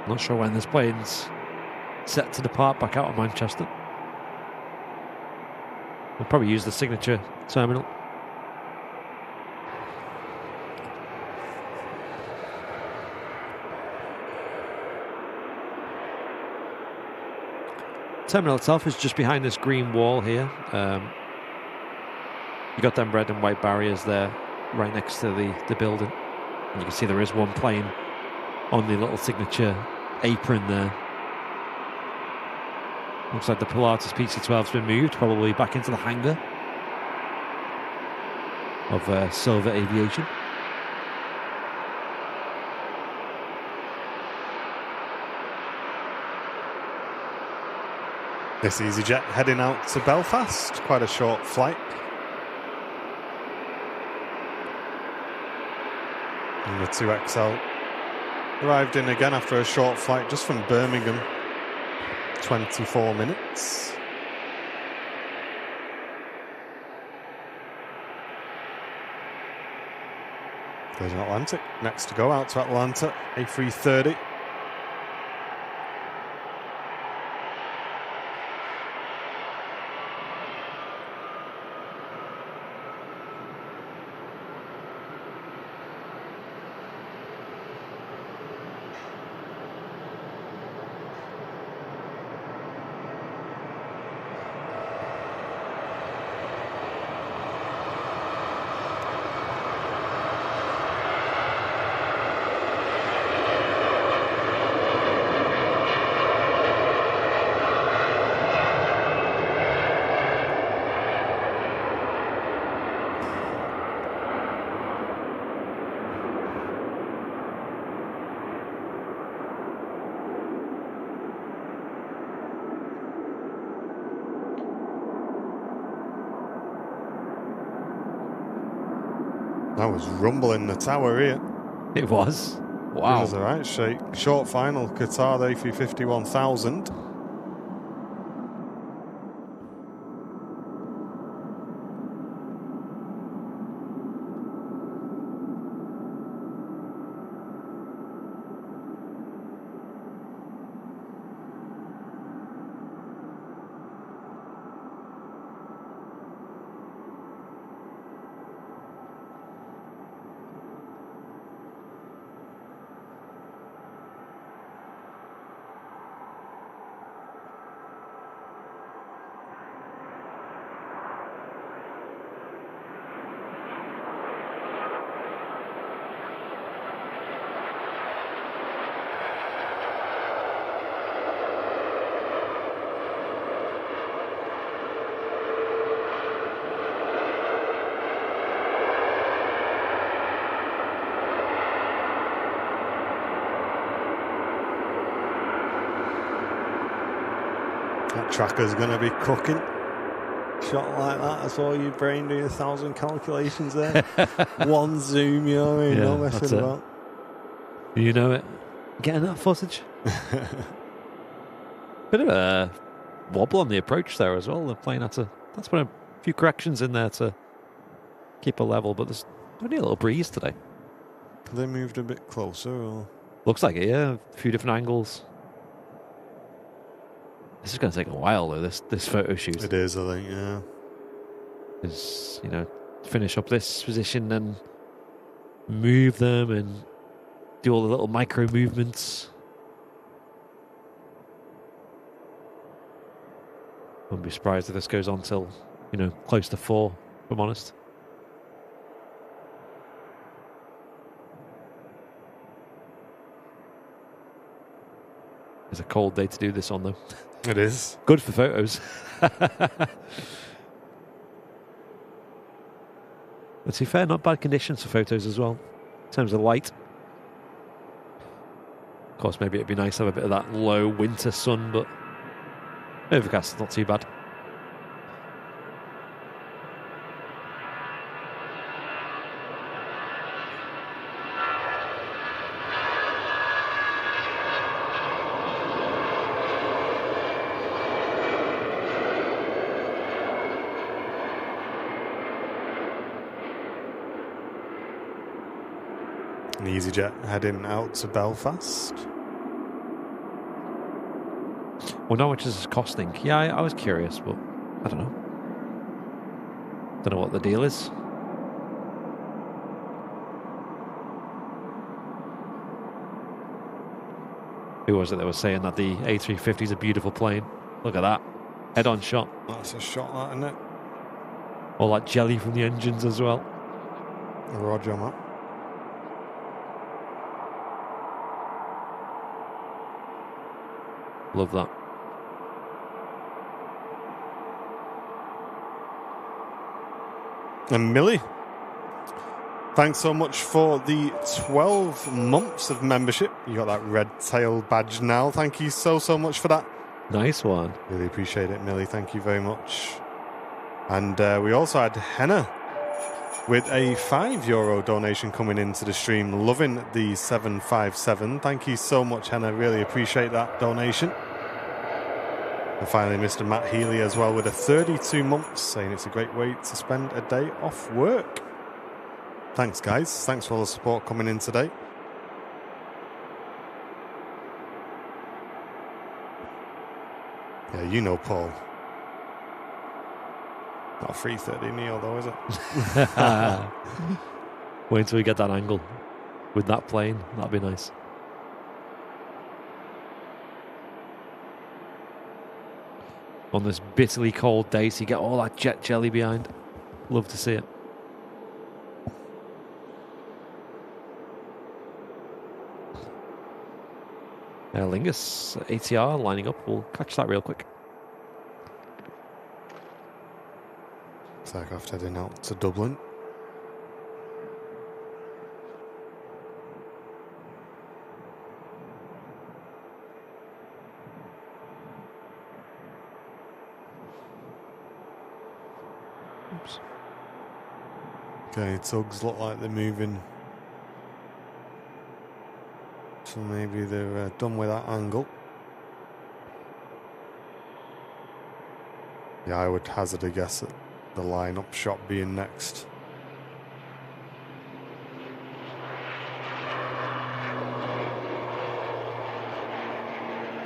Not sure when this plane's set to depart back out of Manchester. We'll probably use the signature terminal. Terminal itself is just behind this green wall here. You got them red and white barriers there right next to the building. And you can see there is one plane on the little signature apron there. Looks like the Pilatus PC-12 has been moved, probably back into the hangar of Silver Aviation. This EasyJet heading out to Belfast. Quite a short flight. And the 2XL arrived in again after a short flight just from Birmingham. 24 minutes. There's an Atlantic. Next to go out to Atlanta, A330. That was rumbling the tower here. It was. Giving Wow. us the right shake. Short final, Qatar A350 1000. That tracker's going to be cooking. Shot like that, that's all your brain doing 1,000 calculations there. One zoom, you know what I mean? Yeah, No messing about. You know it. Getting that footage. Bit of a wobble on the approach there as well. They're playing that's been a few corrections in there to keep a level, but there's only a little breeze today. They moved a bit closer, or? Looks like it, yeah. A few different angles. This is going to take a while, though, this photo shoot. It is, I think, yeah. Is, finish up this position and move them and do all the little micro movements. Wouldn't be surprised if this goes on till, close to 4, if I'm honest. It's a cold day to do this on, though. It is. Good for photos. But to be fair, not bad conditions for photos as well, in terms of light. Of course, maybe it'd be nice to have a bit of that low winter sun, but overcast is not too bad. An EasyJet heading out to Belfast. Well, how much is this costing? Yeah, I was curious, but I don't know. Don't know what the deal is. Who was it that was saying that the A350 is a beautiful plane? Look at that. Head-on shot. That's a shot, that, isn't it? All that jelly from the engines as well. Roger, Matt. Love that. And Millie, thanks so much for the 12 months of membership. You got that red tail badge now. Thank you so much for that. Nice one. Really appreciate it, Millie. Thank you very much. And we also had Henna with a €5 donation coming into the stream. Loving the 757. Thank you so much, Henna. Really appreciate that donation. And finally, Mr. Matt Healy as well with a 32 months, saying it's a great way to spend a day off work. Thanks, guys. Thanks for all the support coming in today. Yeah, you know Paul. Not a 330 Neo though, is it? Wait until we get that angle with that plane. That'd be nice. On this bitterly cold day, so you get all that jet jelly behind. Love to see it. Lingus, ATR lining up. We'll catch that real quick. Aircraft heading out to Dublin. Oops. Okay, tugs look like they're moving. So maybe they're done with that angle. Yeah, I would hazard a guess at the line-up shot being next.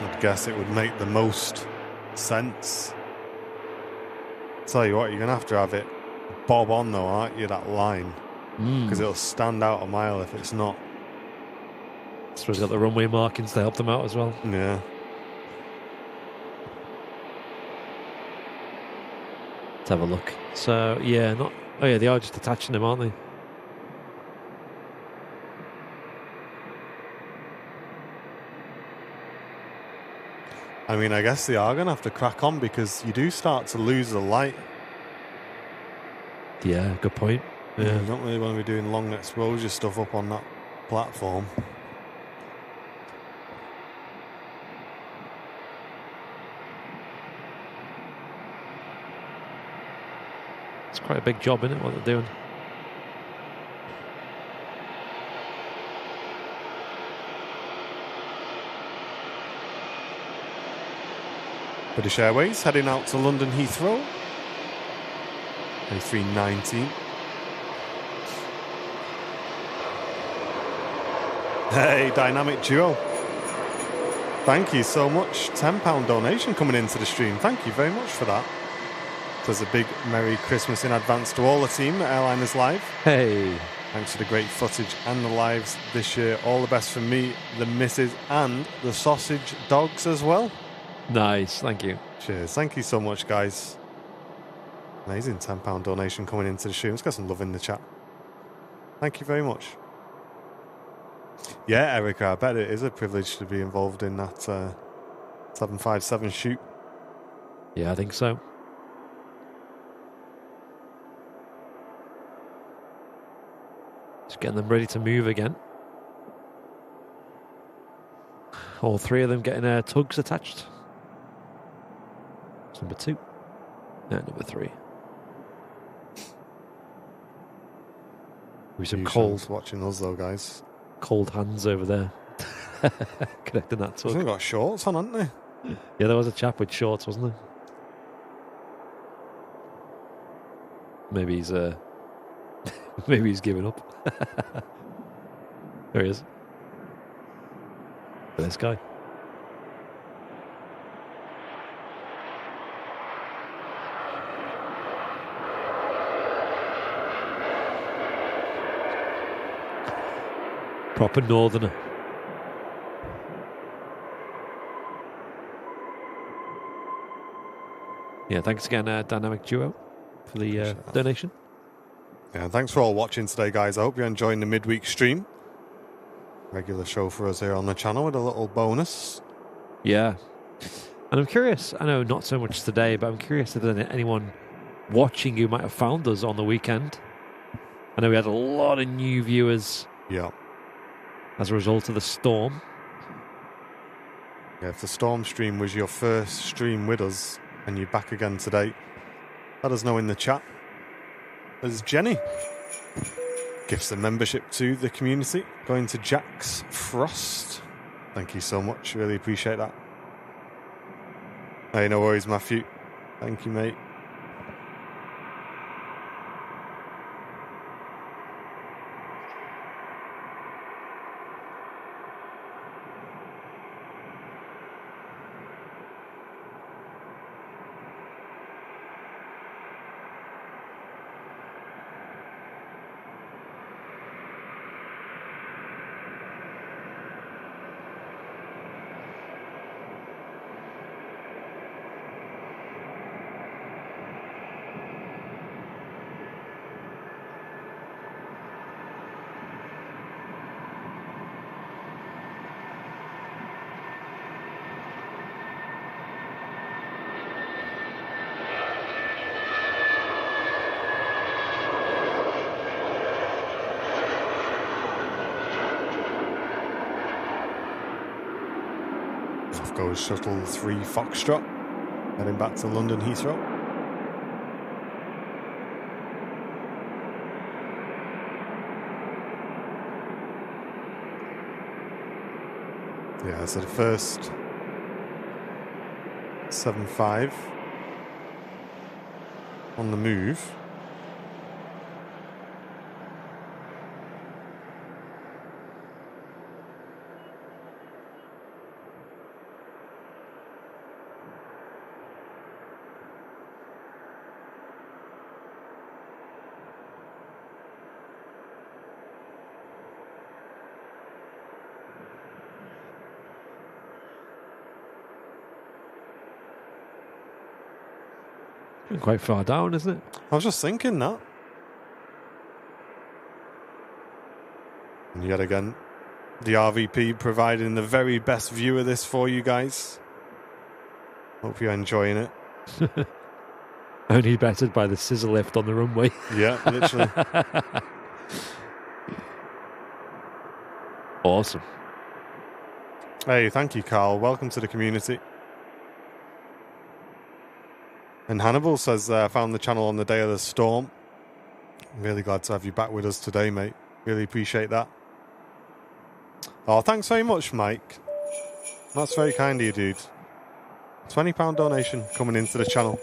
I'd guess it would make the most sense. Tell you what, you're going to have it bob on though, aren't you, that line? Because it'll stand out a mile if it's not. I suppose we've got the runway markings to help them out as well. Yeah. Let's have a look. So, yeah, not... Oh, yeah, they are just attaching them, aren't they? I mean, I guess they are going to have to crack on because you do start to lose the light. Yeah, good point. Yeah. You don't really want to be doing long exposure stuff up on that platform. It's quite a big job, isn't it, what they're doing? British Airways heading out to London Heathrow. A319. Hey, Dynamic Duo. Thank you so much. £10 donation coming into the stream. Thank you very much for that. There's a big Merry Christmas in advance to all the team at Airliners Live. Hey. Thanks for the great footage and the lives this year. All the best from me, the missus, and the sausage dogs as well. Nice, thank you. Cheers. Thank you so much, guys. Amazing £10 donation coming into the stream. Let's get some love in the chat. Thank you very much. Yeah, Erica, I bet it is a privilege to be involved in that 757 shoot. Yeah, I think so. Just getting them ready to move again. All three of them getting tugs attached. It's number 2. And number 3. With some cold watching us though, guys. Cold hands over there. Connecting that tug. They've got shorts on, haven't they? Yeah, there was a chap with shorts, wasn't there? Maybe he's maybe he's giving up. There he is. This guy. Proper northerner. Yeah, thanks again, Dynamic Duo, for the donation. Yeah, thanks for all watching today, guys. I hope you're enjoying the midweek stream. Regular show for us here on the channel with a little bonus. Yeah. And I'm curious, I know not so much today, but I'm curious if there's anyone watching who might have found us on the weekend. I know we had a lot of new viewers. Yeah. As a result of the storm. Yeah, if the storm stream was your first stream with us and you're back again today, let us know in the chat. There's Jenny. Gifts a membership to the community. Going to Jack's Frost. Thank you so much. Really appreciate that. Hey, no worries, Matthew. Thank you, mate. Goes Shuttle 3 Foxtrot, heading back to London Heathrow. Yeah, so the first 7.5 on the move. Quite far down, isn't it? I was just thinking that. And yet again, the RVP providing the very best view of this for you guys. Hope you're enjoying it. Only bettered by the scissor lift on the runway. Yeah, literally. Awesome. Hey, thank you, Carl. Welcome to the community. And Hannibal says, I found the channel on the day of the storm. Really glad to have you back with us today, mate. Really appreciate that. Oh, thanks very much, Mike. That's very kind of you, dude. £20 donation coming into the channel.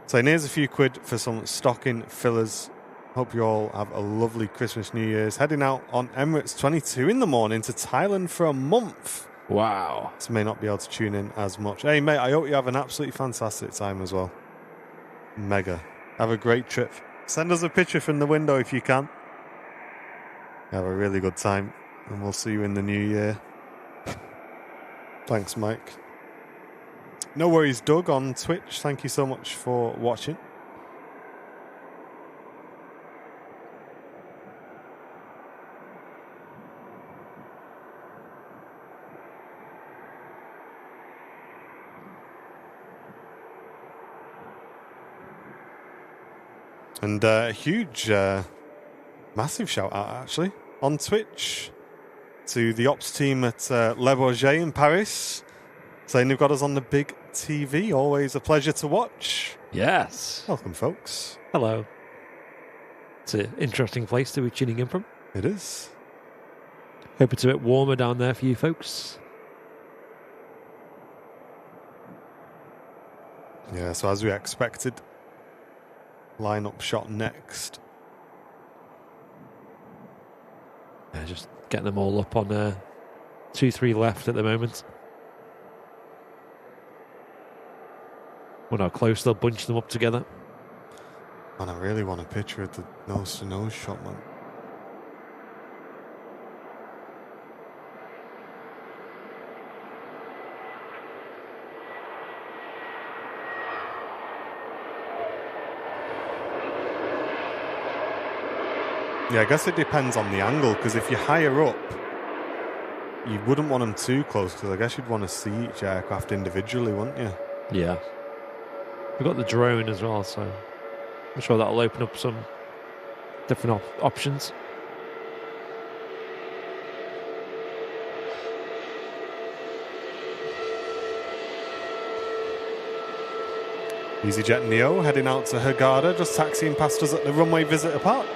So here's a few quid for some stocking fillers. Hope you all have a lovely Christmas, New Year's. Heading out on Emirates 22 in the morning to Thailand for a month. Wow. So may not be able to tune in as much. Hey, mate, I hope you have an absolutely fantastic time as well. Mega. Have a great trip. Send us a picture from the window if you can. Have a really good time. And we'll see you in the new year. Thanks, Mike. No worries, Doug on Twitch. Thank you so much for watching. And a huge, massive shout out actually on Twitch to the ops team at Le Bourget in Paris, saying they've got us on the big TV. Always a pleasure to watch. Yes. Welcome, folks. Hello. It's an interesting place to be tuning in from. It is. Hope it's a bit warmer down there for you folks. Yeah, so as we expected, lineup shot next. Yeah, just getting them all up on 2-3 left at the moment. Well, how close they'll bunch them up together. And I really want a picture of the nose-to-nose shot, man. Yeah, I guess it depends on the angle, because if you're higher up, you wouldn't want them too close, because I guess you'd want to see each aircraft individually, wouldn't you? Yeah. We've got the drone as well, so I'm sure that'll open up some different options. EasyJet Neo heading out to Hurghada, just taxiing past us at the Runway Visitor Park.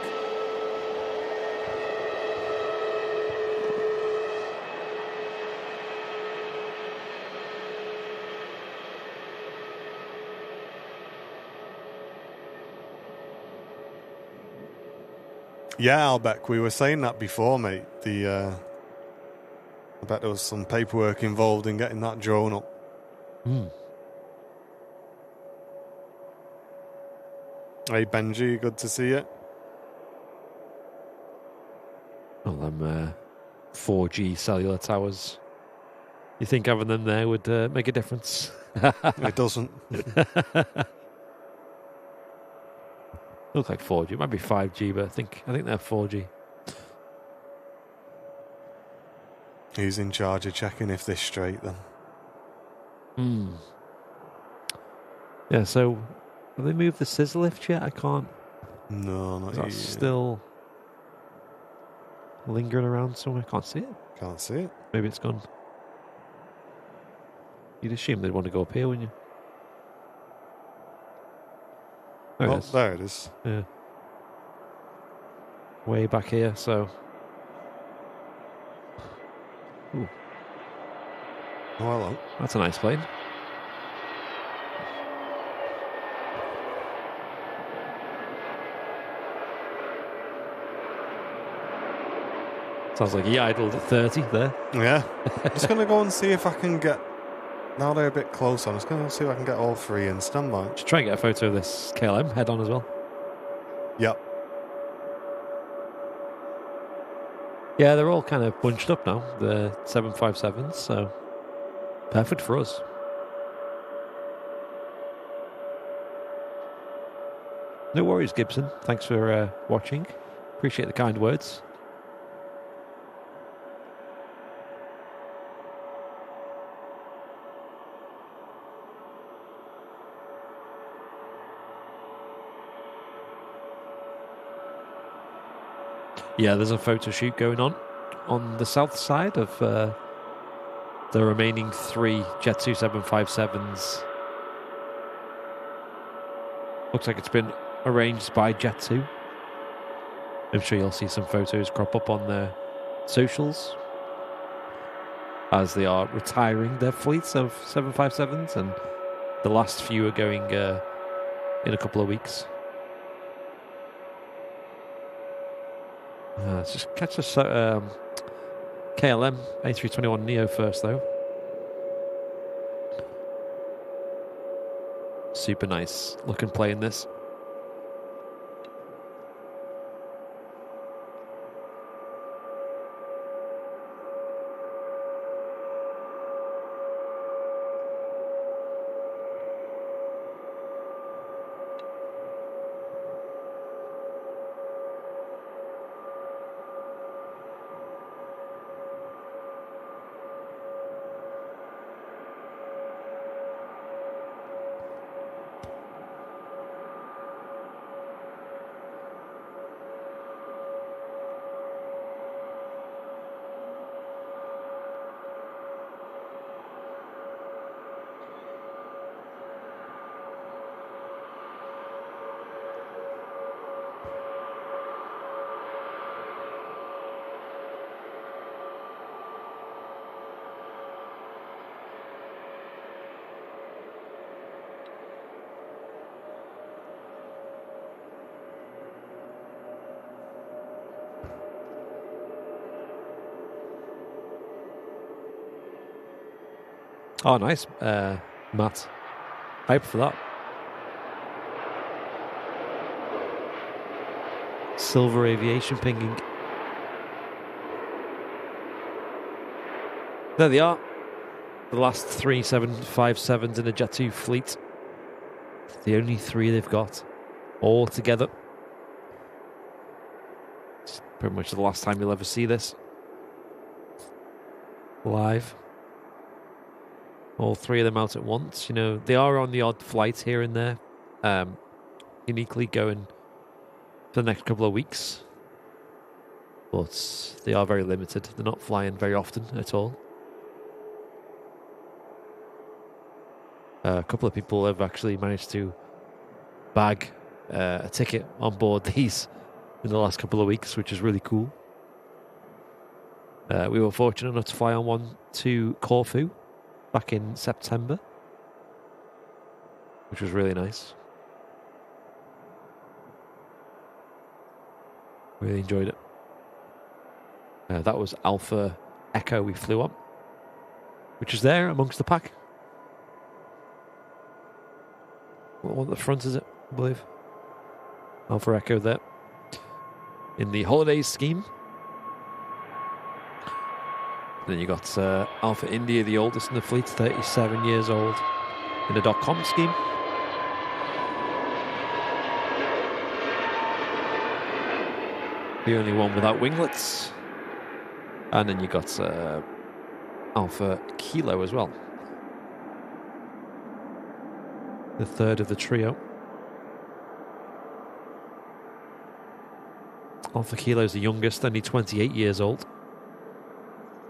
Yeah, Albeck, we were saying that before, mate. I bet there was some paperwork involved in getting that drone up. Hey, Benji, good to see you. Well, them 4G cellular towers. You think having them there would make a difference? It doesn't. Look like 4G. It might be 5G, but I think they're 4G. Who's in charge of checking if they're straight then? Yeah, so have they moved the scissor lift yet? I can't. No, not Is yet. that still lingering around somewhere? Can't see it. Can't see it. Maybe it's gone. You'd assume they'd want to go up here, wouldn't you? Oh, there it is. Yeah. Way back here, so. Ooh. Oh, hello. That's a nice plane. Sounds like he idled at 30 there. Yeah. I'm just going to go and see if I can get... Now they're a bit closer, I'm just going to see if I can get all three in standby. Should try and get a photo of this KLM head on as well. Yep. Yeah, they're all kind of bunched up now, the 757s, so perfect for us. No worries, Gibson. Thanks for watching. Appreciate the kind words. Yeah, there's a photo shoot going on the south side of the remaining 3 Jet2 757s. Looks like it's been arranged by Jet2. I'm sure you'll see some photos crop up on their socials as they are retiring their fleets of 757s, and the last few are going in a couple of weeks. Let's just catch us KLM A321 Neo first, though. Super nice looking plane, this. Oh, nice, Matt. Hype for that. Silver Aviation pinging. There they are. The last 3 757s in the Jet2 fleet. The only 3 they've got all together. It's pretty much the last time you'll ever see this live. All 3 of them out at once. You know, they are on the odd flight here and there, uniquely going for the next couple of weeks. But they are very limited. They're not flying very often at all. A couple of people have actually managed to bag a ticket on board these in the last couple of weeks, which is really cool. We were fortunate enough to fly on one to Corfu back in September, which was really nice. Really enjoyed it. That was Alpha Echo we flew on, which is there amongst the pack. What one at the front is it, I believe? Alpha Echo there. In the holidays scheme. Then you got Alpha India, the oldest in the fleet, 37 years old, in the .com scheme. The only one without winglets. And then you got Alpha Kilo as well. The third of the trio. Alpha Kilo is the youngest, only 28 years old.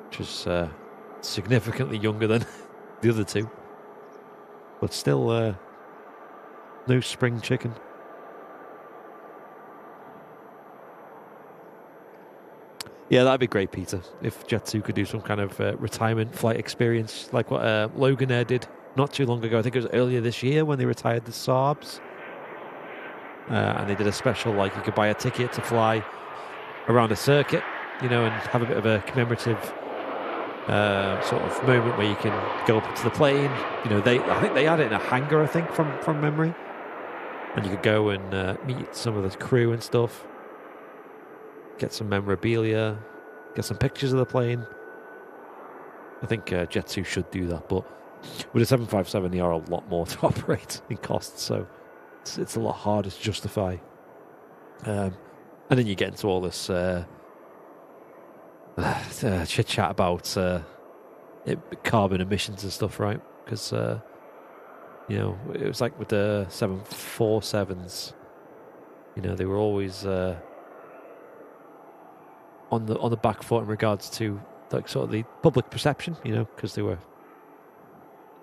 Which is significantly younger than the other 2. But still no spring chicken. Yeah, that'd be great, Peter, if Jet2 could do some kind of retirement flight experience like what Logan Air did not too long ago. I think it was earlier this year when they retired the Saabs. And they did a special, like you could buy a ticket to fly around a circuit, you know, and have a bit of a commemorative sort of moment where you can go up to the plane. You know, I think they had it in a hangar, I think, from memory. And you could go and meet some of the crew and stuff. Get some memorabilia, get some pictures of the plane. I think Jet2 should do that, but with a 757, they are a lot more to operate in costs, so it's a lot harder to justify. And then you get into all this chit chat about carbon emissions and stuff, right? Because you know, it was like with the 747s. You know, they were always on the back foot in regards to like sort of the public perception, you know, because they were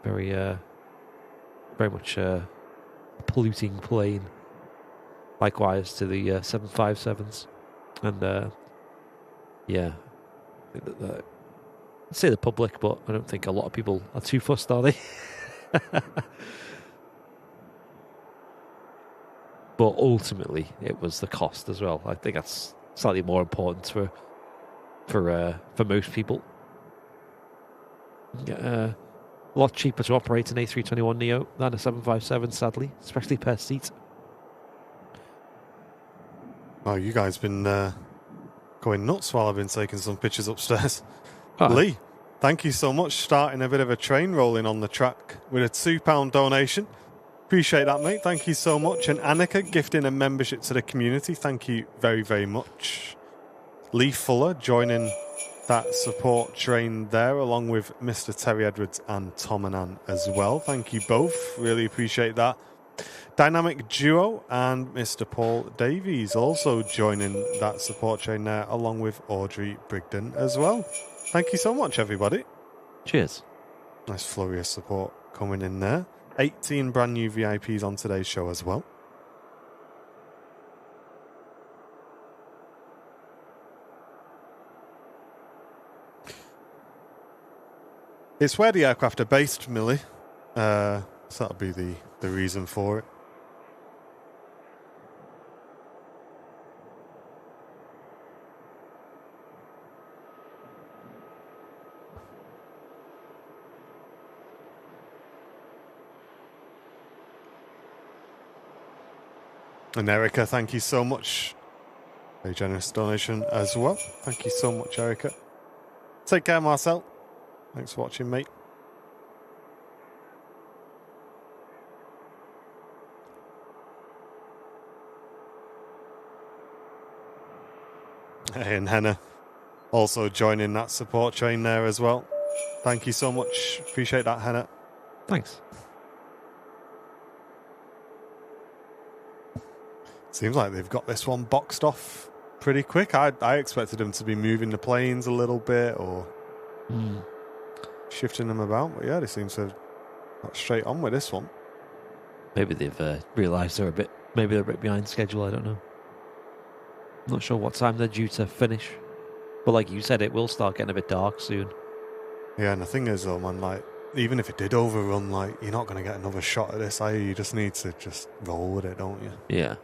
very much a polluting plane. Likewise to the 757s, and yeah, I think that I'd say the public, but I don't think a lot of people are too fussed, are they? But ultimately, it was the cost as well. I think that's slightly more important for most people. A lot cheaper to operate an A321neo than a 757, sadly, especially per seat. Oh, you guys been going nuts while I've been taking some pictures upstairs. Oh. Lee, thank you so much. Starting a bit of a train rolling on the track with a £2 donation. Appreciate that, mate. Thank you so much. And Annika gifting a membership to the community. Thank you very, very much. Lee Fuller joining that support train there, along with Mr. Terry Edwards and Tom and Ann as well. Thank you both. Really appreciate that. Dynamic Duo and Mr. Paul Davies also joining that support train there, along with Audrey Brigden as well. Thank you so much, everybody. Cheers. Nice flurry of support coming in there. 18 brand new VIPs on today's show as well. It's where the aircraft are based, Millie. So that'll be the reason for it. And Erica, thank you so much. Very generous donation as well. Thank you so much, Erica. Take care, Marcel. Thanks for watching, mate. Hey, and Henna also joining that support train there as well. Thank you so much. Appreciate that, Henna. Thanks. Seems like they've got this one boxed off pretty quick. I expected them to be moving the planes a little bit or shifting them about. But yeah, they seem to have got straight on with this one. Maybe they've realised they're a bit behind schedule. I don't know. I'm not sure what time they're due to finish. But like you said, it will start getting a bit dark soon. Yeah, and the thing is though, man, like, even if it did overrun, like, you're not going to get another shot at this, are you? You just need to just roll with it, don't you? Yeah.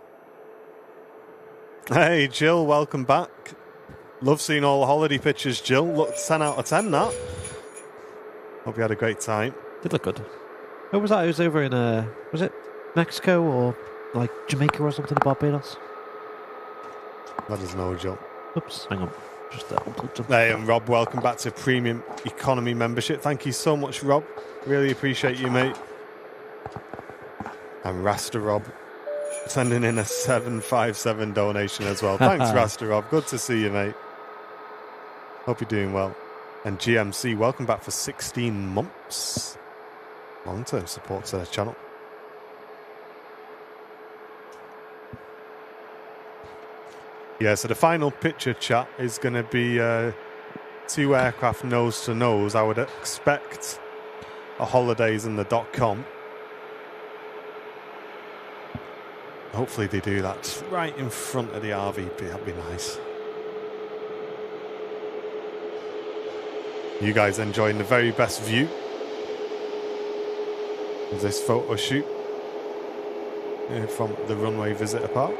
Hey, Jill, welcome back. Love seeing all the holiday pictures, Jill. Look, 10 out of 10, that. Hope you had a great time. Did look good. Where was that? It was over in, was it Mexico or like Jamaica or something, Barbados? Let us know, Jill. Oops, hang on. Just Hey, and Rob, welcome back to Premium Economy membership. Thank you so much, Rob. Really appreciate you, mate. And Rasta Rob sending in a 757 donation as well. Thanks, Rasta Rob. Good to see you, mate. Hope you're doing well. And GMC, welcome back for 16 months. Long-term support to the channel. Yeah, so the final picture, chat, is going to be 2 aircraft nose to nose. I would expect a Holidays in the .com. Hopefully they do that right in front of the RVP. That'd be nice. You guys enjoying the very best view of this photo shoot from the Runway Visitor Park.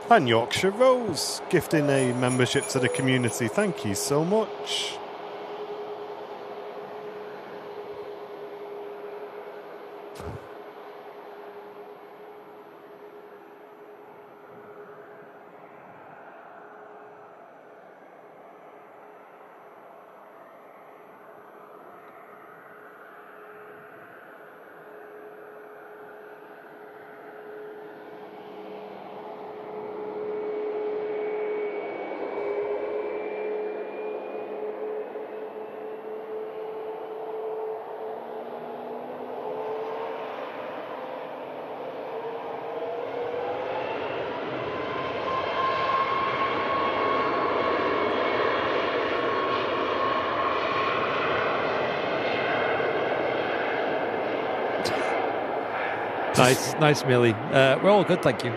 And Yorkshire Rose gifting a membership to the community. Thank you so much. Nice, Millie. We're all good, thank you.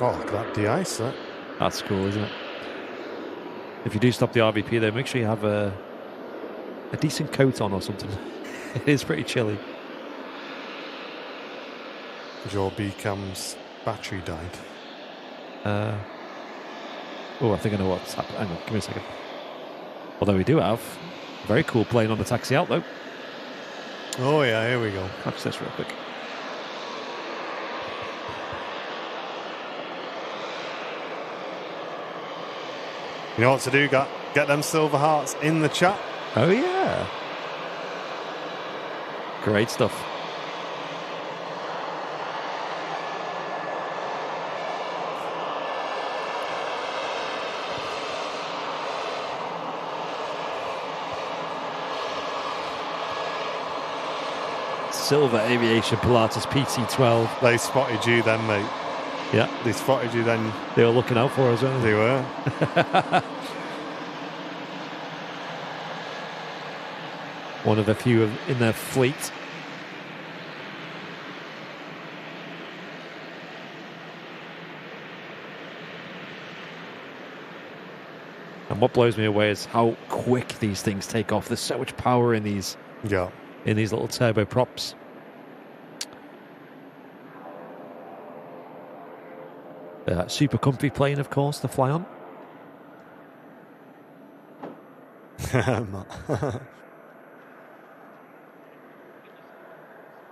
Oh, look at that de-ice, that. That's cool, isn't it? If you do stop the RVP, though, make sure you have a decent coat on or something. It is pretty chilly. Your B-cam's battery died. I think I know what's happened. Hang on, give me a second. Although we do have a very cool plane on the taxi out, though. Oh yeah, here we go. Catch this real quick. You know what to do, get them silver hearts in the chat. Oh yeah. Great stuff. Silver Aviation Pilatus PT12. They spotted you then, mate. Yeah. They spotted you then. They were looking out for us, weren't they? They were. One of a few in their fleet. And what blows me away is how quick these things take off. There's so much power in these. Yeah. In these little turbo props. Super comfy plane, of course, to fly on.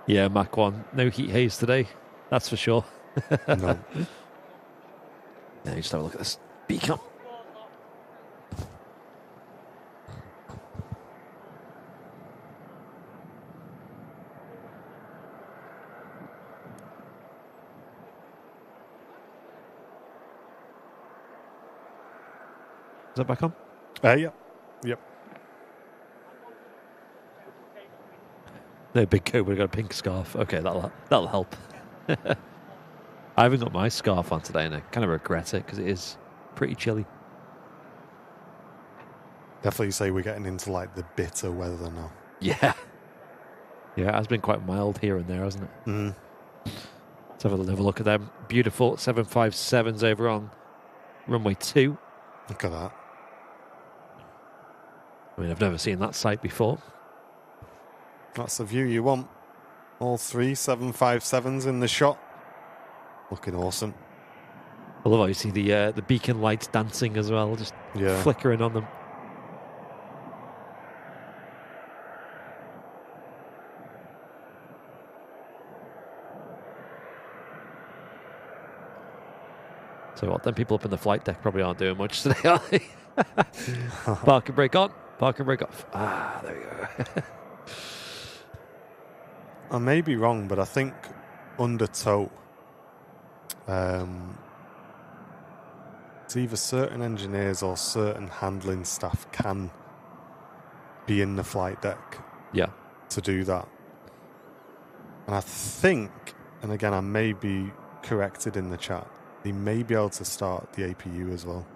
Yeah, Mach 1. No heat haze today. That's for sure. No. Yeah, just have a look at this beacon. Is that back on? Yeah. Yep. No, big coat, we've got a pink scarf. Okay, that'll help. I haven't got my scarf on today, and I kind of regret it because it is pretty chilly. Definitely say we're getting into like the bitter weather now. Yeah. Yeah, it has been quite mild here and there, hasn't it? Mm. Let's have a look at them. Beautiful 757s over on runway 2. Look at that. I mean, I've never seen that sight before. That's the view you want. All 3 757s in the shot. Looking awesome. I love how you see the beacon lights dancing as well, just flickering on them. So what, then people up in the flight deck probably aren't doing much today, are they? Park and brake on, park and brake off. Ah, there we go. I may be wrong, but I think under tow, it's either certain engineers or certain handling staff can be in the flight deck to do that. And I think, and again, I may be corrected in the chat, They may be able to start the APU as well.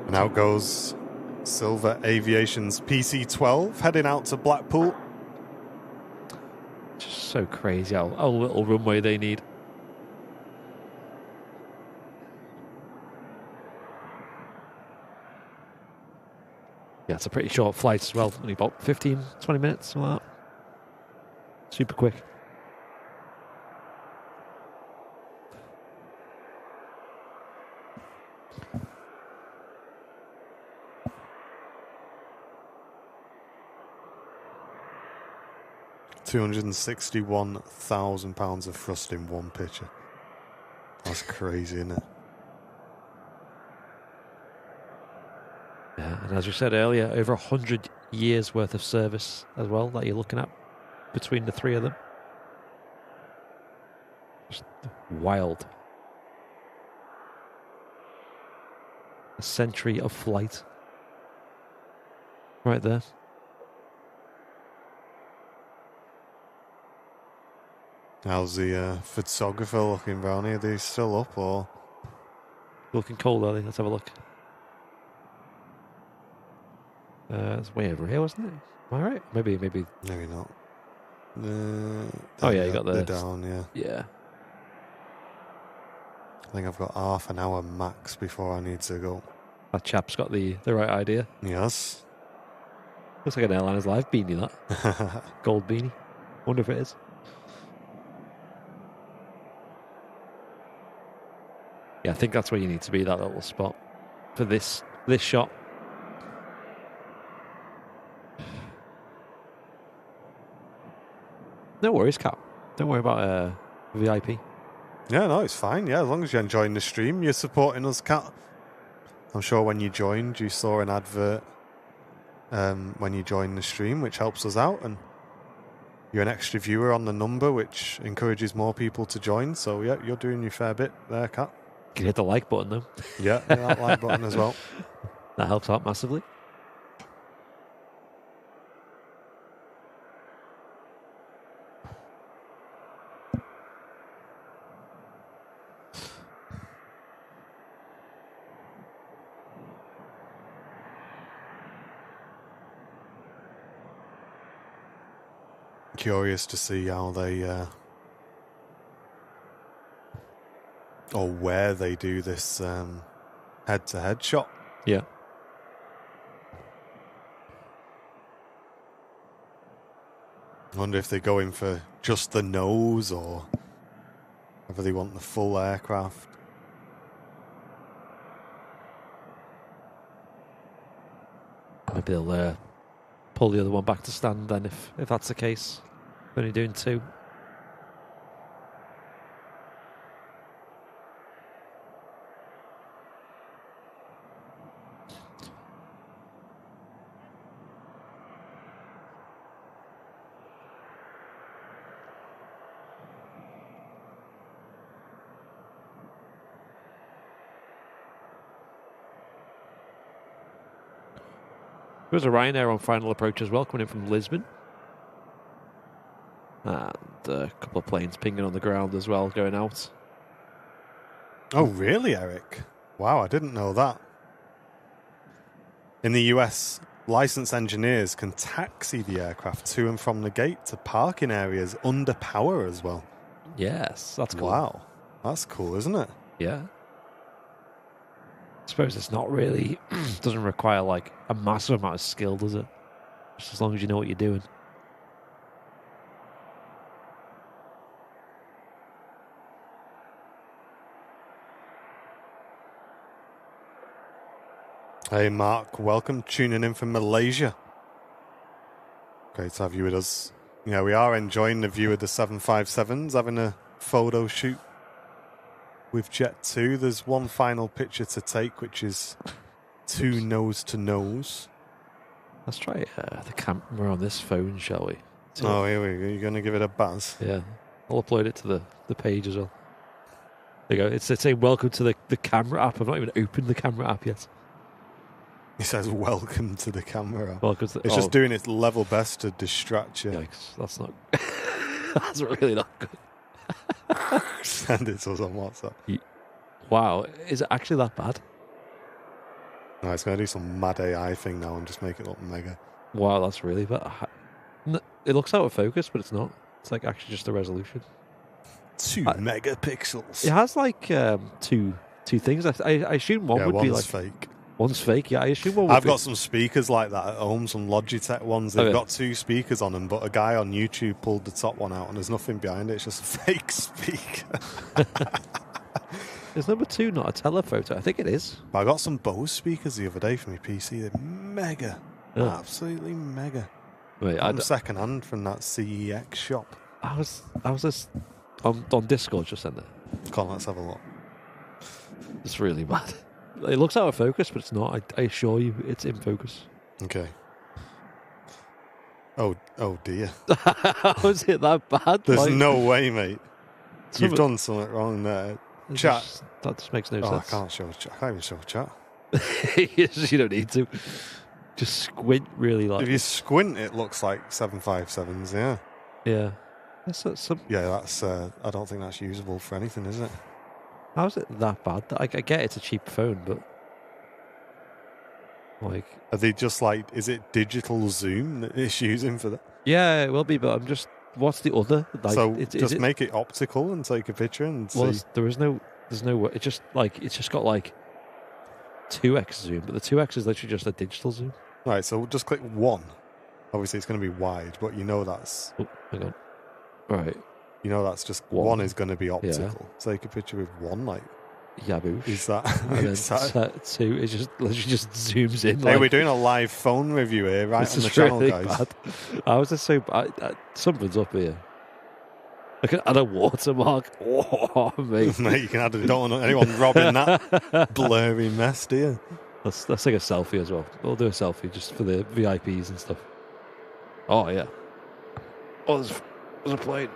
And out goes Silver Aviation's PC-12, heading out to Blackpool. Just so crazy how little runway they need. Yeah, it's a pretty short flight as well. Only about 15, 20 minutes, something like that. Super quick. £261,000 of thrust in one picture. That's crazy, isn't it? Yeah, and as you said earlier, over 100 years worth of service as well that you're looking at between the three of them. Just wild. A century of flight. Right there. How's the photographer looking, Brownie? Are they still up or? Looking cold, are they? Let's have a look. It's way over here, wasn't it? Am I right? Maybe. Maybe not. Oh yeah, you got the they're down. Yeah. Yeah. I think I've got half an hour max before I need to go. That chap's got the right idea. Yes. Looks like an Airliners Live beanie, that. Gold beanie. Wonder if it is. Yeah, I think that's where you need to be, that little spot. For this shot. No worries, Cap. Don't worry about VIP. Yeah, no, it's fine. Yeah, as long as you're enjoying the stream, you're supporting us, Cat. I'm sure when you joined, you saw an advert when you joined the stream, which helps us out, and you're an extra viewer on the number, which encourages more people to join. So, yeah, you're doing your fair bit there, Cat. You can hit the like button, though. Yeah, hit that like button as well. That helps out massively. Curious to see how they or where they do this head-to-head shot. Yeah. I wonder if they're going for just the nose or whether they want the full aircraft. Maybe they'll pull the other one back to stand then if that's the case. They're only doing two. There was a Ryanair on final approach as well, coming in from Lisbon. And a couple of planes pinging on the ground as well, going out. Oh, really, Eric? Wow, I didn't know that. In the US, licensed engineers can taxi the aircraft to and from the gate to parking areas under power as well. Yes, that's cool. Wow, that's cool, isn't it? Yeah. I suppose it's not really, doesn't require like a massive amount of skill, does it? Just as long as you know what you're doing. Hey, Mark, welcome. Tuning in from Malaysia. Great to have you with us. Yeah, we are enjoying the view of the 757s, having a photo shoot. with Jet2. There's one final picture to take, which is 2 nose to nose. Let's try the camera on this phone, shall we? Oh, here we go. You're going to give it a buzz? Yeah. I'll upload it to the page as well. There you go. It's saying welcome to the camera app. I've not even opened the camera app yet. He says welcome to the camera. Welcome to it's just doing its level best to distract you. Yikes. That's not... that's really not good. Send it to us on WhatsApp. Wow. Is it actually that bad? No, it's going to do some mad AI thing now and just make it look mega. Wow, that's really bad. It looks out of focus, but it's not. It's like actually just the resolution. 2 megapixels. It has like two things. I assume one would be like fake. One's fake. Yeah, I assume one would I've got some speakers like that at home, some Logitech ones. They've got 2 speakers on them, but a guy on YouTube pulled the top one out and there's nothing behind it. It's just a fake speaker. Is number 2 not a telephoto? I think it is. But I got some Bose speakers the other day for my PC. They're mega. Yeah. Absolutely mega. Wait, I'm second hand from that CEX shop. I was this on Discord just sent it. Come on, let's have a look. It's really bad. It looks out of focus, but it's not. I assure you, it's in focus. Okay. Oh dear. How is it that bad? There's no way, mate. You've done something wrong there. Chat. That just makes no I sense. can't even show chat. You don't need to. Just squint really like. If you squint, it looks like 757s. Yeah. Yeah. That's Yeah, that's. I don't think that's usable for anything, is it? How is it that bad? I get it's a cheap phone, but like, are they just like? Is it digital zoom that it's using for that? Yeah, it will be. But I'm just. What's the other? Like, so just make it optical and take a picture and see. There's no. It's just like it's just got like 2x zoom, but the 2x is literally just a digital zoom. Right. So just click 1. Obviously, it's going to be wide, but you know that's. Oh, hang on. Right. You know that's just 1 is going to be optical. Yeah. Take a picture with 1, like. Yeah, boosh. Is that? And then 2, it just literally just zooms in. Hey, like, we're doing a live phone review here, right on the channel, really guys. Bad. How is this so bad? Something's up here. I can add a watermark. Oh, mate. Mate, you can add it. Don't want anyone robbing that blurry mess, do you? Let's take a selfie as well. We'll do a selfie just for the VIPs and stuff. Oh, yeah. Oh, there's a plane.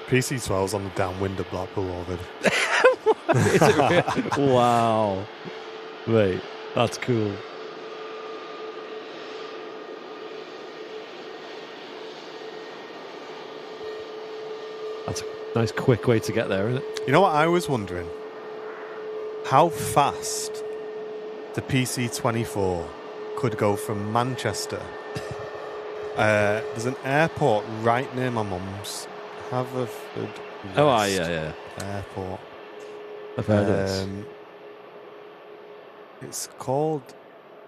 PC12's on the downwind of Blackpool already. Is it real? Wow. Wait, that's cool. That's a nice quick way to get there, isn't it? You know what I was wondering? How fast the PC24 could go from Manchester. There's an airport right near my mum's. Haverford West yeah. Airport. I've heard of this. It's called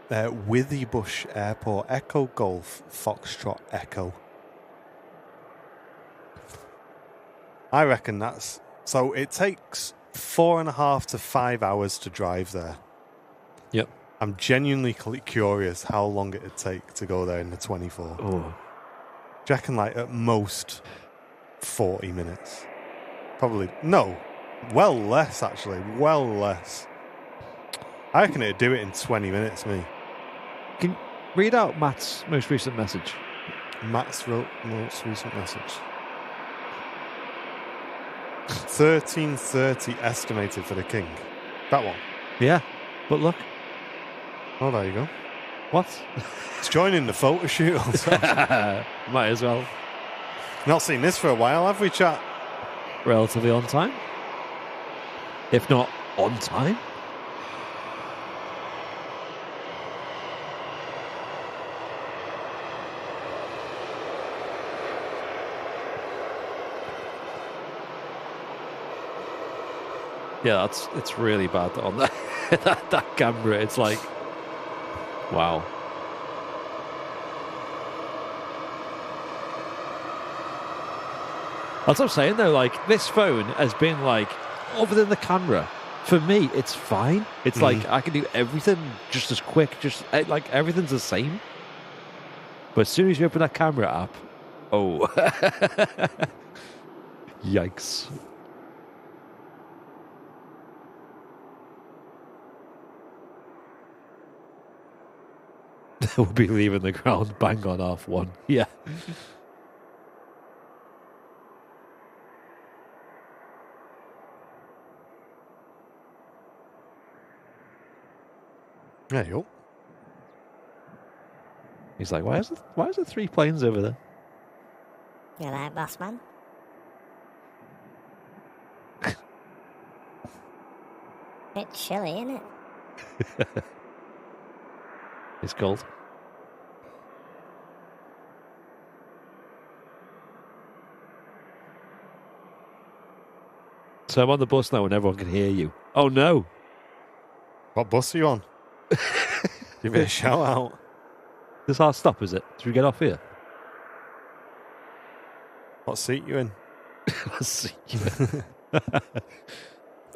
Withybush Airport. Echo Golf Foxtrot Echo. I reckon that's... So it takes 4.5 to 5 hours to drive there. Yep. I'm genuinely curious how long it'd take to go there in the 24. Oh. Do you reckon, like, at most 40 minutes? Probably. No. Well less, actually. Well less. I reckon it'd do it in 20 minutes, me. Can you read out Matt's most recent message? Matt's most recent message. 13:30 estimated for the King. That one. Yeah, but look. Oh, there you go. What? It's joining the photo shoot. Might as well. Not seen this for a while, have we, chat? Relatively on time. If not on time. Yeah, it's really bad on that camera. It's like, wow. That's what I'm saying, though. Like, this phone has been, like, other than the camera, for me, it's fine. It's like, I can do everything just as quick. Just, like, everything's the same. But as soon as you open that camera app, oh. Yikes. We'll be leaving the ground bang on half one. Yeah. There you go. He's like, why is there 3 planes over there? You like boss man? It's chilly, isn't it? It's cold. So I'm on the bus now and everyone can hear you. Oh no. What bus are you on? Give me a shout out. This our stop, is it? Should we get off here? What seat you in? Let's see.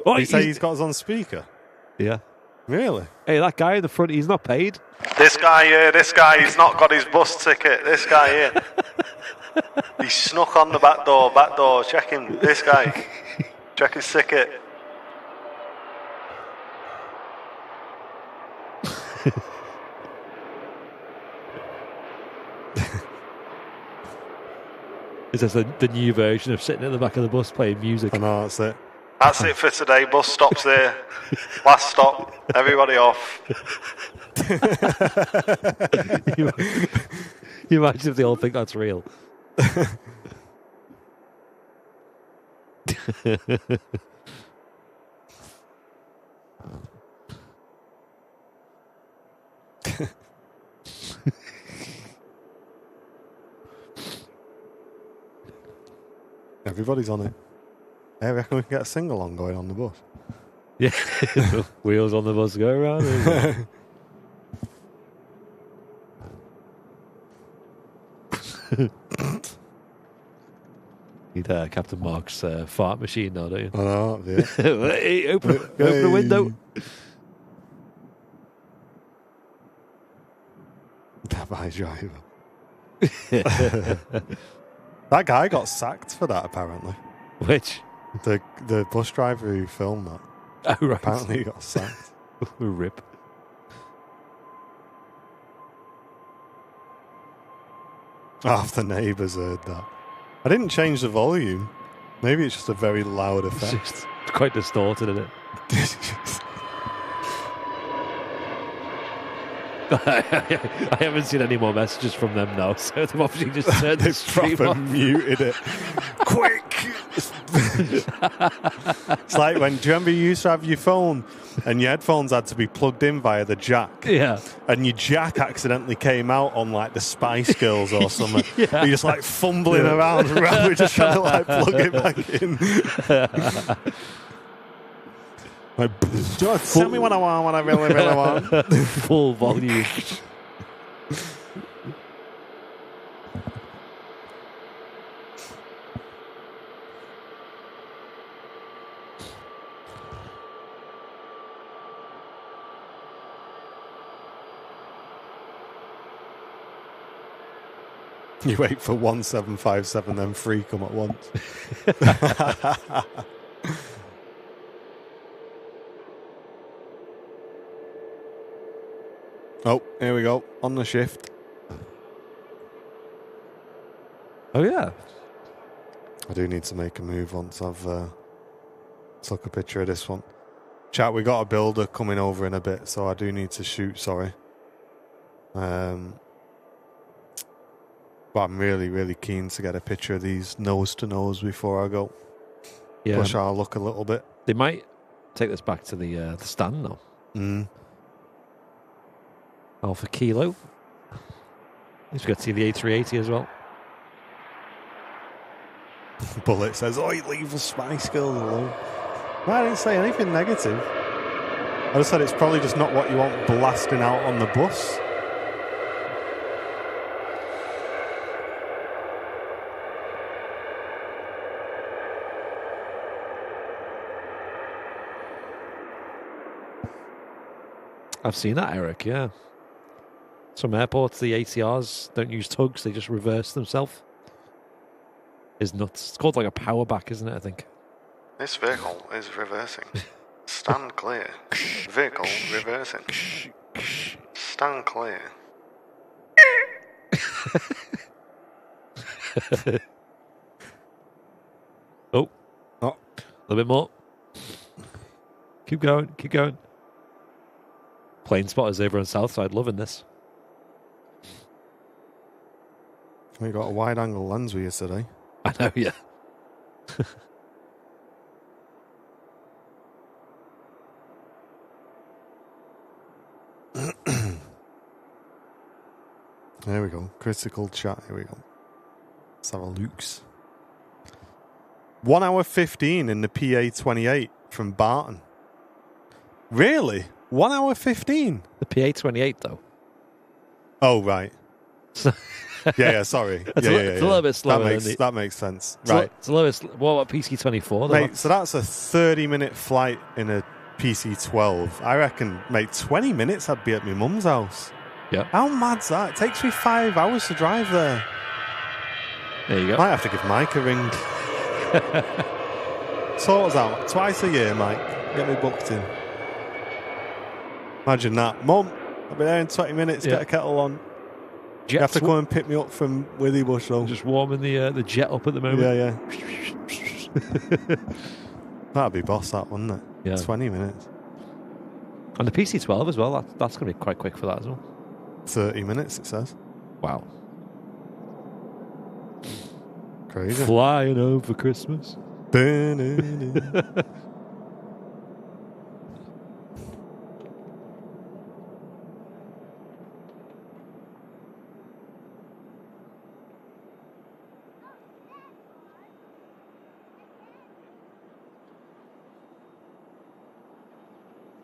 Oh, You say he's got us on speaker? Yeah. Really? Hey, that guy in the front, he's not paid. This guy here, he's not got his bus ticket. This guy here. He snuck on the back door, check him. This guy. Check his ticket. Is this the new version of sitting at the back of the bus playing music? I know, that's it. That's it for today. Bus stops here. Last stop. Everybody off. You imagine if they all think that's real. Everybody's on it. Hey, I reckon we can get a sing-along going on the bus. Yeah. Wheels on the bus go around. Need Captain Mark's fart machine now, don't you? I know, yeah. Hey, open the window. Dabby driver. That guy got sacked for that, apparently. Which? The bus driver who filmed that. Oh, right. Apparently he got sacked. Rip. Half the neighbours heard that. I didn't change the volume. Maybe it's just a very loud effect. It's quite distorted, isn't it? I haven't seen any more messages from them now, so they've obviously just turned the stream proper off. muted it. Quick! It's like when, do you remember you used to have your phone and your headphones had to be plugged in via the jack? Yeah. And your jack accidentally came out on like the Spice Girls or something. Yeah. You're just like fumbling around we're just trying to like plug it back in. Like, just tell me what I want, what I really, really want. Full volume. You wait for 1757, then 3 come at once. Oh, here we go. On the shift. Oh, yeah. I do need to make a move once I've took a picture of this one. Chat, we got a builder coming over in a bit, so I do need to shoot, sorry. But I'm really, really keen to get a picture of these nose to nose before I go. Yeah. Push our luck a little bit. They might take this back to the stand, though. Alpha Kilo. At least we got to see the A380 as well. Bullet says, "Oi, leave the Spice Girls alone." No, I didn't say anything negative. I just said it's probably just not what you want blasting out on the bus. I've seen that, Eric, yeah. Some airports, the ATRs don't use tugs, they just reverse themselves. It's nuts. It's called like a power back, isn't it, I think? This vehicle is reversing. Stand clear. Vehicle reversing. Stand clear. Oh, a little bit more. Keep going, keep going. Plane spotters over on South Side, loving this. We got a wide angle lens with you today. I know, yeah. There we go. Critical chat. Here we go. Let's have a looks. 1 hour 15 in the PA28 from Barton. Really? 1 hour 15? The PA28, though. Oh, right. yeah, sorry. It's a little bit slower. That makes sense. Right. It's a little bit what about PC24, though? Mate, so that's a 30-minute flight in a PC12. I reckon, mate, 20 minutes I'd be at my mum's house. Yeah. How mad's that? It takes me 5 hours to drive there. There you go. Might have to give Mike a ring. Sort us out. Twice a year, Mike. Get me booked in. Imagine that. Mum, I'll be there in 20 minutes. Yeah. Get a kettle on. You have to come and pick me up from Withybush, though. Just warming the jet up at the moment. Yeah. That'd be boss, that, wouldn't it? Yeah. 20 minutes. And the PC12 as well. That's going to be quite quick for that as well. 30 minutes, it says. Wow. Crazy. Flying home for Christmas.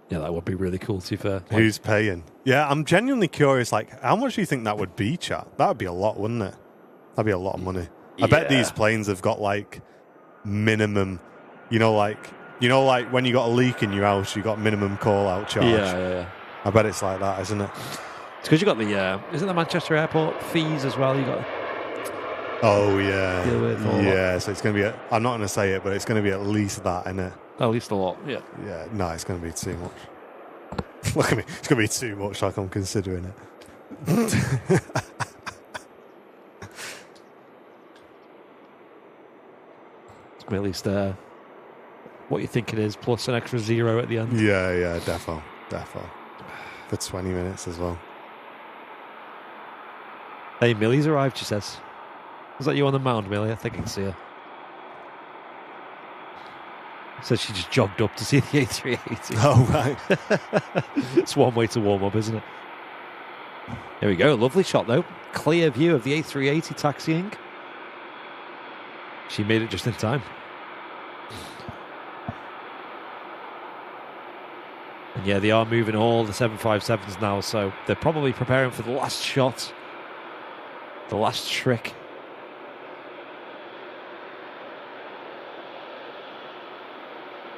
Yeah, that would be really cool, to be fair. Who's paying? Yeah, I'm genuinely curious, like, how much do you think that would be, chat? That would be a lot, wouldn't it? That'd be a lot of money. I bet these planes have got, like, minimum, like when you got a leak in your house, you got minimum call-out charge. Yeah. I bet it's like that, isn't it? It's because you got the, isn't the Manchester Airport fees as well? You got. Oh, yeah. Deal with all yeah, so it's going to be, I'm not going to say it, but it's going to be at least that, isn't it? At least a lot, yeah. Yeah, no, it's going to be too much. Look at me. It's going to be too much, like I'm considering it. At least what you're thinking is plus an extra zero at the end. Yeah, defo. For 20 minutes as well. Hey, Millie's arrived, she says. Is that you on the mound, Millie? I think I can see her. Says she just jogged up to see the A380. Oh, right. It's one way to warm up, isn't it? There we go. Lovely shot, though. Clear view of the A380 taxiing. She made it just in time. And yeah, they are moving all the 757s now, so they're probably preparing for the last shot. The last trick.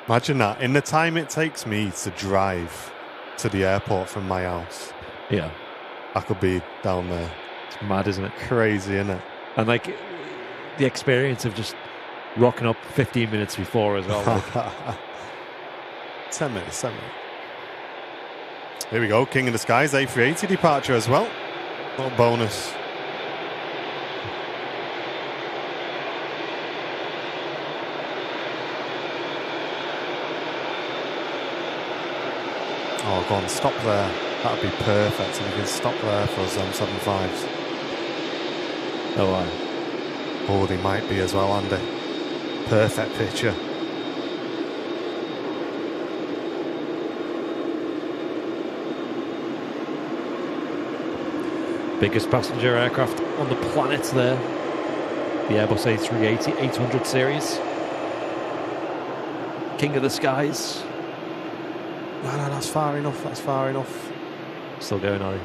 Imagine that. In the time it takes me to drive to the airport from my house. Yeah. I could be down there. It's mad, isn't it? Crazy, isn't it? And like the experience of just rocking up 15 minutes before as well. Like. 10 minutes. Here we go. King of the Skies, A380 departure as well. Little bonus. Oh, go on, stop there. That would be perfect if you can stop there for us 75s. Oh, wow. Oh, they might be as well, Andy. Perfect picture. Biggest passenger aircraft on the planet there. The Airbus A380 800 series. King of the skies. No, that's far enough. Still going on.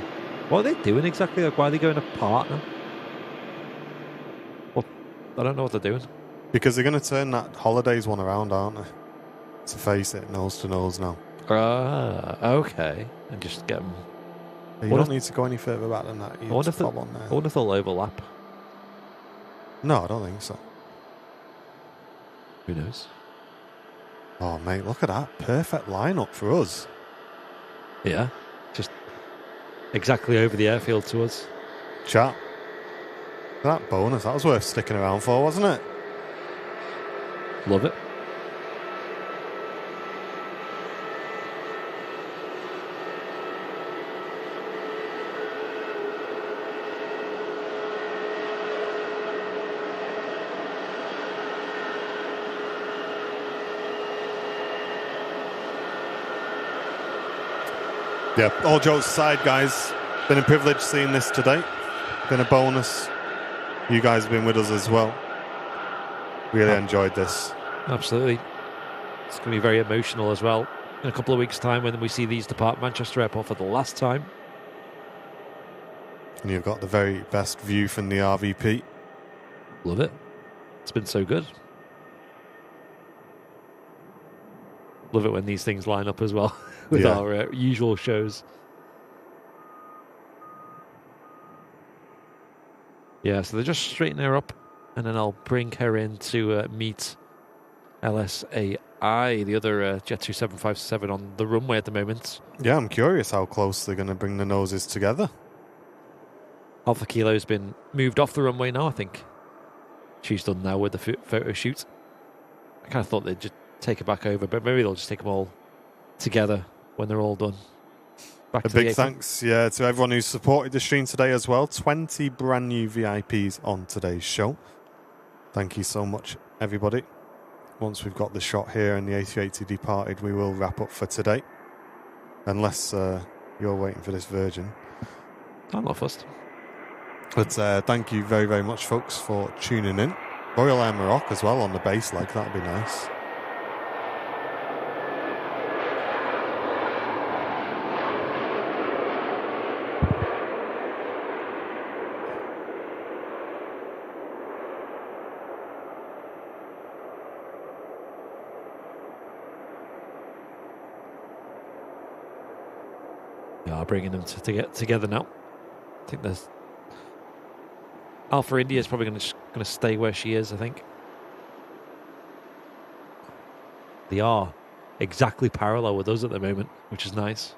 What are they doing exactly? Like, why are they going apart now? Well, I don't know what they're doing. Because they're going to turn that holidays one around, aren't they? To face it, nose to nose now. Okay. And just get them. You What don't if- need to go any further back than that. You I wonder just if pop on there. I wonder if they'll overlap. No, I don't think so. Who knows? Oh, mate, look at that. Perfect lineup for us. Yeah. Just exactly over the airfield to us. Chat. That bonus, that was worth sticking around for, wasn't it? Love it. Yeah, all jokes aside, guys. Been a privilege seeing this today. Been a bonus. You guys have been with us as well. Really enjoyed this. Absolutely. It's going to be very emotional as well. In a couple of weeks' time when we see these depart Manchester Airport for the last time. And you've got the very best view from the RVP. Love it. It's been so good. Love it when these things line up as well with Yeah. our usual shows. Yeah, so they're just straightening her up, and then I'll bring her in to meet LSAI, the other Jet2 757 on the runway at the moment. Yeah, I'm curious how close they're going to bring the noses together. Alpha Kilo's been moved off the runway now, I think. She's done now with the photo shoot. I kind of thought they'd just take her back over, but maybe they'll just take them all together when they're all done. Back A to the big apron. thanks, to everyone who's supported the stream today as well. 20 brand new VIPs on today's show. Thank you so much, everybody. Once we've got the shot here and the A380 departed, we will wrap up for today. Unless you're waiting for this virgin. I'm not fussed. But thank you very, very much, folks, for tuning in. Royal Air Morocco as well on the base leg. That would be nice. Yeah, I'm bringing them to get together now. I think there's Alpha India is probably going to stay where she is, I think. They are exactly parallel with us at the moment, which is nice.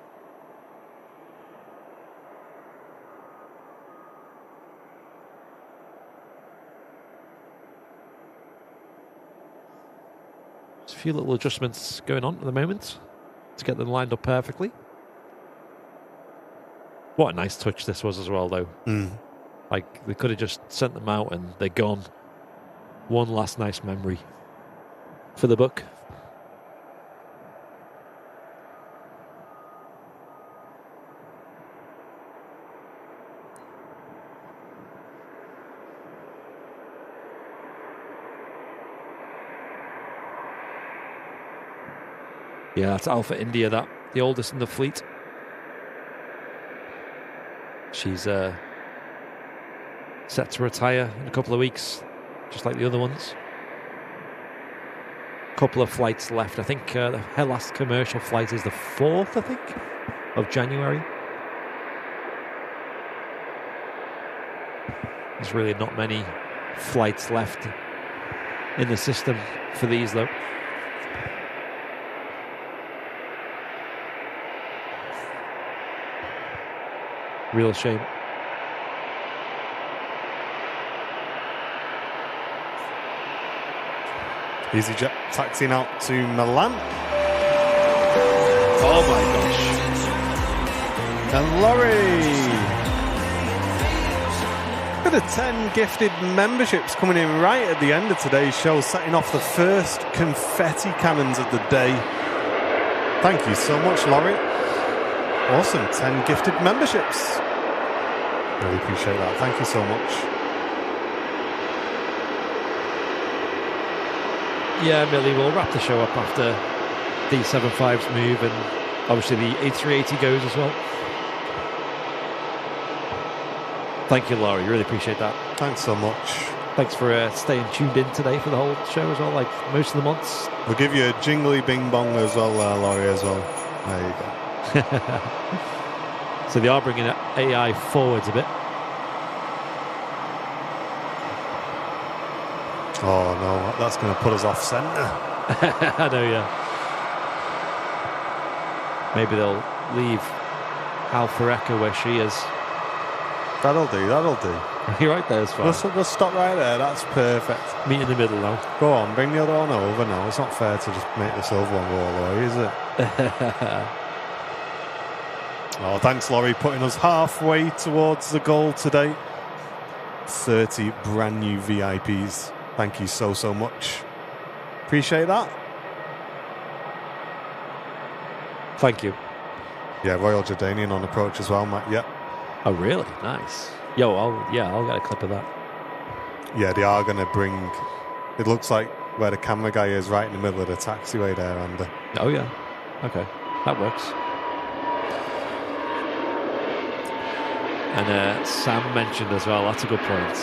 There's a few little adjustments going on at the moment to get them lined up perfectly. What a nice touch this was as well, though. Like, they could have just sent them out and they're gone. One last nice memory for the book. Yeah, that's Alpha India, that. The oldest in the fleet. She's set to retire in a couple of weeks, just like the other ones. Couple of flights left. I think her last commercial flight is the 4th, I think, of January. There's really not many flights left in the system for these, though. Real shame. EasyJet taxiing out to Milan. Oh my gosh. And Laurie. Look at the 10 gifted memberships coming in right at the end of today's show, setting off the first confetti cannons of the day. Thank you so much, Laurie. Awesome, 10 gifted memberships. Really appreciate that. Thank you so much. Yeah, Millie, we'll wrap the show up after the 75's move, and obviously the A380 goes as well. Thank you, Laurie. Really appreciate that. Thanks so much. Thanks for staying tuned in today for the whole show as well, like most of the months. We'll give you a jingly bing bong as well, Laurie, as well. There you go. So they are bringing AI forwards a bit. Oh no, that's going to put us off centre. I know, yeah. Maybe they'll leave Alpha Echo where she is. That'll do, that'll do. You're right there as far. We'll stop right there, that's perfect. Meet in the middle now. Go on, bring the other one over now. It's not fair to just make this over one go all the way, is it? Oh, thanks, Laurie, putting us halfway towards the goal today. 30 brand new VIPs. Thank you so, so much. Appreciate that. Thank you. Yeah, Royal Jordanian on approach as well, Matt. Yep. Oh, really? Nice. Yo, I'll get a clip of that. Yeah, they are going to bring... It looks like where the camera guy is, right in the middle of the taxiway there, Andy. Oh, yeah. Okay. That works. And Sam mentioned as well, that's a good point.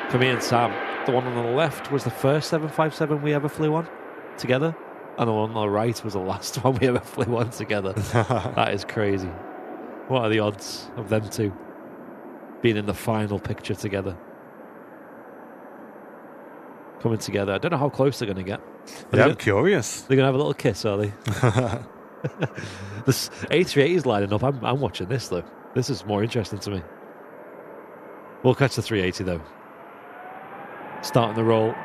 For me and Sam, the one on the left was the first 757 we ever flew on together. And the one on the right was the last one we ever flew on together. That is crazy. What are the odds of them two being in the final picture together? Coming together. I don't know how close they're going to get. Yeah, I'm curious. They're going to have a little kiss, are they? This A380 is lining up. I'm watching this, though. This is more interesting to me. We'll catch the 380, though. Starting the roll.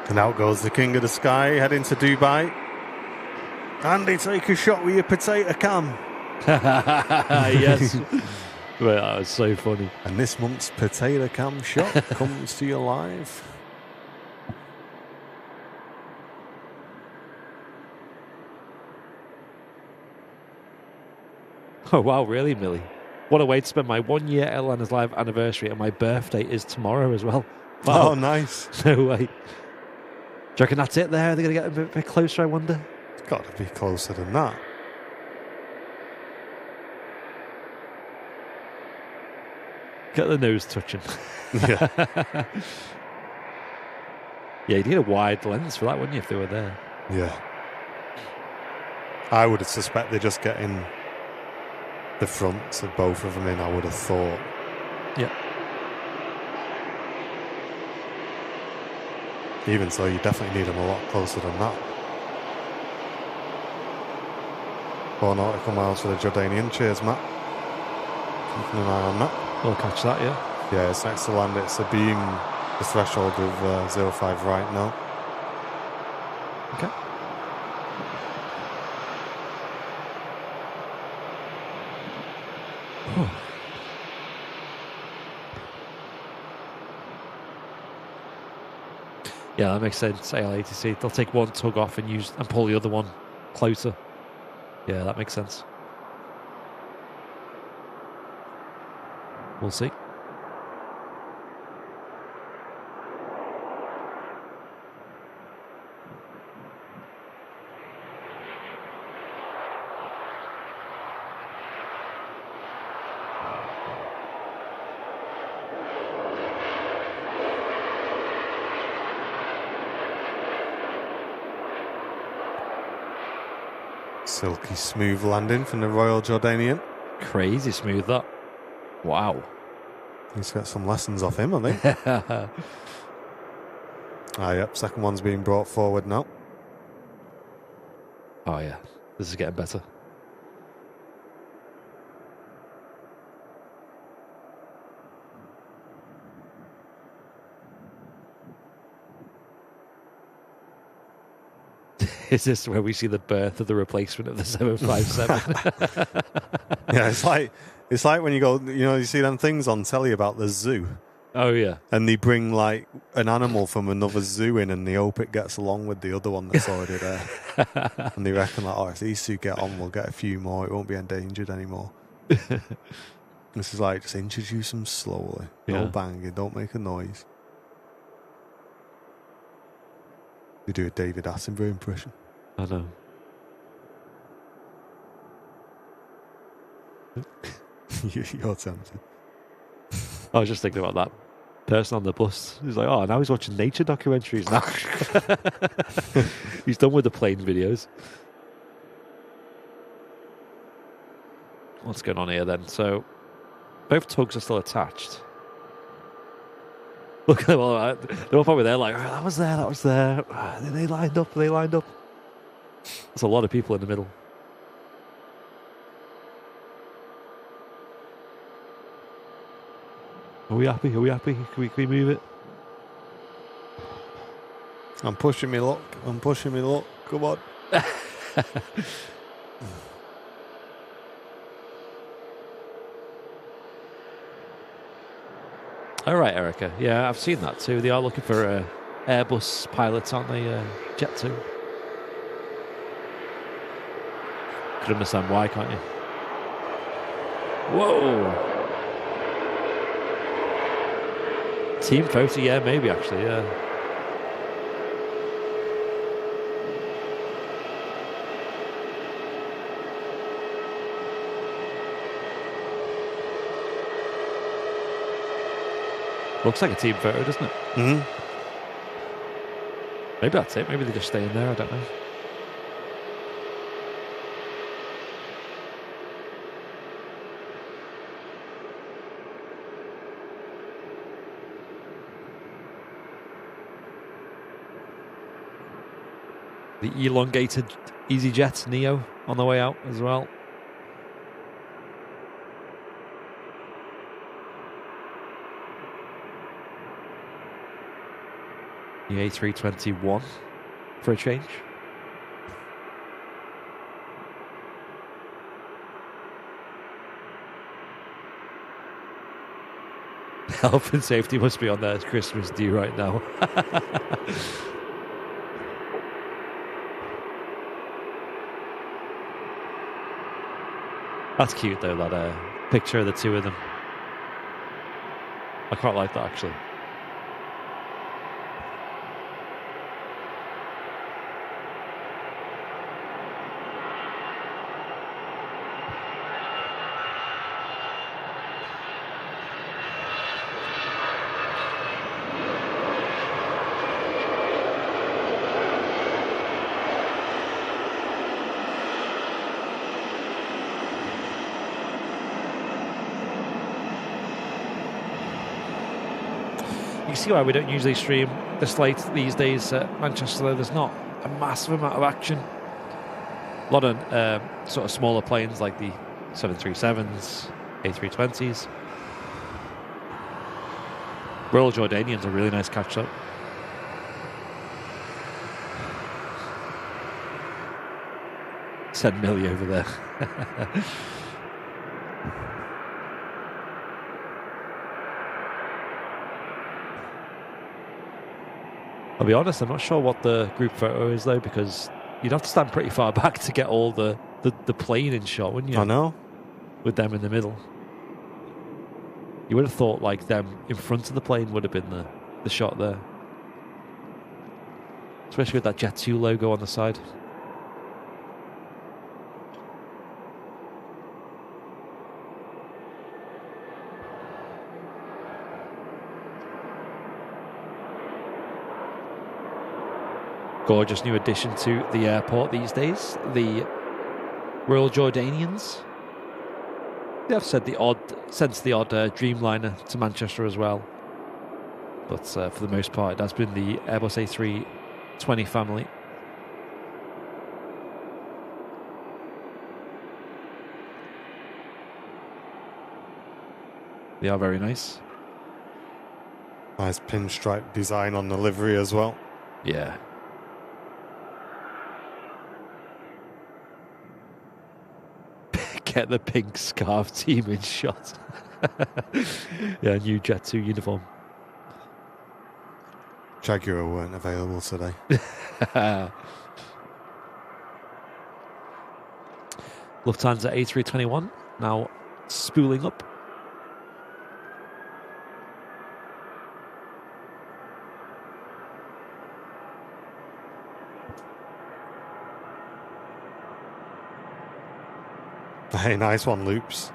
And out goes the King of the Sky, heading to Dubai. Andy, take a shot with your potato cam. Yes. Well, that was so funny. And this month's potato cam shot comes to you live. Oh, wow, really, Millie? What a way to spend my 1 year Airliners Live anniversary, and my birthday is tomorrow as well. Wow. Oh, nice. No way. Do you reckon that's it there? Are they going to get a bit closer, I wonder? It's got to be closer than that. Get the nose touching. Yeah. Yeah, you'd need a wide lens for that, wouldn't you, if they were there? Yeah. I would suspect they're just getting the fronts of both of them in, I would have thought. Yeah. Even so, you definitely need them a lot closer than that. 4 nautical miles for the Jordanian. Cheers, Matt. Keeping an eye on that. We'll catch that, yeah. Yeah, it's next to land. It's a beam, the threshold of 05 right now. Okay. Yeah, that makes sense. ALATC, they'll take one tug off and pull the other one closer. Yeah, that makes sense. We'll see. Silky smooth landing from the Royal Jordanian. Crazy smooth, that. Wow. He's got some lessons off him, I think. Yep, second one's being brought forward now. Oh, yeah. This is getting better. Is this where we see the birth of the replacement of the 757? Yeah, it's like when you go, you see them things on telly about the zoo, Oh, yeah. and they bring like an animal from another zoo in, and they hope it gets along with the other one that's already there. And they reckon like, if these two get on, we'll get a few more. It won't be endangered anymore. This is like, just introduce them slowly. No Yeah. banging. Don't make a noise. You do a David Attenborough impression. I know. You're tempted. I was just thinking about that person on the bus. He's like, oh, now he's watching nature documentaries now. He's done with the plane videos. What's going on here then? So, both tugs are still attached. Look at them all. They're all probably there like, oh, that was there. They lined up. There's a lot of people in the middle. Are we happy? Can we move it? I'm pushing me luck. Come on. All right, Erica. Yeah, I've seen that too. They are looking for Airbus pilots, aren't they? Jet2. Could understand why, can't you? Whoa! Team photo, yeah, maybe actually, yeah. Looks like a team photo, doesn't it? Mm-hmm. Maybe that's it. Maybe they're just staying there. I don't know. The elongated EasyJet Neo on the way out as well. The A321 for a change. Health and safety must be on their Christmas due right now. That's cute though, that picture of the two of them. I quite like that actually. You see why we don't usually stream the slate these days at Manchester, though. There's not a massive amount of action. A lot of sort of smaller planes like the 737s, A320s. Royal Jordanians are really nice catch-up. Send Millie over there. I'll be honest, I'm not sure what the group photo is though, because you'd have to stand pretty far back to get all the plane in shot, wouldn't you? I know. With them in the middle. You would have thought like them in front of the plane would have been the shot there. Especially with that Jet2 logo on the side. Gorgeous new addition to the airport these days. The Royal Jordanians. They have sent the odd Dreamliner to Manchester as well. But for the most part, it has been the Airbus A320 family. They are very nice. Nice pinstripe design on the livery as well. Yeah. Get the pink scarf team in shot. Yeah, new Jet2 uniform. Jaguar weren't available today. Lufthansa A321 now spooling up. Hey, nice one, Loops.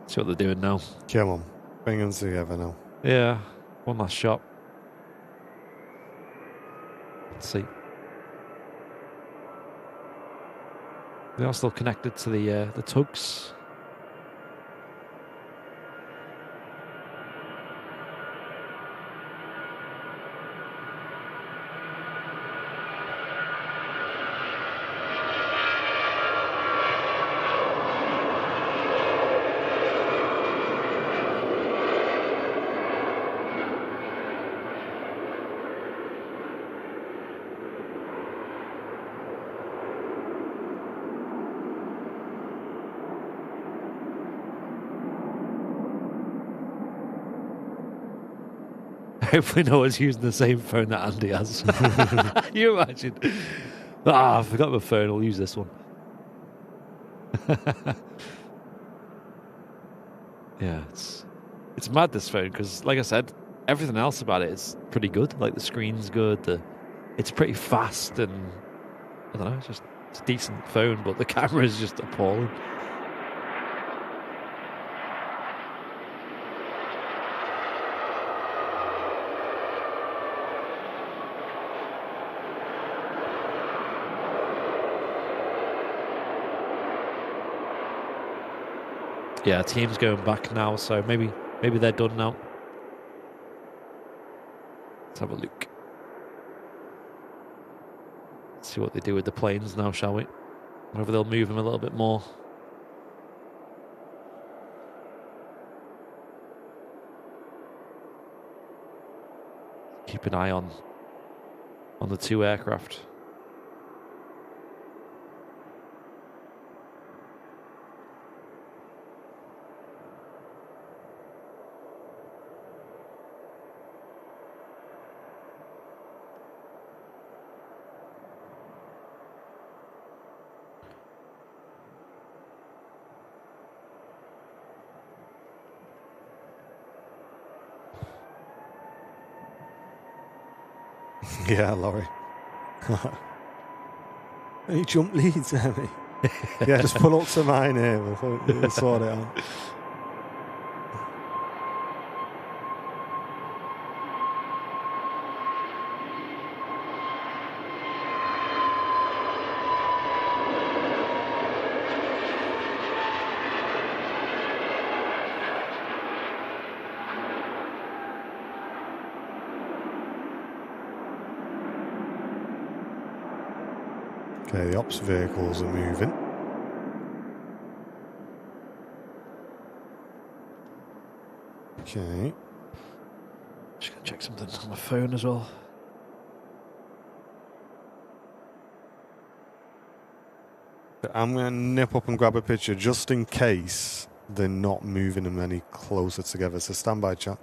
See what they're doing now. Come on, bring them together now. Yeah, one last shot. Let's see. They are still connected to the tugs. Hopefully no one's using the same phone that Andy has. You imagine? I forgot my phone. I'll use this one. Yeah, it's mad, this phone, because like I said, everything else about it is pretty good. Like the screen's good, it's pretty fast, and I don't know, it's a decent phone, but the camera is just appalling. Yeah, team's going back now, so maybe they're done now. Let's have a look. See what they do with the planes now, shall we? Whether they'll move them a little bit more. Keep an eye on the two aircraft. Yeah, Laurie. Any jump leads, Emmy? Yeah, just pull up to mine here. We'll sort it out. Okay, the ops vehicles are moving. Okay. Just gonna check something on my phone as well. I'm going to nip up and grab a picture just in case they're not moving them any closer together. So stand by, chat.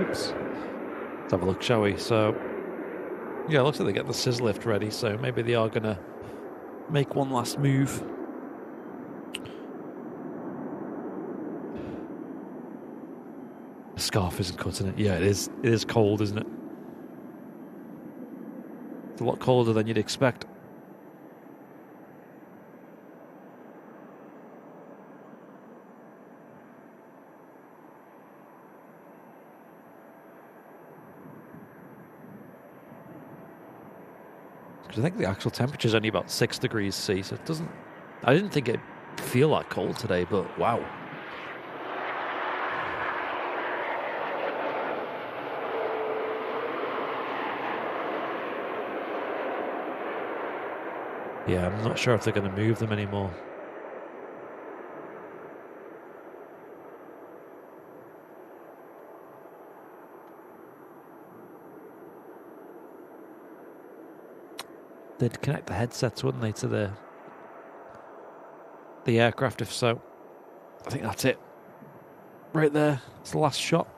Let's have a look, shall we? So, yeah, it looks like they're getting the scissor lift ready, so maybe they are going to make one last move. The scarf isn't cutting it. Yeah, it is. It is cold, isn't it? It's a lot colder than you'd expect. Because I think the actual temperature is only about 6 degrees C, so it doesn't... I didn't think it'd feel that cold today, but wow. Yeah, I'm not sure if they're going to move them anymore. They'd connect the headsets, wouldn't they, to the aircraft? If so, I think that's it. Right there. It's the last shot.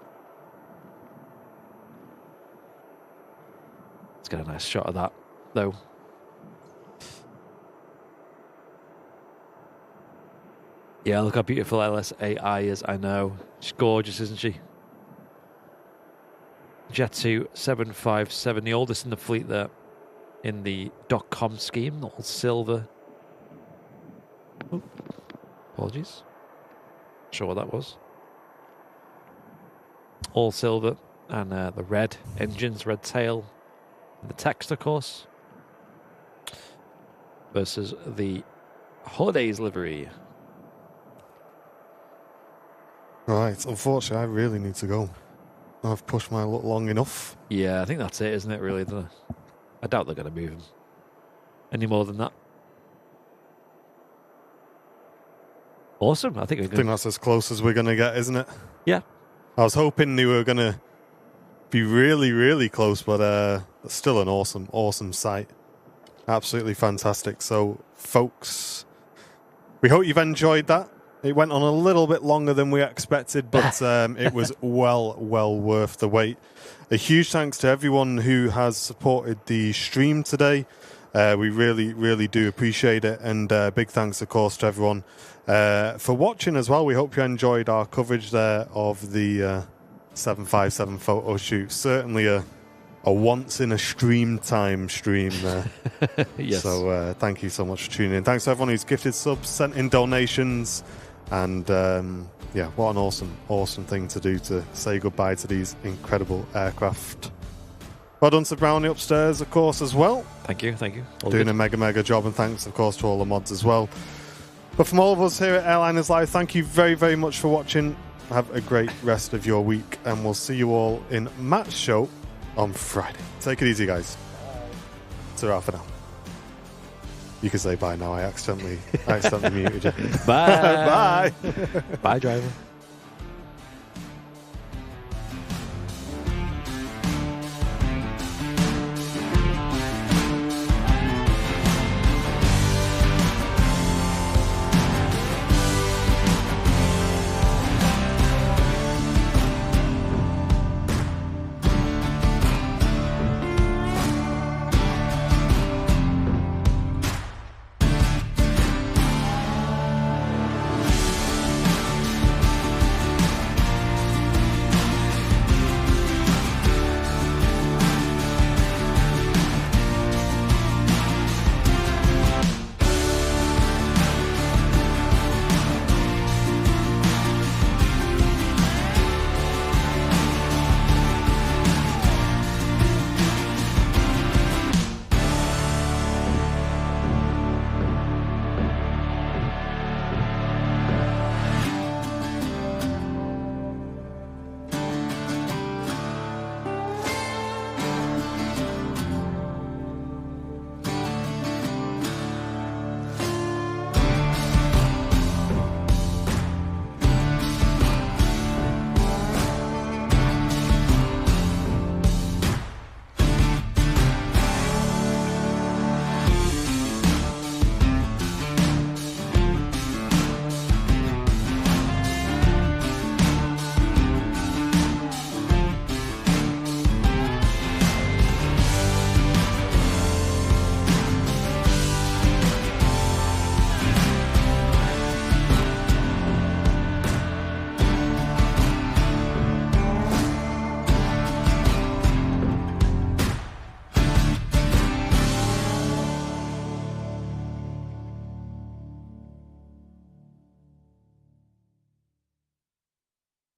Let's get a nice shot of that, though. Yeah, look how beautiful LSAI is. I know. She's gorgeous, isn't she? Jet2 757, the oldest in the fleet there. In the .com scheme, all silver. Oh, apologies. Not sure what that was. All silver and the red engines, red tail, and the text, of course, versus the holidays livery. Right, unfortunately, I really need to go. I've pushed my luck long enough. Yeah, I think that's it, isn't it? Really, I doubt they're going to move him any more than that. Awesome. I think that's as close as we're going to get, isn't it? Yeah. I was hoping they were going to be really, really close, but it's still an awesome sight. Absolutely fantastic. So, folks, we hope you've enjoyed that. It went on a little bit longer than we expected, but it was well worth the wait. A huge thanks to everyone who has supported the stream today. We really do appreciate it. And big thanks, of course, to everyone for watching as well. We hope you enjoyed our coverage there of the 757 photo shoot. Certainly a once in a stream there. Yes. So thank you so much for tuning in. Thanks to everyone who's gifted subs, sent in donations. And yeah, what an awesome thing to do, to say goodbye to these incredible aircraft. Well done to Brownie upstairs, of course, as well. Thank you. All doing good. A mega job, and thanks, of course, to all the mods as well. But from all of us here at Airliners Live, thank you very much for watching. Have a great rest of your week, and we'll see you all in Matt's show on Friday. Take it easy, guys. Ta-ra for now. You can say bye now. I accidentally muted you. Bye. Bye. Bye, driver.